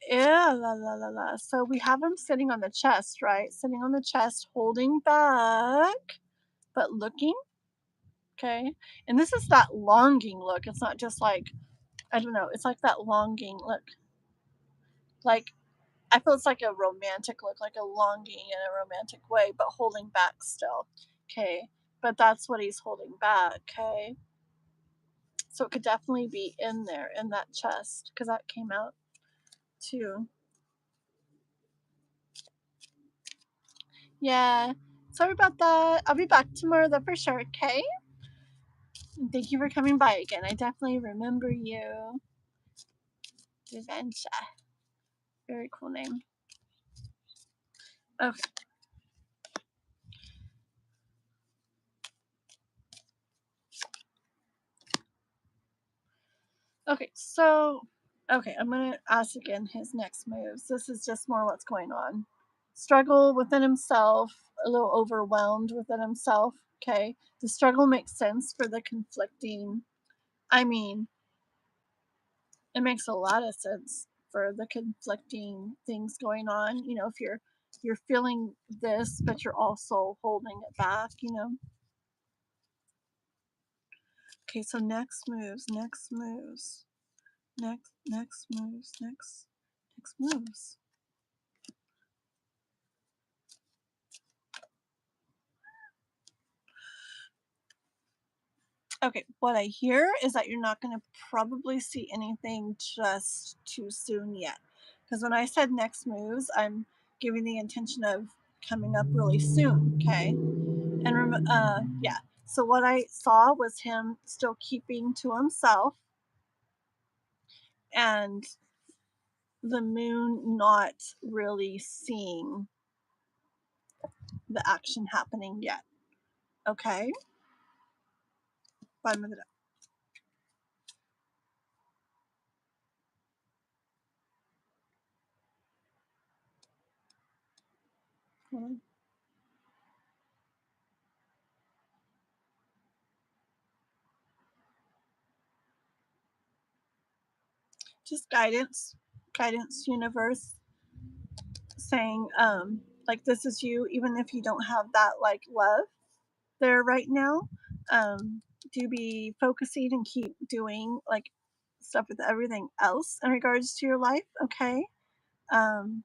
so we have him sitting on the chest, right? Sitting on the chest, holding back, but looking. Okay. And this is that longing look. It's not just like, I don't know, it's like that longing look. Like, I feel it's like a romantic look, like a longing in a romantic way, but holding back still. Okay. But that's what he's holding back. Okay. So it could definitely be in there, in that chest, because that came out too. Yeah. Sorry about that. I'll be back tomorrow though for sure, okay? And thank you for coming by again. I definitely remember you. Viventia. Very cool name. Okay. Okay, so I'm gonna ask again his next moves. This is just more what's going on. Struggle within himself, a little overwhelmed within himself. Okay. The struggle makes sense for the conflicting. I mean, it makes a lot of sense for the conflicting things going on. If you're feeling this, but you're also holding it back. Okay, so next moves. Next moves. Okay, what I hear is that you're not gonna probably see anything just too soon yet. Because when I said next moves, I'm giving the intention of coming up really soon, okay? And yeah. So what I saw was him still keeping to himself and the moon not really seeing the action happening yet. Okay? Bottom of the deck. Hold on. Just guidance, universe, saying, like this is you, even if you don't have that like love there right now. Do be focusing and keep doing like stuff with everything else in regards to your life, okay? Um,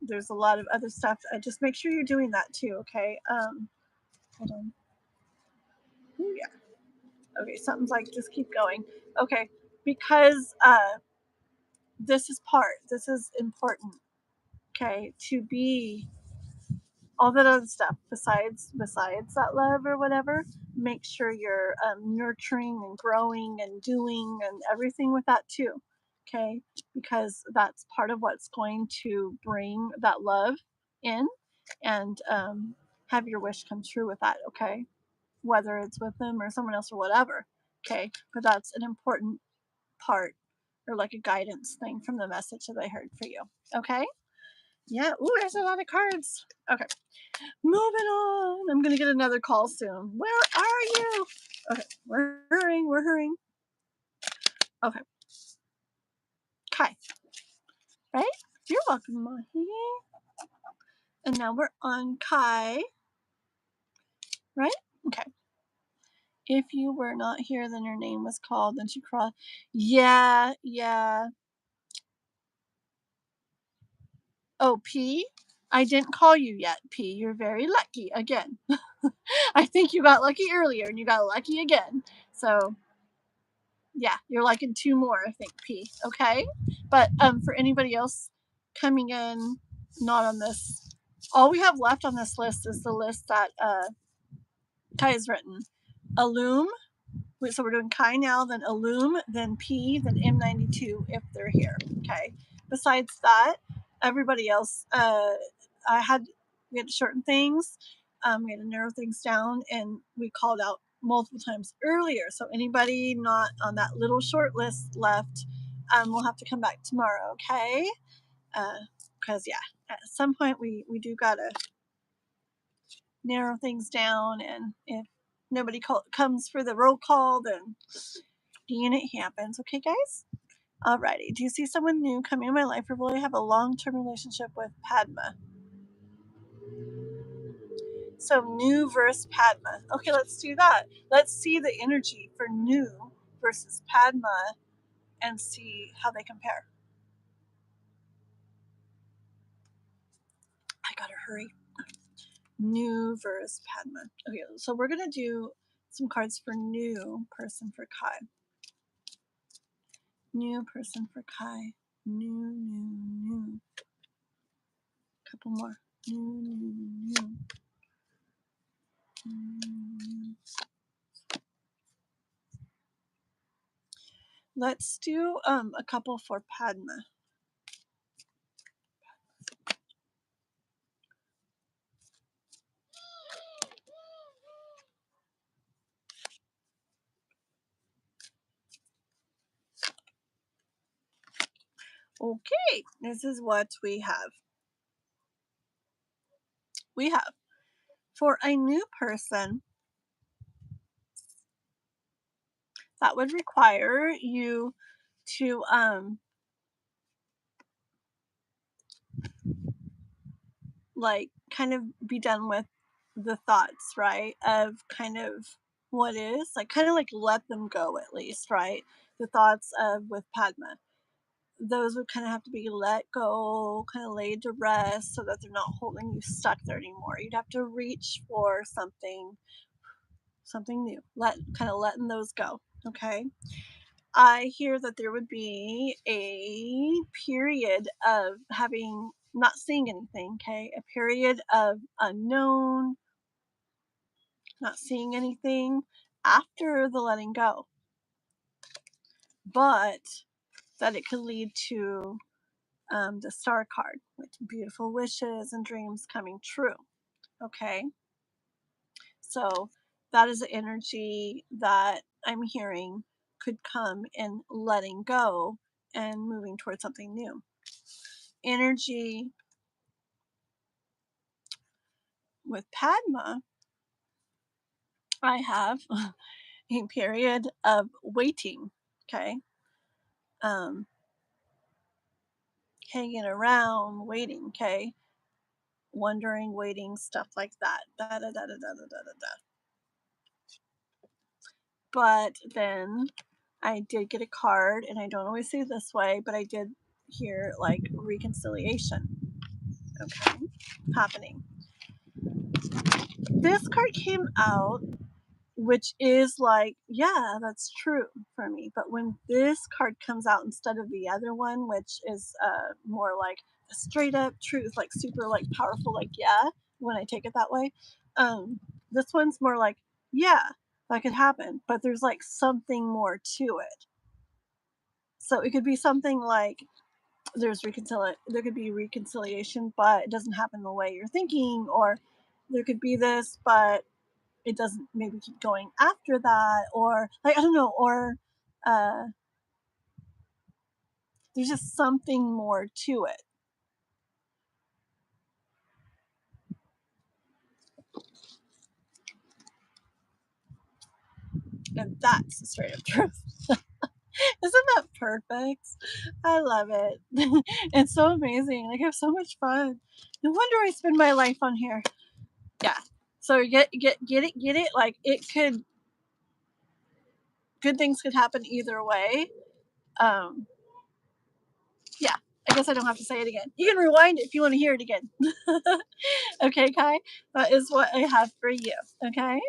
there's a lot of other stuff. Just make sure you're doing that too, okay? Hold on. Ooh, yeah. Okay, something's like just keep going. Okay, because this is important, okay, to be all that other stuff besides that love or whatever. Make sure you're nurturing and growing and doing and everything with that too, okay, because that's part of what's going to bring that love in and have your wish come true with that, okay, whether it's with them or someone else or whatever, okay, but that's an important part or like a guidance thing from the message that I heard for you, okay. Yeah. Ooh, there's a lot of cards. Okay. Moving on. I'm gonna get another call soon. Where are you? Okay, we're hurrying. We're hurrying. Okay, Kai. Right? You're welcome, Mahi. And now we're on Kai. Right? Okay. If you were not here, then your name was called, and she cried. Yeah, yeah. Oh, P. I didn't call you yet, P. You're very lucky again. I think you got lucky earlier, and you got lucky again. So yeah, you're liking two more, I think, P. Okay, but for anybody else coming in, not on this, all we have left on this list is the list that Kai has written. Illum. So we're doing Kai now, then Illum, then P, then M92 if they're here. Okay. Besides that, everybody else, we had to shorten things, we had to narrow things down, and we called out multiple times earlier. So anybody not on that little short list left, we'll have to come back tomorrow. Okay. Because yeah, at some point we do gotta narrow things down, and if nobody comes for the roll call, then it happens. Okay, guys? Alrighty. Do you see someone new coming in my life, or will I have a long-term relationship with Padma? So new versus Padma. Okay, let's do that. Let's see the energy for new versus Padma and see how they compare. I gotta hurry. New versus Padma. Okay, so we're gonna do some cards for new person for Kai. New person for Kai. New. Couple more. New. Let's do a couple for Padma. Okay, this is what we have. We have for a new person that would require you to like kind of be done with the thoughts, right? Of kind of what is, like kind of like let them go at least, right? The thoughts of with Padma. Those would kind of have to be let go, kind of laid to rest so that they're not holding you stuck there anymore. You'd have to reach for something something new, kind of letting those go. Okay. I hear that there would be a period of not seeing anything. Okay. A period of unknown, not seeing anything after the letting go, but that it could lead to the star card with beautiful wishes and dreams coming true. Okay. So that is the energy that I'm hearing could come in letting go and moving towards something new. Energy with Padma, I have a period of waiting. Okay. Hanging around, waiting. Okay. Wondering, waiting, stuff like that. Da, da, da, da, da, da, da, da. But then I did get a card, and I don't always say this way, but I did hear like reconciliation. Okay, happening. This card came out, which is like, yeah, that's true for me. But when this card comes out instead of the other one, which is more like a straight up truth, like super like powerful, like yeah, when I take it that way, this one's more like, yeah, that could happen, but there's like something more to it. So it could be something like there could be reconciliation, but it doesn't happen the way you're thinking, or there could be this, but it doesn't maybe keep going after that, or like I don't know, or there's just something more to it. And that's the straight up truth. Isn't that perfect? I love it. It's so amazing. Like I have so much fun. No wonder I spend my life on here. Yeah. So get it. Like it could, good things could happen either way. Yeah. I guess I don't have to say it again. You can rewind it if you want to hear it again. Okay, Kai? That is what I have for you. Okay?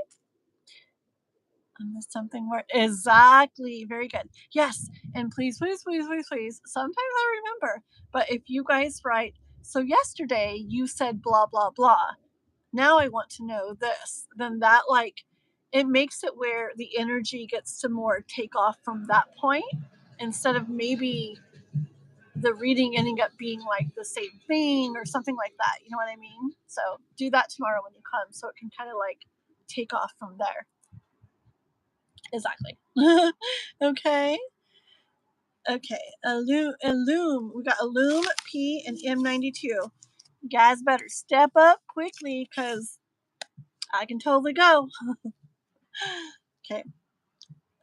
And there's something more. Exactly. Very good. Yes. And please, please, please, please, please. Sometimes I remember. But if you guys write, so yesterday you said blah, blah, blah. Now I want to know this. Then that, like, it makes it where the energy gets to more take off from that point instead of maybe the reading ending up being like the same thing or something like that. You know what I mean? So do that tomorrow when you come so it can kind of like take off from there. Exactly. Okay. Okay. Illume. We got Illume, P, and M92. You guys better step up quickly because I can totally go. Okay.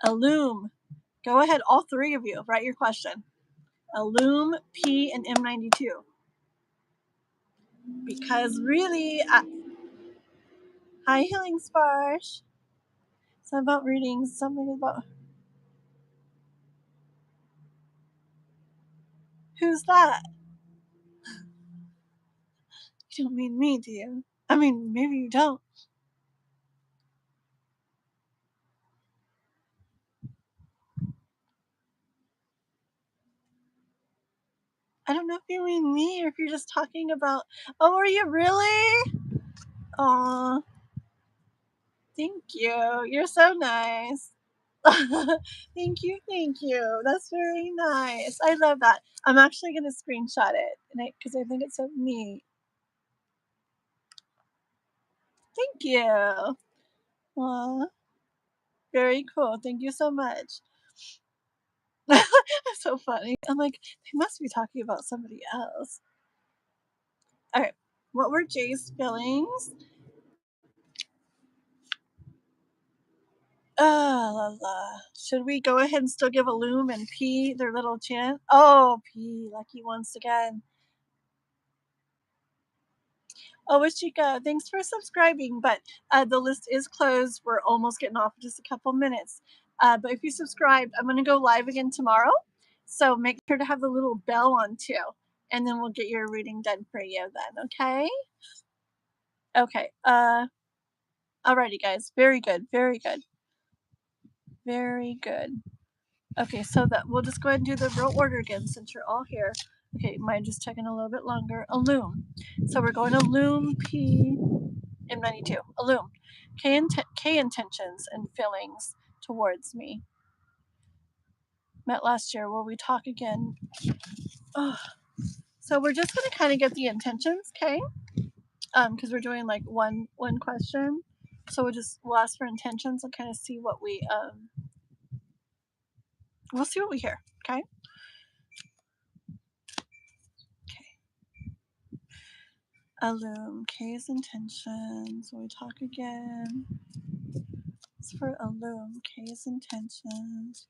Illume. Go ahead, all three of you. Write your question. Illume, P, and M92. Because really, hi, Healing Sparsh. Something about readings. Something about. Who's that? You don't mean me, do you? I mean, maybe you don't. I don't know if you mean me or if you're just talking about. Oh, are you really? Aw. Thank you. You're so nice. Thank you, thank you. That's very nice. I love that. I'm actually gonna screenshot it, because I think it's so neat. Thank you. Aw, very cool. Thank you so much. That's so funny. I'm like, they must be talking about somebody else. Okay, what were Jay's feelings? La la. Should we go ahead and still give Illume and P their little chance? Oh, P, lucky once again. Oh, Wishika, thanks for subscribing, but the list is closed. We're almost getting off in just a couple minutes. But if you subscribed, I'm going to go live again tomorrow. So make sure to have the little bell on too. And then we'll get your reading done for you then, okay? Okay. Alrighty, guys. Very good. Very good. Very good. Okay, so that we'll just go ahead and do the real order again since you're all here. Okay, mine just taking a little bit longer. Illume. So we're going to Illume P M92. Illume. K intentions and feelings towards me. Met last year. Will we talk again? Oh. So we're just going to kind of get the intentions, okay? Because we're doing like one question. So we'll ask for intentions and kind of see what we'll see what we hear, okay? Illume, K's intentions. Will we talk again? It's for Illume, K's intentions.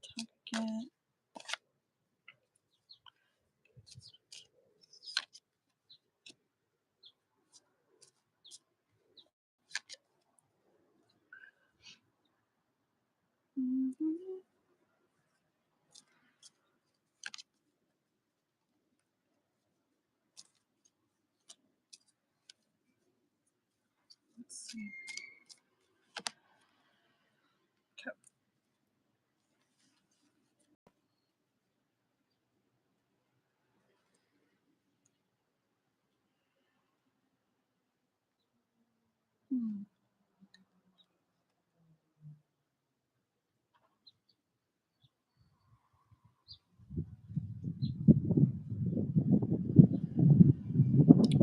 Talk again. Let's see. Okay.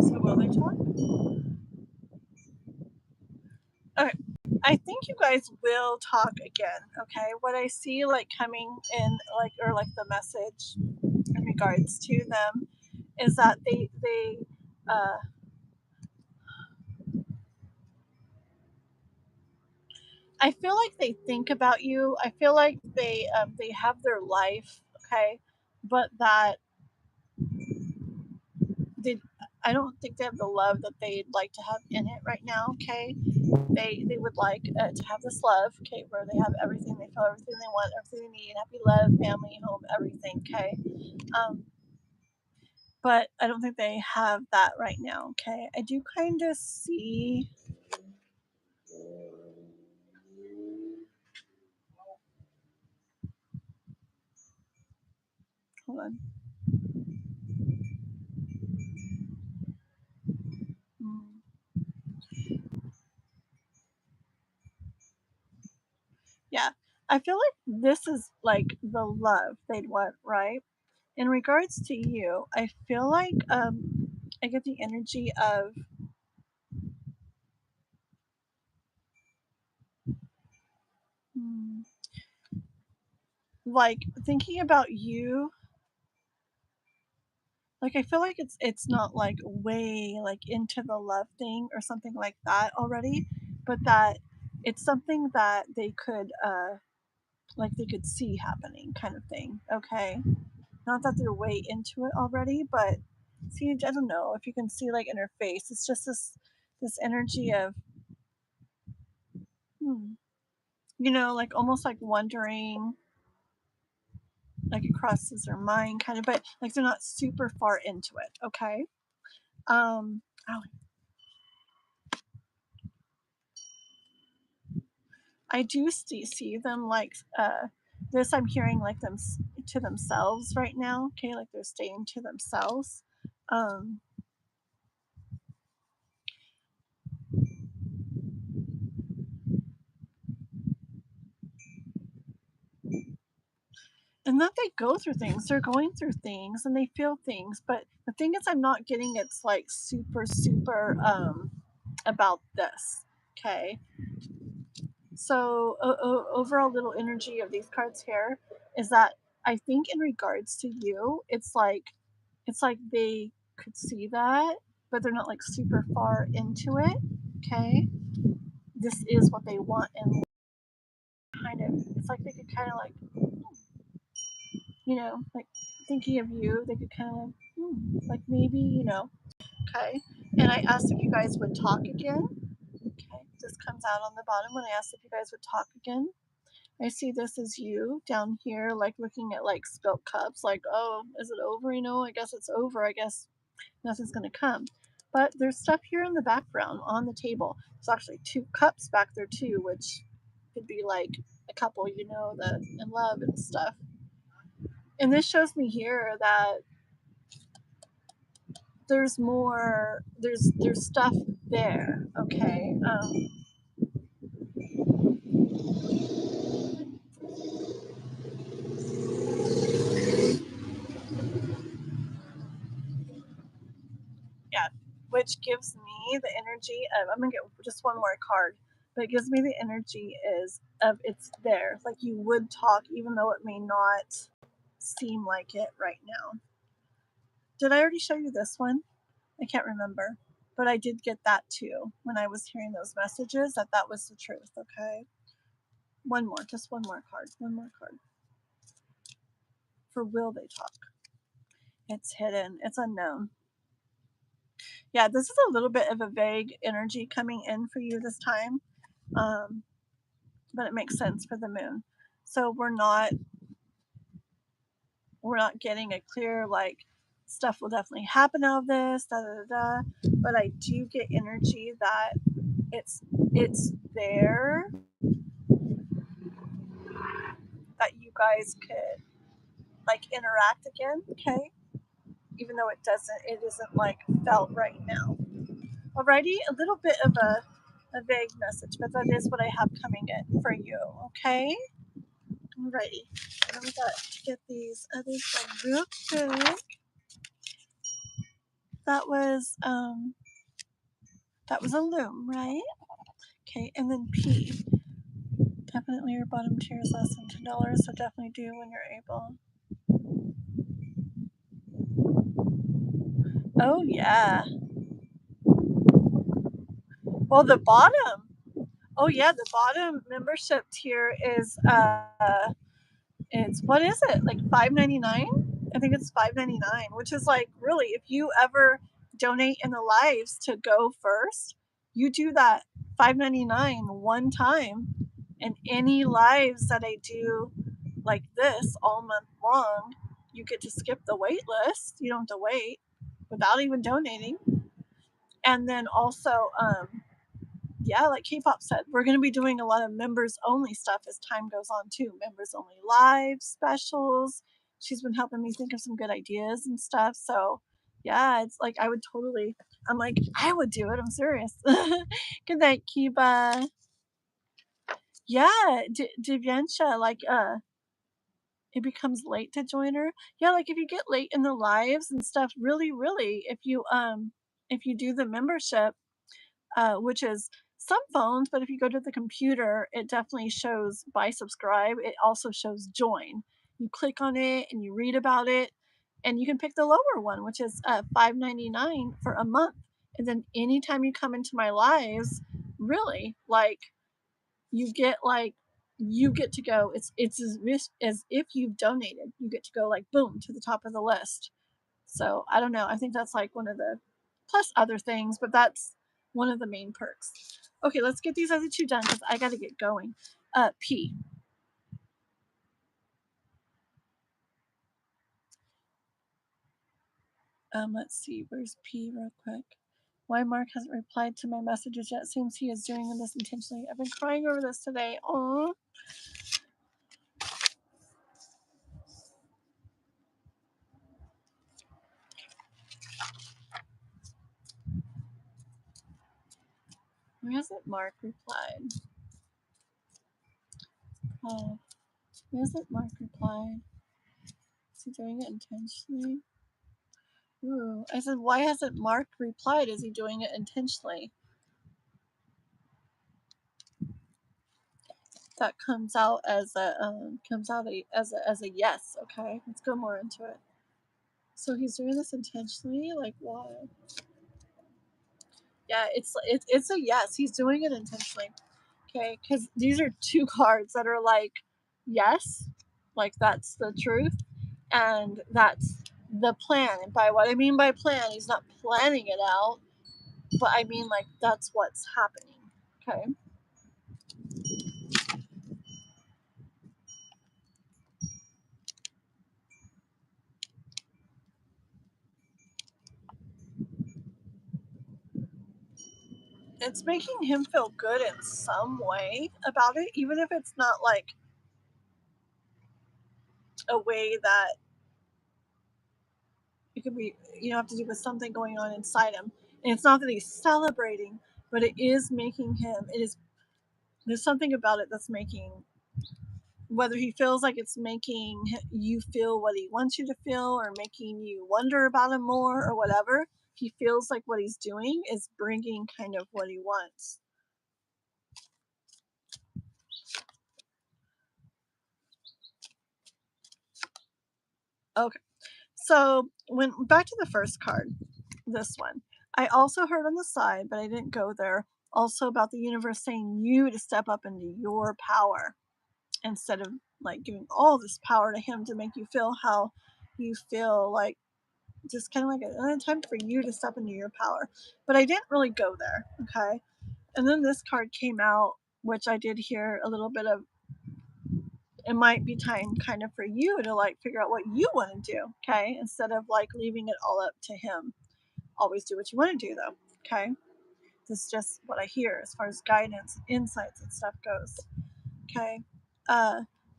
So will they talk? Okay. I think you guys will talk again, okay? What I see like coming in like or like the message in regards to them is that they I feel like they think about you. I feel like they have their life, okay? But that they I don't think they have the love that they'd like to have in it right now, okay? They would like to have this love, okay, where they have everything, they feel everything they want, everything they need, happy love, family, home, everything, okay? But I don't think they have that right now, okay? I do kind of see. Hold on. Yeah, I feel like this is like the love they'd want, right? In regards to you, I feel like I get the energy of like thinking about you. Like I feel like it's not like way like into the love thing or something like that already, but that it's something that they could like they could see happening kind of thing, okay? Not that they're way into it already, but see, I don't know if you can see like in her face. It's just this energy of like almost like wondering, like it crosses their mind kind of, but like they're not super far into it, okay? Oh, I do see them like this. I'm hearing like them to themselves right now. Okay, like they're staying to themselves. And that they go through things. They're going through things and they feel things. But the thing is, I'm not getting it's like super about this. Okay. So overall little energy of these cards here is that I think in regards to you, it's like they could see that, but they're not like super far into it. Okay. This is what they want and kind of it's like they could kind of like like thinking of you, they could kind of like maybe okay. And I asked if you guys would talk again. Okay, this comes out on the bottom when I asked if you guys would talk again. I see this as you down here, like looking at like spilt cups, like, oh, is it over? I guess it's over. I guess nothing's gonna come. But there's stuff here in the background on the table. There's actually 2 cups back there too, which could be like a couple, you know, that in love and stuff. And this shows me here that there's more, there's stuff there, okay? Yeah, which gives me the energy of, I'm gonna get just one more card, but it gives me the energy is of it's there, like you would talk even though it may not seem like it right now. Did I already show you this one? I can't remember, but I did get that too when I was hearing those messages, that that was the truth, okay? One more, just one more card, one more card. For will they talk? It's hidden, it's unknown. Yeah, this is a little bit of a vague energy coming in for you this time, but it makes sense for the moon. So we're not getting a clear like stuff will definitely happen out of this, da da da. But I do get energy that it's there, that you guys could like interact again, okay? Even though it isn't like felt right now. Alrighty, a little bit of a vague message, but that is what I have coming in for you, okay? Alrighty. Now we got to get these others done real quick. That was a loom, right? Okay, and then P. Definitely your bottom tier is less than $10, so definitely do when you're able. Oh yeah. Well, the bottom. Oh yeah, the bottom membership tier is it's, what is it, like $5.99? I think it's $5.99, which is like, really, if you ever donate in the lives to go first, you do that $5.99 one time, and any lives that I do like this all month long, you get to skip the wait list. You don't have to wait without even donating. And then also, yeah, like K-pop said, we're going to be doing a lot of members only stuff as time goes on too. Members only live specials. She's been helping me think of some good ideas and stuff. So yeah, it's like I would totally, I'm like, I would do it. I'm serious. Good night, Kiba. Yeah, Divyansha, like it becomes late to join her. Yeah, like if you get late in the lives and stuff, really, if you do the membership, which is some phones, but if you go to the computer, it definitely shows by subscribe. It also shows join. You click on it and you read about it, and you can pick the lower one, which is $5.99 for a month. And then anytime you come into my lives, really, like you get to go. It's as if you've donated. You get to go like boom to the top of the list. So I don't know. I think that's like one of the plus other things, but that's one of the main perks. Okay, let's get these other two done because I got to get going. P. Let's see. Where's P real quick? Why Mark hasn't replied to my messages yet? Seems he is doing this intentionally. I've been crying over this today. Aww. Why hasn't Mark replied? Oh, why hasn't Mark replied? Is he doing it intentionally? Ooh, I said, why hasn't Mark replied? Is he doing it intentionally? That comes out as a as a yes. Okay, let's go more into it. So he's doing this intentionally. Like why? Yeah, it's a yes. He's doing it intentionally. Okay, because these are two cards that are like yes, like that's the truth, and that's the plan. And by what I mean by plan, he's not planning it out, but I mean like that's what's happening. Okay. it's making him feel good in some way about it, even if it's not like a way that it could be, have to do with something going on inside him. And it's not that he's celebrating, but it is making him, there's something about it that's making, whether he feels like it's making you feel what he wants you to feel or making you wonder about him more or whatever, he feels like what he's doing is bringing kind of what he wants. Okay, so back to the first card, this one. I also heard on the side, but I didn't go there, also about the universe saying you to step up into your power instead of like giving all this power to him to make you feel how you feel, like just kind of like a time for you to step into your power. But I didn't really go there, okay? And then this card came out, which I did hear a little bit of, it might be time kind of for you to like figure out what you want to do, okay? Instead of like leaving it all up to him. Always do what you want to do though, okay? This is just what I hear as far as guidance, insights, and stuff goes, okay?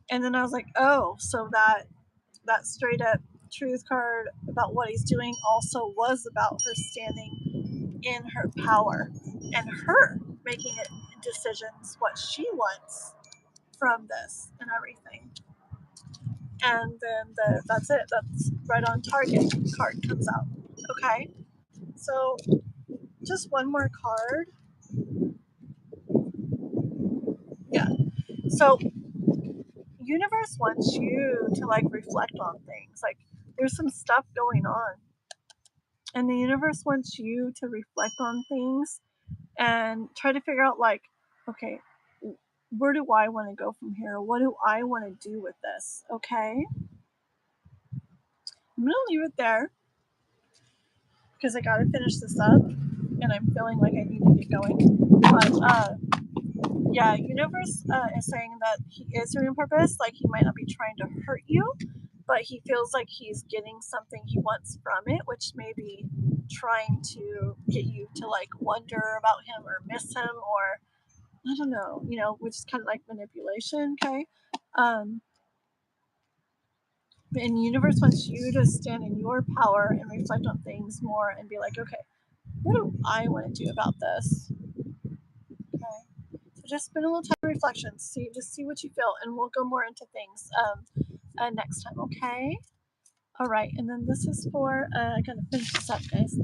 And then I was like, oh, so that straight up truth card about what he's doing also was about her standing in her power and her making it decisions what she wants from this and everything. And then that's it. That's right on target card comes out. Okay, so just one more card. Yeah. So universe wants you to like reflect on things. Like there's some stuff going on. And the universe wants you to reflect on things and try to figure out like, okay, where do I want to go from here? What do I want to do with this? Okay. I'm going to leave it there because I got to finish this up and I'm feeling like I need to get going. But yeah, universe is saying that he is doing purpose. Like he might not be trying to hurt you, but he feels like he's getting something he wants from it, which may be trying to get you to like wonder about him or miss him, or I don't know, which is kind of like manipulation, okay? And the universe wants you to stand in your power and reflect on things more and be like, okay, what do I want to do about this? Okay. So just spend a little time reflection, just see what you feel, and we'll go more into things next time, okay? All right, and then this is for, I gotta finish this up, guys.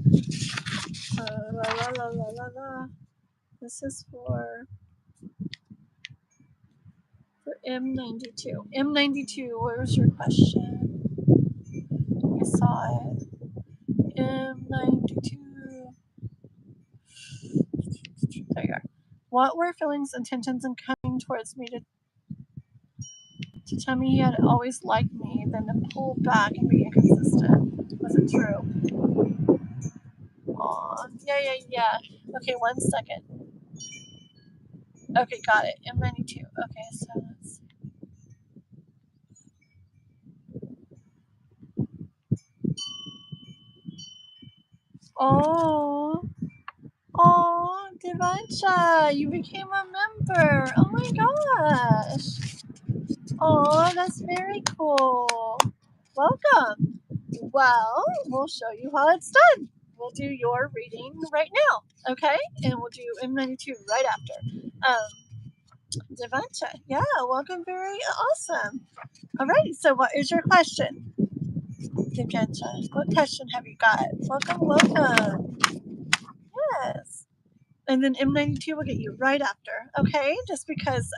This is for M92. M92, what was your question? I saw it. M92. There you are. What were feelings, intentions, and coming towards me to tell me he had always liked me, then to pull back and be inconsistent? Was it true? Aw, yeah. Okay, 1 second. Okay, got it. M92. Okay, so let's. Oh, Devancha, you became a member. Oh my gosh. Oh, that's very cool. Welcome. Well, we'll show you how it's done. We'll do your reading right now, okay? And we'll do M92 right after. Devancha, yeah, welcome. Very awesome. All right, so what is your question? Devancha, what question have you got? Welcome. Yes. And then M92 will get you right after, okay? Just because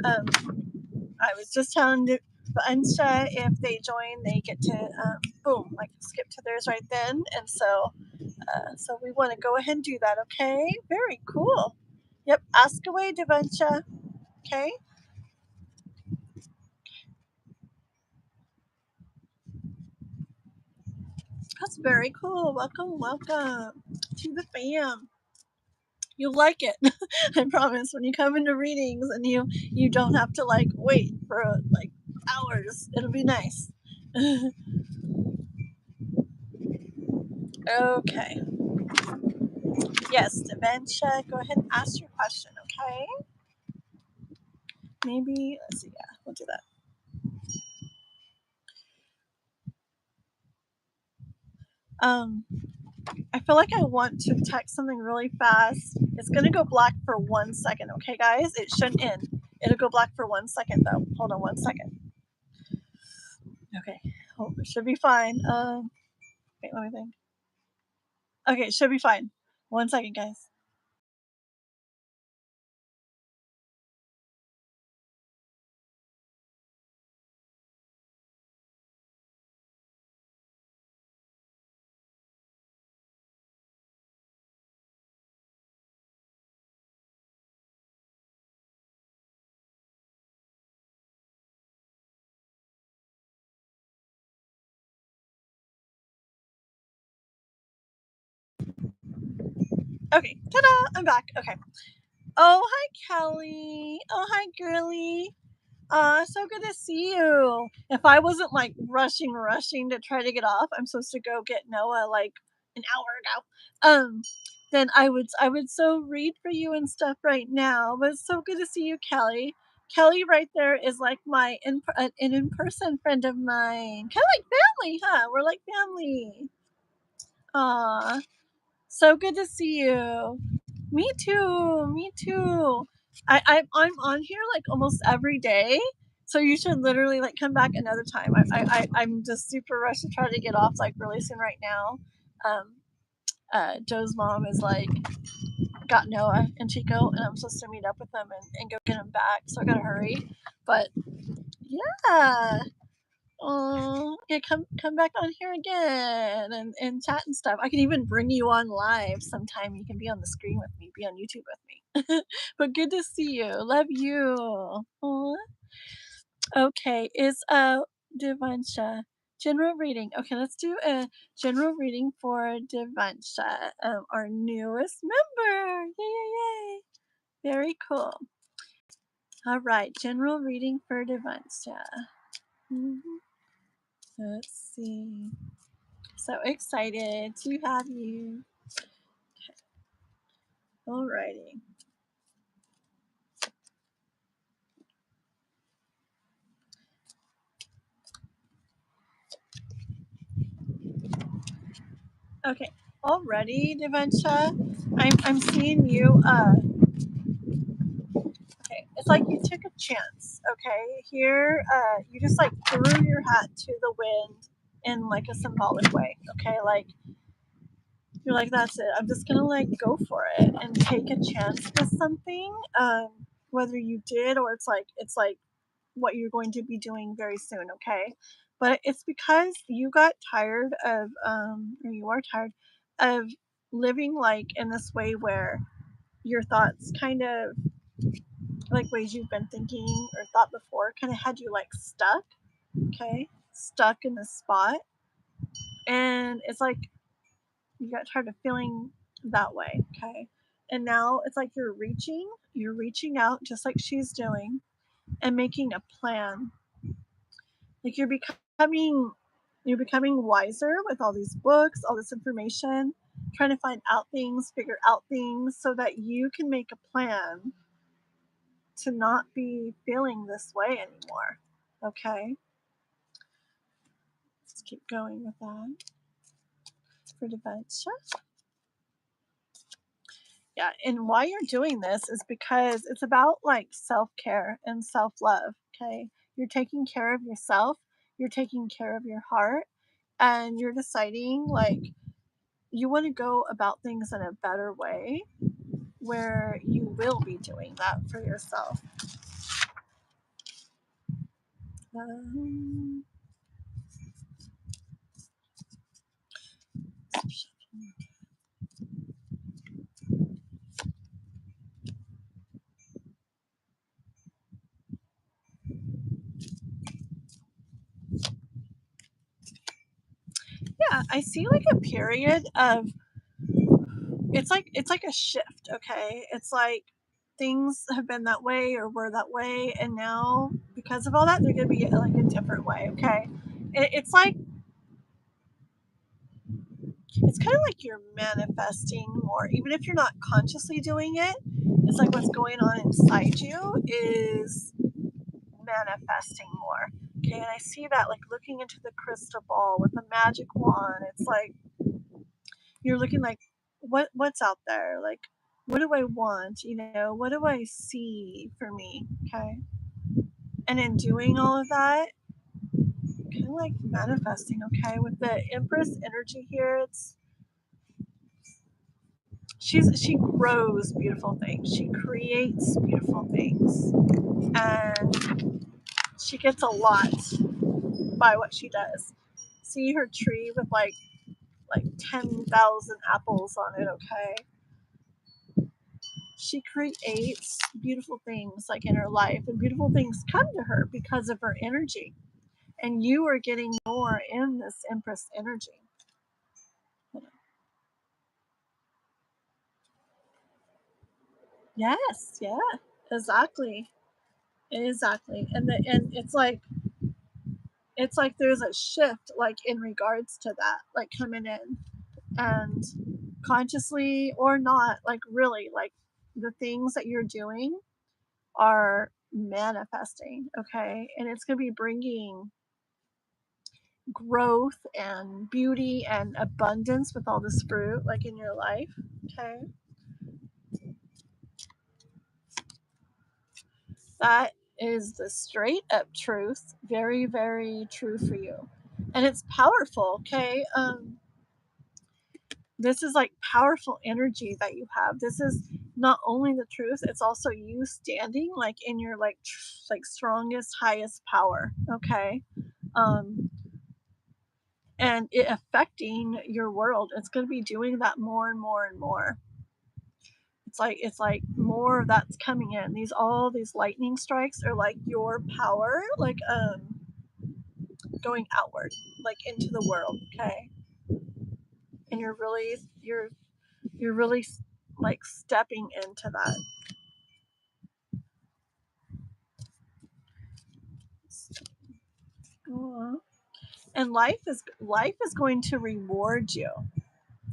I was just telling the Ansha if they join, they get to boom, like skip to theirs right then. And so we want to go ahead and do that, okay? Very cool. Yep, ask away, Devancha. Okay. That's very cool. Welcome to the fam. You'll like it. I promise. When you come into readings and you don't have to like wait for like hours, it'll be nice. Okay. Yes, dementia. Go ahead and ask your question, okay? Maybe, let's see, yeah, we'll do that. I feel like I want to text something really fast. It's gonna go black for 1 second, okay, guys? It shouldn't end. It'll go black for 1 second, though. Hold on 1 second. Okay, oh, it should be fine. Wait, let me think. Okay, it should be fine. 1 second, guys. Okay, ta-da! I'm back. Okay. Oh, hi, Kelly. Oh, hi, girly. So good to see you. If I wasn't like rushing to try to get off, I'm supposed to go get Noah like an hour ago. Then I would so read for you and stuff right now. But it's so good to see you, Kelly. Kelly right there is like my an in-person friend of mine. Kind of like family, huh? We're like family. Aw, so good to see you. Me too. Me too. I'm on here like almost every day, so you should literally like come back another time. I'm just super rushed to try to get off like really soon right now. Joe's mom is like got Noah and Chico, and I'm supposed to meet up with them and go get them back, so I gotta hurry. But yeah. Yeah, come back on here again and chat and stuff. I can even bring you on live sometime. You can be on the screen with me, be on YouTube with me. But good to see you. Love you. Aw. Okay, is Devansha. General reading. Okay, let's do a general reading for Devansha, our newest member. Yay, yay, yay. Very cool. All right, general reading for Devansha. Let's see. So excited to have you. Alrighty. Okay. Already, Devansha. I'm seeing you. Okay. It's like you took a chance. Okay. Here, you just like threw your hat to the wind in like a symbolic way. Okay. Like you're like, that's it. I'm just gonna like go for it and take a chance with something. Whether you did or it's like what you're going to be doing very soon, okay? But it's because you got tired of, or you are tired of living like in this way where your thoughts kind of, like ways you've been thinking or thought before, kind of had you like stuck, okay? Stuck in this spot. And it's like you got tired of feeling that way, okay? And now it's like you're reaching out just like she's doing and making a plan. Like you're becoming wiser with all these books, all this information, trying to find out things, figure out things so that you can make a plan to not be feeling this way anymore. Okay? Let's keep going with that for dementia. Yeah, and why you're doing this is because it's about like self-care and self-love, okay? You're taking care of yourself, you're taking care of your heart, and you're deciding like you want to go about things in a better way where you will be doing that for yourself. Um, yeah, I see like a period of it's like a shift, okay? It's like things have been that way or were that way, and now because of all that, they're gonna be like a different way, okay? It's like it's kind of like you're manifesting more, even if you're not consciously doing it. It's like what's going on inside you is manifesting more. Okay, and I see that like looking into the crystal ball with the magic wand. It's like you're looking like what's out there? Like what do I want? You know, what do I see for me? Okay. And in doing all of that, kind of like manifesting, okay? With the Empress energy here, she grows beautiful things. She creates beautiful things. And she gets a lot by what she does. See her tree with like 10,000 apples on it, okay? She creates beautiful things like in her life, and beautiful things come to her because of her energy. And you are getting more in this Empress energy. Yes, yeah, exactly, exactly. And it's like there's a shift like in regards to that, like coming in, and consciously or not, like really, like the things that you're doing are manifesting, okay, and it's gonna be bringing growth and beauty and abundance with all this fruit, like in your life, okay. That is the straight up truth. Very, very true for you. And it's powerful, okay? This is like powerful energy that you have. This is not only the truth, it's also you standing like in your like strongest, highest power, okay? Um and it affecting your world. It's going to be doing that more and more and more. It's like more of that's coming in. All these lightning strikes are like your power, like going outward, like into the world, okay? And you're really like stepping into that. And life is going to reward you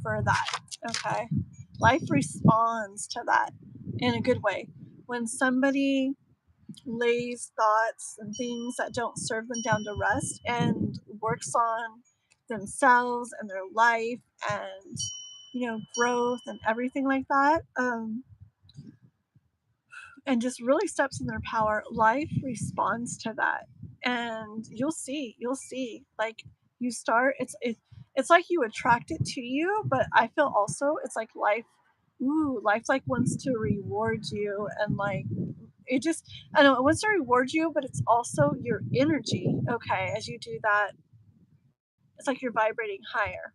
for that, okay? Life responds to that in a good way. When somebody lays thoughts and things that don't serve them down to rest and works on themselves and their life and growth and everything like that, and just really steps in their power, life responds to that. And you'll see like you start it's like you attract it to you, but I feel also it's like life like wants to reward you, and like it just I don't know, it wants to reward you, but it's also your energy, okay, as you do that. It's like you're vibrating higher,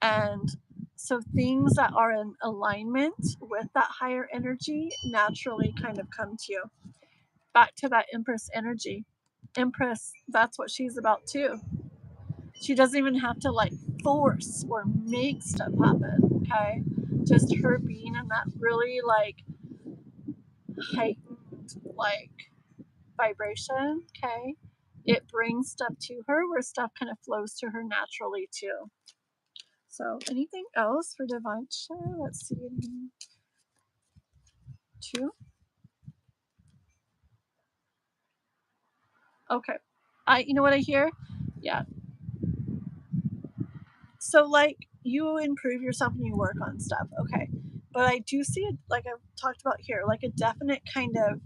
and so things that are in alignment with that higher energy naturally kind of come to you. Back to that Empress energy. Empress, that's what she's about too. She doesn't even have to like force or make stuff happen, okay? Just her being in that really like heightened like vibration, okay? It brings stuff to her where stuff kind of flows to her naturally too. So anything else for divine share? Let's see. Two. Okay. You know what I hear? Yeah. So like you improve yourself and you work on stuff, okay. But I do see it, like I've talked about here, like a definite kind of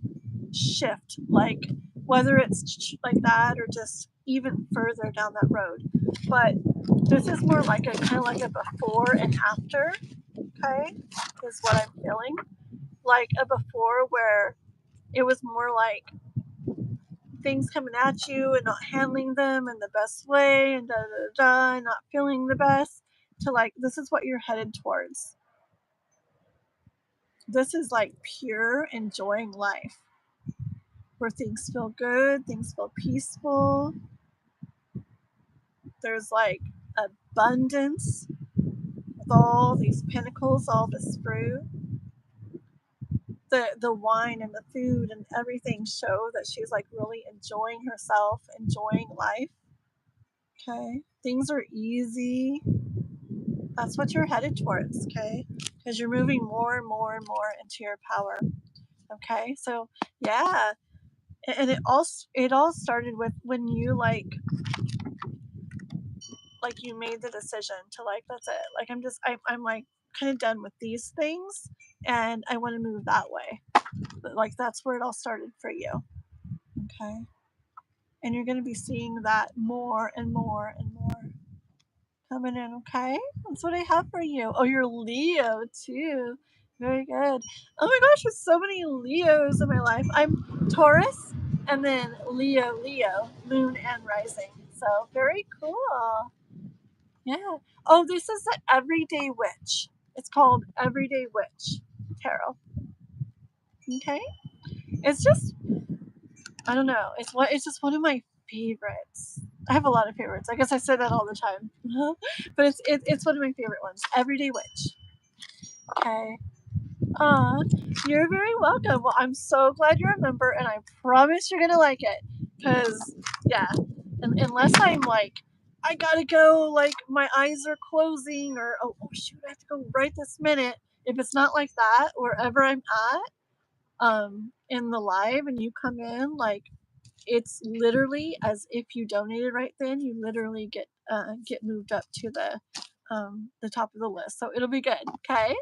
shift, like whether it's like that or just even further down that road. But this is more like a kind of like a before and after, okay, is what I'm feeling. Like a before where it was more like things coming at you and not handling them in the best way and da da da, and not feeling the best, to like this is what you're headed towards. This is like pure enjoying life, where things feel good, things feel peaceful. There's like abundance with all these pinnacles, all this fruit. The wine and the food and everything show that she's like really enjoying herself, enjoying life. Okay. Things are easy. That's what you're headed towards, okay? Because you're moving more and more and more into your power. Okay, so yeah, and it all started with when you you made the decision to that's it. Like I'm like kind of done with these things, and I want to move that way. But like that's where it all started for you. Okay, and you're gonna be seeing that more and more and more coming in. Okay, that's what I have for you. Oh, you're Leo too. Very good. Oh my gosh, there's so many Leos in my life. I'm Taurus and then Leo, moon and rising. So very cool. Yeah. Oh, this is the Everyday Witch. It's called Everyday Witch Tarot. Okay. It's just I don't know. It's just one of my favorites. I have a lot of favorites. I guess I say that all the time, but it's one of my favorite ones. Everyday Witch. Okay. You're very welcome. Well, I'm so glad you remember, and I promise you're gonna like it. Cause yeah, unless I'm like, I gotta go, like my eyes are closing, or oh shoot, I have to go right this minute. If it's not like that, wherever I'm at, in the live, and you come in, like it's literally as if you donated right then. You literally get moved up to the top of the list, so it'll be good. Okay.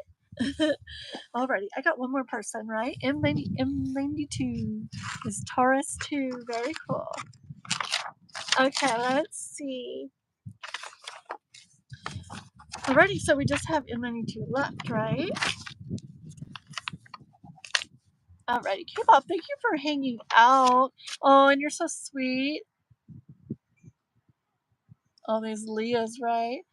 Alrighty, I got one more person, right? M92 is Taurus too. Very cool. Okay, let's see. Alrighty, so we just have M92 left, right? Alrighty, K-pop, thank you for hanging out. Oh, and you're so sweet. All these Leos, right?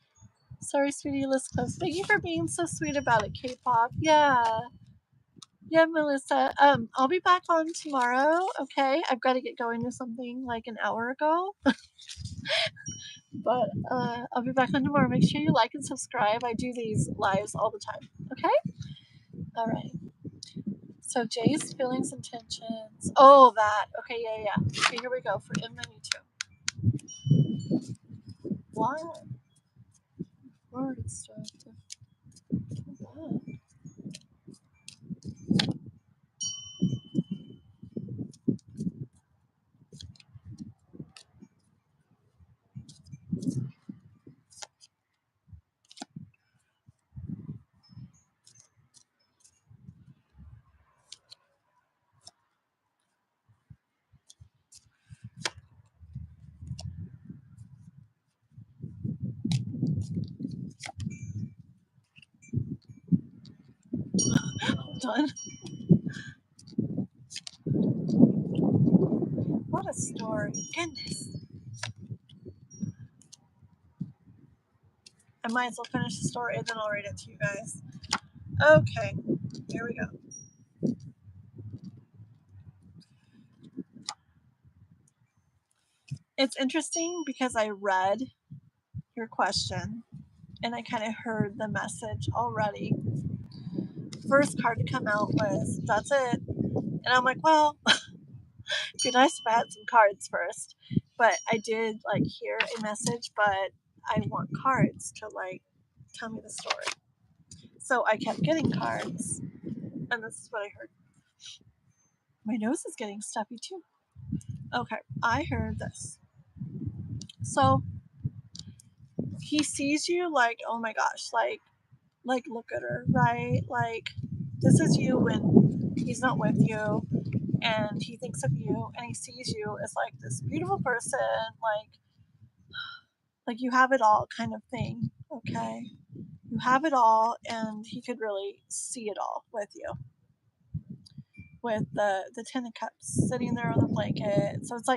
Sorry, sweetie, list close. Thank you for being so sweet about it, K-pop. Yeah. Yeah, Melissa. I'll be back on tomorrow, okay? I've got to get going to something like an hour ago. But I'll be back on tomorrow. Make sure you like and subscribe. I do these lives all the time. Okay? All right. So Jay's feelings and tensions. Oh, that. Okay, yeah. Okay, here we go for M92. What? Word stuff. Hold on. What a story. Goodness. I might as well finish the story and then I'll read it to you guys. Okay, here we go. It's interesting because I read your question and I kind of heard the message already. First card to come out was that's it. And I'm like, well, it'd be nice if I had some cards first. But I did hear a message, but I want cards to tell me the story. So I kept getting cards, and this is what I heard. My nose is getting stuffy too. Okay, I heard this. So he sees you oh my gosh, look at her, right? This is you when he's not with you, and he thinks of you, and he sees you as this beautiful person, you have it all kind of thing. Okay, you have it all, and he could really see it all with you, with the 10 of cups sitting there on the blanket. So it's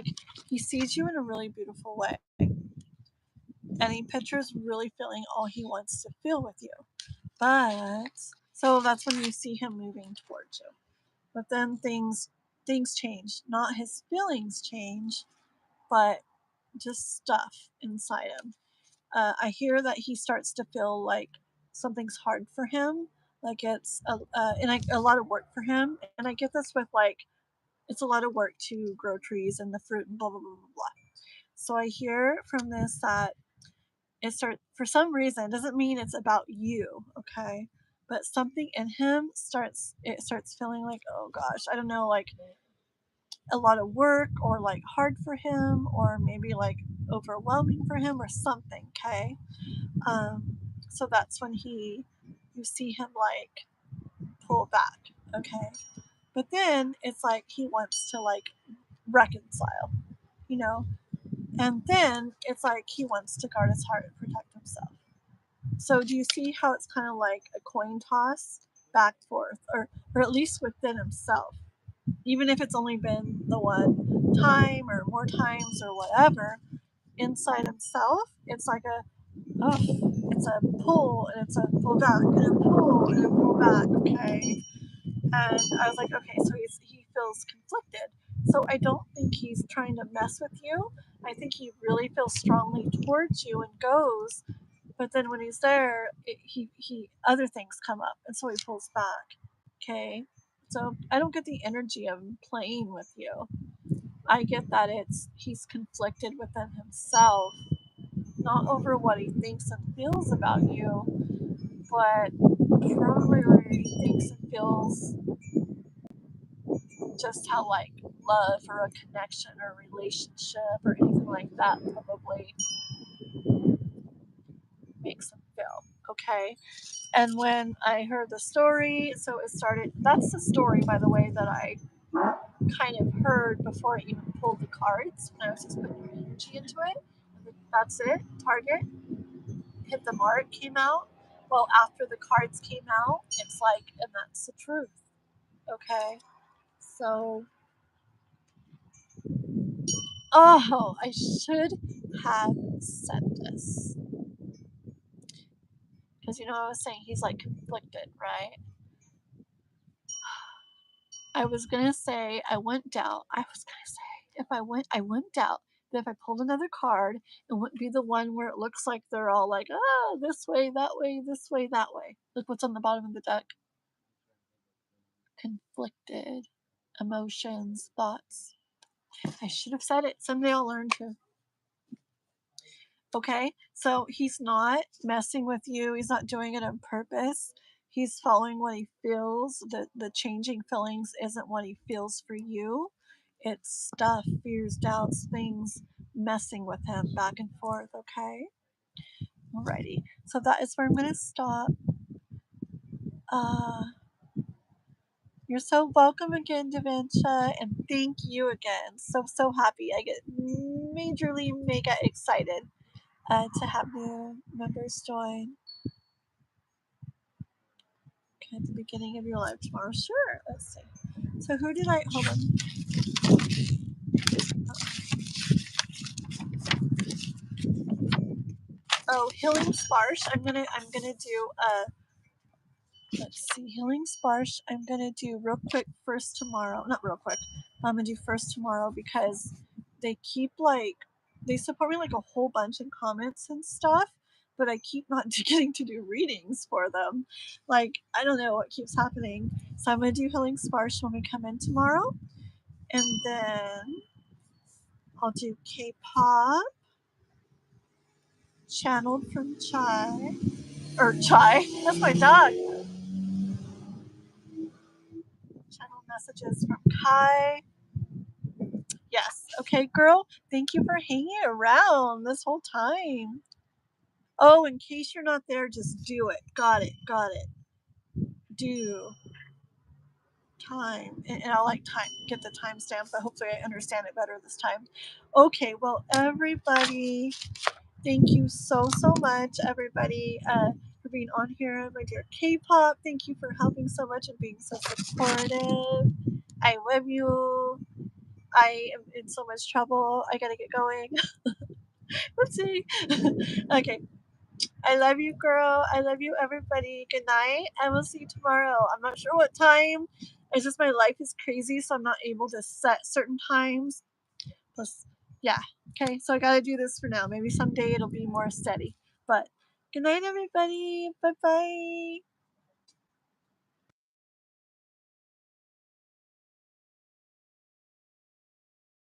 he sees you in a really beautiful way, and he pictures really feeling all he wants to feel with you. But so that's when you see him moving towards you. But then things change. Not his feelings change, but just stuff inside him. I hear that he starts to feel like something's hard for him, like it's a lot of work for him. And I get this with it's a lot of work to grow trees and the fruit and blah blah blah blah blah. So I hear from this that for some reason, it doesn't mean it's about you, okay? But something in him starts feeling like, oh gosh, I don't know, like a lot of work or like hard for him or maybe like overwhelming for him or something, okay? So that's when you see him like pull back, okay? But then it's like he wants to like reconcile, you know? And then it's like he wants to guard his heart and protect himself. So do you see how it's kind of like a coin toss back and forth, or at least within himself? Even if it's only been the one time or more times or whatever, inside himself, it's like it's a pull and it's a pull back and a pull and a pull back, okay? And I was like, okay, so he feels conflicted. So I don't think he's trying to mess with you. I think he really feels strongly towards you and goes, but then when he's there, he other things come up, and so he pulls back. Okay, so I don't get the energy of him playing with you. I get that he's conflicted within himself, not over what he thinks and feels about you, but probably what he thinks and feels just how like love or a connection or a relationship or anything like that probably makes him feel. Okay. And when I heard the story, so it started, that's the story, by the way, that I kind of heard before I even pulled the cards. When I was just putting your energy into it. That's it. Target, hit the mark, came out. Well, after the cards came out, it's like, and that's the truth. Okay. So, oh, I should have said this. Because, I was saying he's like conflicted, right? I was gonna say I wouldn't doubt. I was gonna say I wouldn't doubt that if I pulled another card, it wouldn't be the one where it looks like they're all like, this way, that way, this way, that way. Look what's on the bottom of the deck. Conflicted emotions, thoughts. I should have said it. Someday I'll learn to. Okay, so he's not messing with you. He's not doing it on purpose. He's following what he feels. The changing feelings isn't what he feels for you. It's stuff, fears, doubts, things messing with him back and forth. Okay. Alrighty. So that is where I'm gonna stop. Uh, you're so welcome again, Davincha, and thank you again. So happy. I get majorly mega excited to have new members join. Okay, at the beginning of your live tomorrow. Sure. Let's see. So who did I hold on? Oh, Healing Sparsh. I'm gonna do let's see, Healing Sparsh. I'm gonna do real quick first tomorrow. Not real quick. I'm gonna do first tomorrow because they keep like they support me like a whole bunch in comments and stuff, but I keep not getting to do readings for them. Like I don't know what keeps happening. So I'm gonna do Healing Sparsh when we come in tomorrow, and then I'll do K-pop channeled from Chai. Or Chai. That's my dog. Channel messages from Kai. Yes. Okay, girl. Thank you for hanging around this whole time. Oh, in case you're not there, just do it. Got it. Got it. Do time. And I'll like time get the timestamp, but hopefully I understand it better this time. Okay, well, everybody, thank you so much, everybody, for being on here. My dear K-pop, thank you for helping so much and being so supportive. I love you. I am in so much trouble. I gotta get going. Whoopsie. Okay. I love you, girl. I love you, everybody. Good night. I will see you tomorrow. I'm not sure what time. It's just my life is crazy, so I'm not able to set certain times. Plus, yeah. Okay, so I gotta do this for now. Maybe someday it'll be more steady. But good night, everybody. Bye bye.